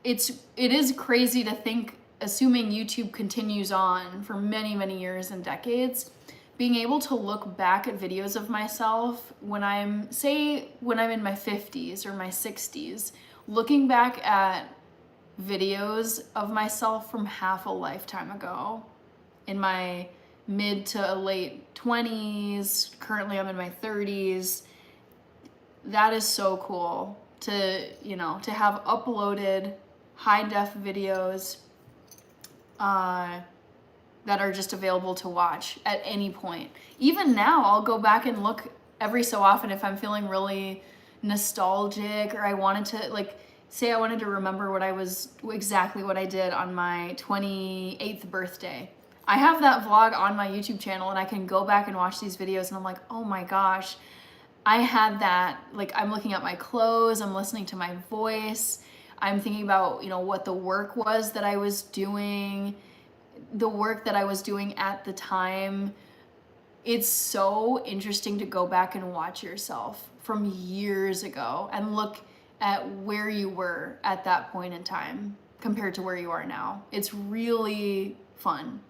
Speaker 1: it is crazy to think, assuming YouTube continues on for many, many years and decades, being able to look back at videos of myself when I'm in my 50s or my 60s, looking back at videos of myself from half a lifetime ago, in my mid to late 20s, currently I'm in my 30s. That is so cool to have uploaded high def videos that are just available to watch at any point. Even now, I'll go back and look every so often if I'm feeling really nostalgic, or I wanted to remember exactly what I did on my 28th birthday. I have that vlog on my YouTube channel, and I can go back and watch these videos, and I'm like, oh my gosh, I had that. Like, I'm looking at my clothes, I'm listening to my voice, I'm thinking about, what the work was that I was doing, the work that I was doing at the time. It's so interesting to go back and watch yourself from years ago and look at where you were at that point in time compared to where you are now. It's really fun,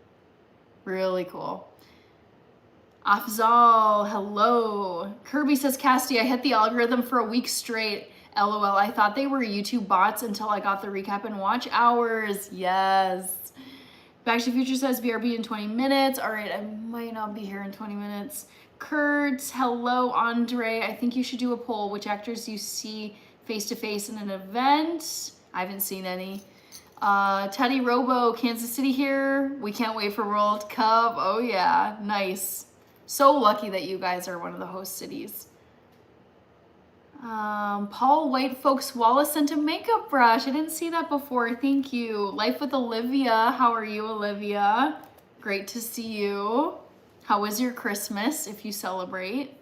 Speaker 1: really cool. Afzal, hello. Kirby says, Casty, I hit the algorithm for a week straight. LOL, I thought they were YouTube bots until I got the recap and watch hours. Yes. Back to the Future says, BRB in 20 minutes. All right, I might not be here in 20 minutes. Kurt, hello. Andre, I think you should do a poll. Which actors do you see face-to-face in an event? I haven't seen any. Teddy Robo, Kansas City here. We can't wait for World Cup. Oh yeah, nice. So lucky that you guys are one of the host cities. Paul White Folks Wallace sent a makeup brush. I didn't see that before. Thank you. Life with Olivia. How are you, Olivia? Great to see you. How was your Christmas, if you celebrate?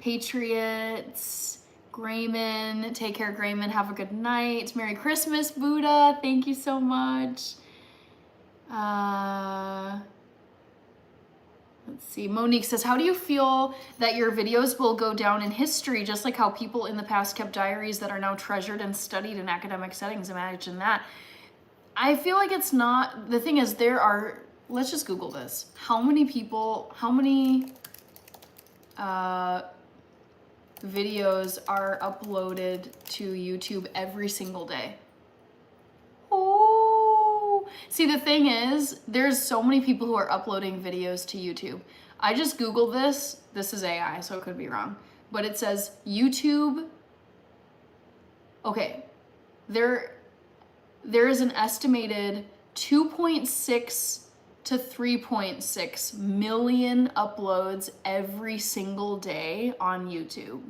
Speaker 1: Patriots, Grayman, take care, Grayman. Have a good night. Merry Christmas, Buddha. Thank you so much. Let's see. Monique says, how do you feel that your videos will go down in history, just like how people in the past kept diaries that are now treasured and studied in academic settings? Imagine that. I feel like it's not, the thing is, there are, let's just Google this. How many people, how many videos are uploaded to YouTube every single day? Oh, see, the thing is, there's so many people who are uploading videos to YouTube. I just Googled this. This is AI, so it could be wrong. But it says YouTube. Okay, there is an estimated 2.6 to 3.6 million uploads every single day on YouTube.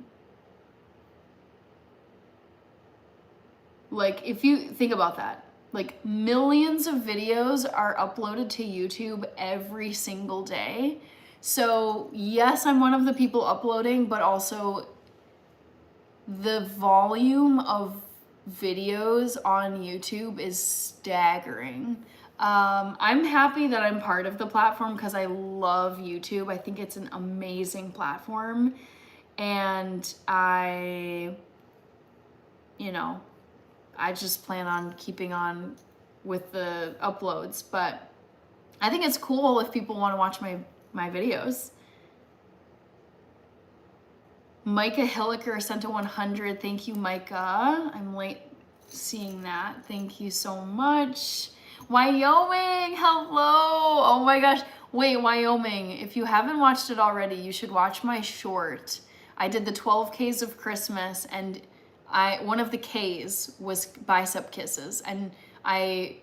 Speaker 1: Like, if you think about that, like millions of videos are uploaded to YouTube every single day. So yes, I'm one of the people uploading, but also the volume of videos on YouTube is staggering. I'm happy that I'm part of the platform because I love YouTube. I think it's an amazing platform, and I just plan on keeping on with the uploads, but I think it's cool if people want to watch my videos. Micah Hilliker sent a 100. Thank you, Micah. I'm late seeing that. Thank you so much. Wyoming, hello. Oh my gosh. Wait, Wyoming, if you haven't watched it already, you should watch my short. I did the 12 Ks of Christmas, and one of the Ks was bicep kisses, and I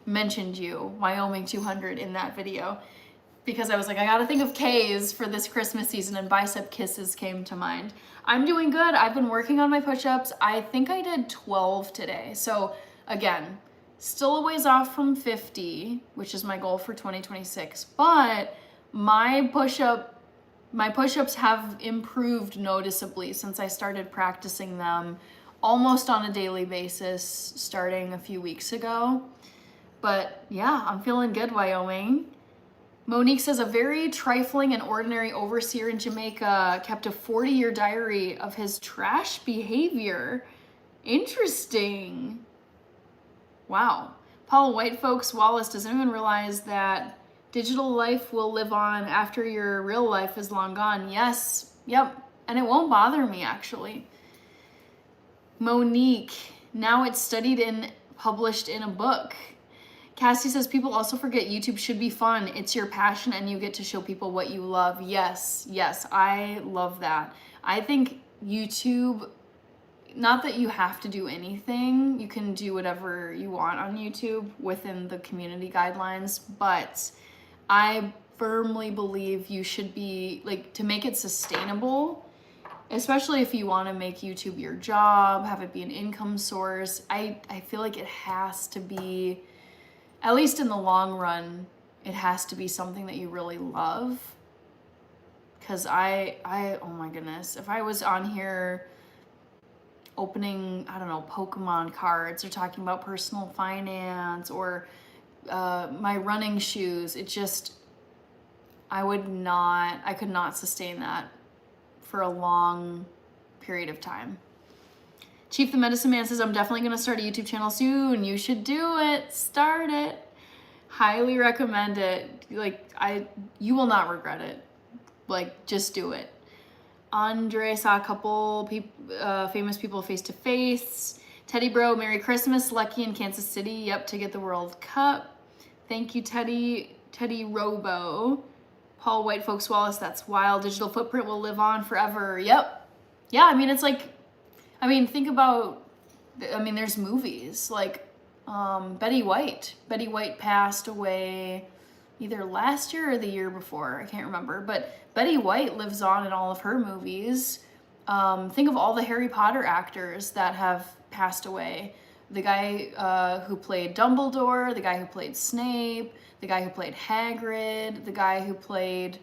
Speaker 1: mentioned you, Wyoming 200, in that video because I was like, I gotta think of Ks for this Christmas season, and bicep kisses came to mind. I'm doing good. I've been working on my push-ups. I think I did 12 today. So again, still a ways off from 50, which is my goal for 2026, but my push-ups have improved noticeably since I started practicing them almost on a daily basis starting a few weeks ago. But yeah, I'm feeling good, Wyoming. Monique says, a very trifling and ordinary overseer in Jamaica kept a 40-year diary of his trash behavior. Interesting. Wow. Paul White Folks Wallace, does anyone realize that digital life will live on after your real life is long gone? Yes. Yep. And it won't bother me, actually. Monique, now it's studied and published in a book. Cassie says, people also forget YouTube should be fun. It's your passion and you get to show people what you love. Yes, I love that. I think YouTube, not that you have to do anything. You can do whatever you want on YouTube within the community guidelines, but I firmly believe you should be, like, to make it sustainable, especially if you want to make YouTube your job, have it be an income source. I feel like it has to be, at least in the long run, it has to be something that you really love. Because oh my goodness, if I was on here opening, I don't know, Pokemon cards or talking about personal finance or my running shoes, it just, I could not sustain that for a long period of time. Chief the Medicine Man says, I'm definitely going to start a YouTube channel soon. You should do it. Start it. Highly recommend it. Like, you will not regret it. Like, just do it. Andre saw a couple famous people face to face. Teddy Bro, Merry Christmas. Lucky in Kansas City. Yep, to get the World Cup. Thank you, Teddy. Teddy Robo. Paul White Folks Wallace, that's wild. Digital footprint will live on forever. Yep. Yeah, I mean, it's like, think about, there's movies like Betty White. Betty White passed away either last year or the year before. I can't remember. But Betty White lives on in all of her movies. Think of all the Harry Potter actors that have passed away. the guy who played Dumbledore, the guy who played Snape, the guy who played Hagrid, the guy who played,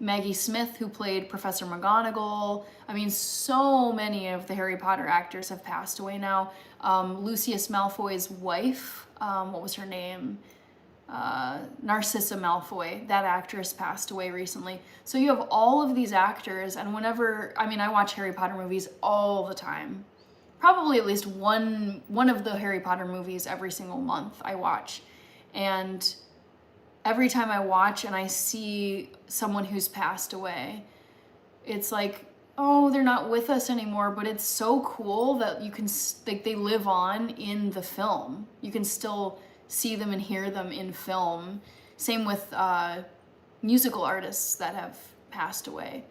Speaker 1: Maggie Smith, who played Professor McGonagall. I mean, so many of the Harry Potter actors have passed away now. Lucius Malfoy's wife, what was her name? Narcissa Malfoy, that actress passed away recently. So you have all of these actors, and I watch Harry Potter movies all the time. Probably at least one of the Harry Potter movies every single month I watch. And every time I watch and I see someone who's passed away, it's like, oh, they're not with us anymore, but it's so cool that you can, like, they live on in the film. You can still see them and hear them in film. Same with musical artists that have passed away.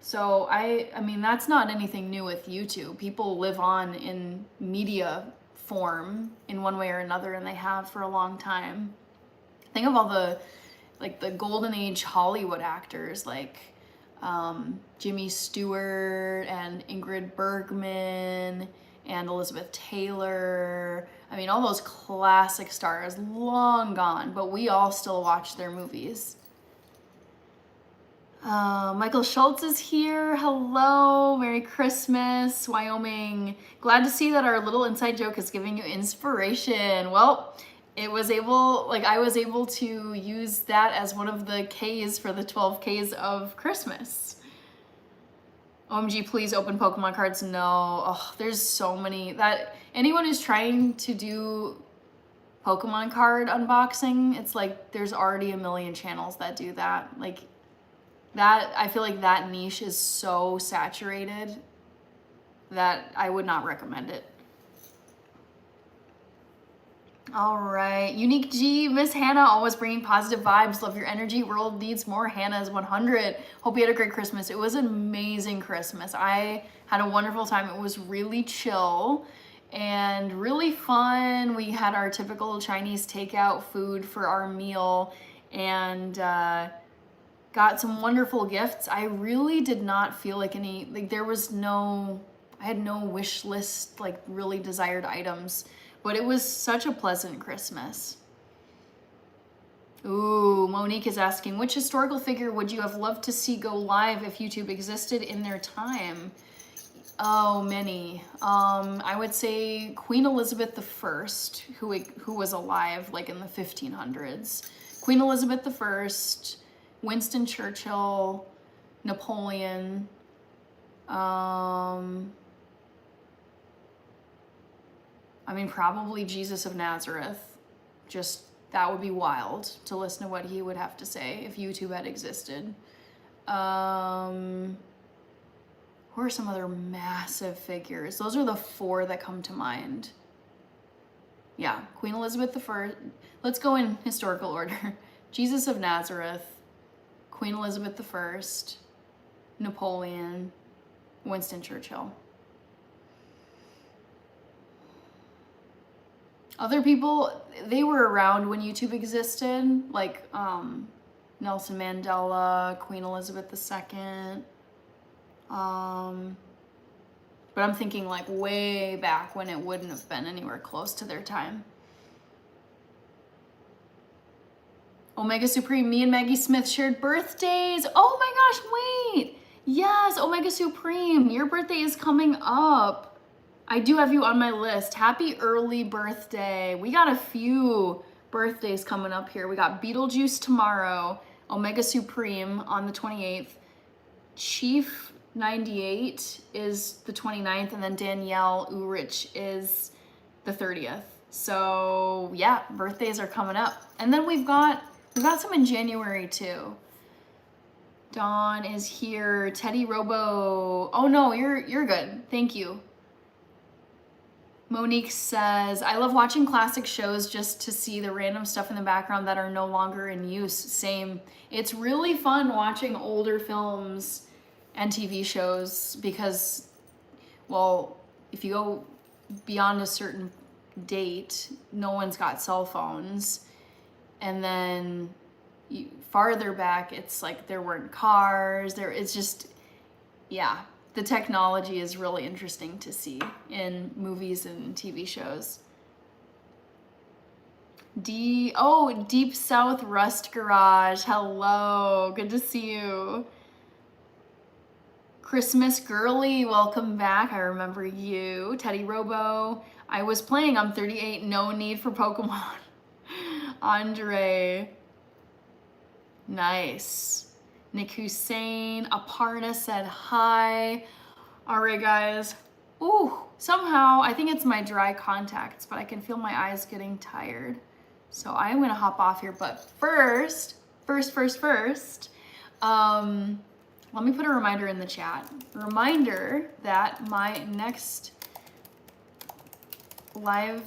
Speaker 1: So I mean, that's not anything new with YouTube. People live on in media form in one way or another, and they have for a long time. Think of all the golden age Hollywood actors, like Jimmy Stewart and Ingrid Bergman and Elizabeth Taylor. I mean, all those classic stars, long gone, but we all still watch their movies. Michael Schultz is here. Hello, Merry Christmas, Wyoming. Glad to see that our little inside joke is giving you inspiration. Well, I was able to use that as one of the Ks for the 12 Ks of Christmas. OMG, please open Pokemon cards. No, oh, there's so many. That anyone who's trying to do Pokemon card unboxing, it's like there's already a million channels that do that. Like that, I feel like that niche is so saturated that I would not recommend it. All right, Unique G, Miss Hannah, always bringing positive vibes. Love your energy. World needs more Hannah's 100. Hope you had a great Christmas. It was an amazing Christmas. I had a wonderful time. It was really chill and really fun. We had our typical Chinese takeout food for our meal and got some wonderful gifts. I really did not feel like I had no wish list, like really desired items. But it was such a pleasant Christmas. Ooh, Monique is asking, which historical figure would you have loved to see go live if YouTube existed in their time? Oh, many. I would say Queen Elizabeth I, who was alive like in the 1500s. Queen Elizabeth I, Winston Churchill, Napoleon, probably Jesus of Nazareth. Just, that would be wild to listen to what he would have to say if YouTube had existed. Who are some other massive figures? Those are the four that come to mind. Yeah, Queen Elizabeth I. Let's go in historical order. Jesus of Nazareth, Queen Elizabeth I, Napoleon, Winston Churchill. Other people, they were around when YouTube existed, like Nelson Mandela, Queen Elizabeth II. But I'm thinking like way back when it wouldn't have been anywhere close to their time. Omega Supreme, me and Maggie Smith shared birthdays. Oh my gosh, wait. Yes, Omega Supreme, your birthday is coming up. I do have you on my list. Happy early birthday. We got a few birthdays coming up here. We got Beetlejuice tomorrow, Omega Supreme on the 28th, Chief 98 is the 29th, and then Danielle Urich is the 30th. So yeah, birthdays are coming up. And then we've got some in January too. Dawn is here. Teddy Robo. Oh no, you're good. Thank you. Monique says, I love watching classic shows just to see the random stuff in the background that are no longer in use. Same. It's really fun watching older films and TV shows because, well, if you go beyond a certain date, no one's got cell phones. And then farther back, it's like there weren't cars. It's just, yeah. the technology is really interesting to see in movies and TV shows. Deep South Rust Garage. Hello, good to see you. Christmas Girly, welcome back. I remember you. Teddy Robo. I was playing. I'm 38. No need for Pokemon. Andre. Nice. Nick Hussein. Aparna said hi. All right, guys. Ooh, somehow, I think it's my dry contacts, but I can feel my eyes getting tired. So I'm gonna hop off here, but first, let me put a reminder in the chat. Reminder that my next live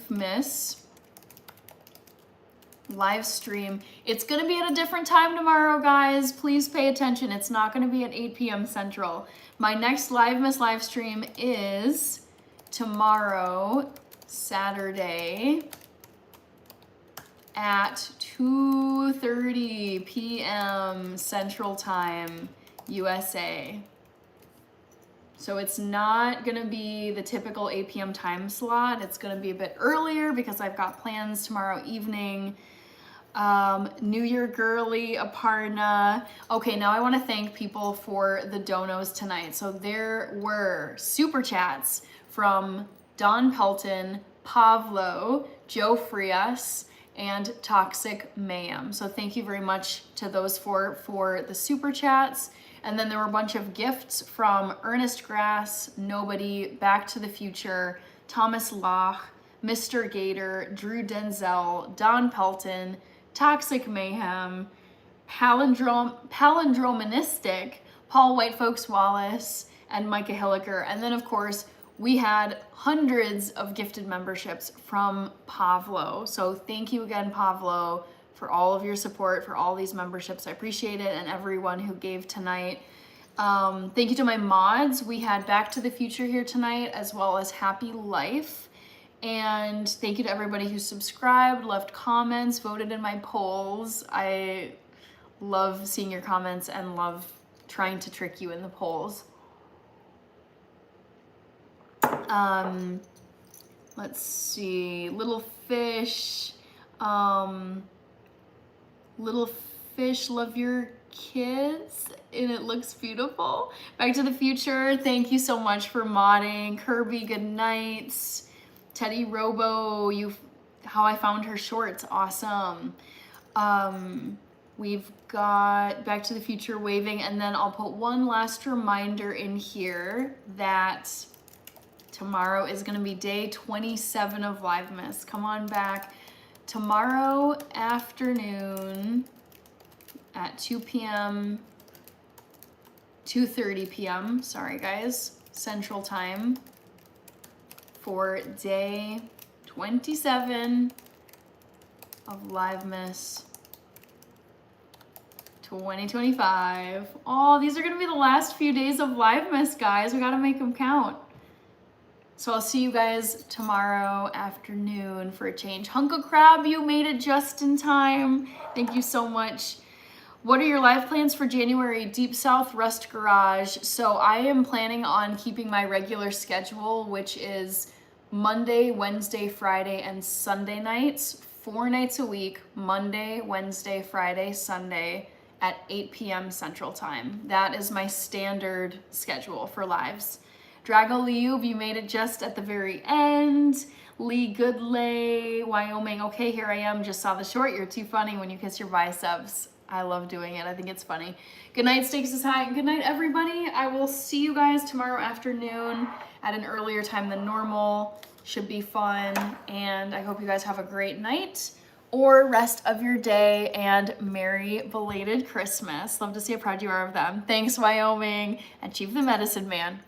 Speaker 1: stream, it's gonna be at a different time tomorrow, guys. Please pay attention. It's not gonna be at 8 p.m. Central. My next live stream is tomorrow, Saturday, at 2:30 p.m. Central Time, USA. So it's not gonna be the typical 8 p.m. time slot. It's gonna be a bit earlier because I've got plans tomorrow evening. New Year Girly, Aparna. Okay, now I wanna thank people for the donos tonight. So there were super chats from Don Pelton, Pavlo, Joe Frias, and Toxic Mayhem. So thank you very much to those four for the super chats. And then there were a bunch of gifts from Ernest Grass, Nobody, Back to the Future, Thomas Lach, Mr. Gator, Drew Denzel, Don Pelton, Toxic Mayhem, Palindromanistic, Paul White Folks Wallace, and Micah Hilliker. And then of course, we had hundreds of gifted memberships from Pavlo. So thank you again, Pavlo, for all of your support, for all these memberships. I appreciate it, and everyone who gave tonight. Thank you to my mods. We had Back to the Future here tonight, as well as Happy Life. And thank you to everybody who subscribed, left comments, voted in my polls. I love seeing your comments and love trying to trick you in the polls. Let's see, Little Fish, love your kids, and it looks beautiful. Back to the Future, thank you so much for modding. Kirby, good nights. Teddy Robo, how I found her shorts, awesome. We've got Back to the Future waving, and then I'll put one last reminder in here that tomorrow is gonna be day 27 of Livemas. Come on back. Tomorrow afternoon at 2 p.m., 2:30 p.m., sorry guys, Central Time, for day 27 of Livemas 2025. Oh, these are gonna be the last few days of Livemas, guys. We gotta make them count. So I'll see you guys tomorrow afternoon for a change. Hunka Crab, you made it just in time. Thank you so much. What are your live plans for January? Deep South Rust Garage. So I am planning on keeping my regular schedule, which is Monday, Wednesday, Friday, and Sunday nights, 4 nights a week, Monday, Wednesday, Friday, Sunday at 8 p.m. Central Time. That is my standard schedule for lives. Drago Liub, you made it just at the very end. Lee Goodlay, Wyoming. Okay, here I am. Just saw the short. You're too funny when you kiss your biceps. I love doing it. I think it's funny. Good night, Stakes is High. Good night, everybody. I will see you guys tomorrow afternoon at an earlier time than normal. Should be fun. And I hope you guys have a great night or rest of your day, and Merry Belated Christmas. Love to see how proud you are of them. Thanks, Wyoming, and Chief the Medicine Man.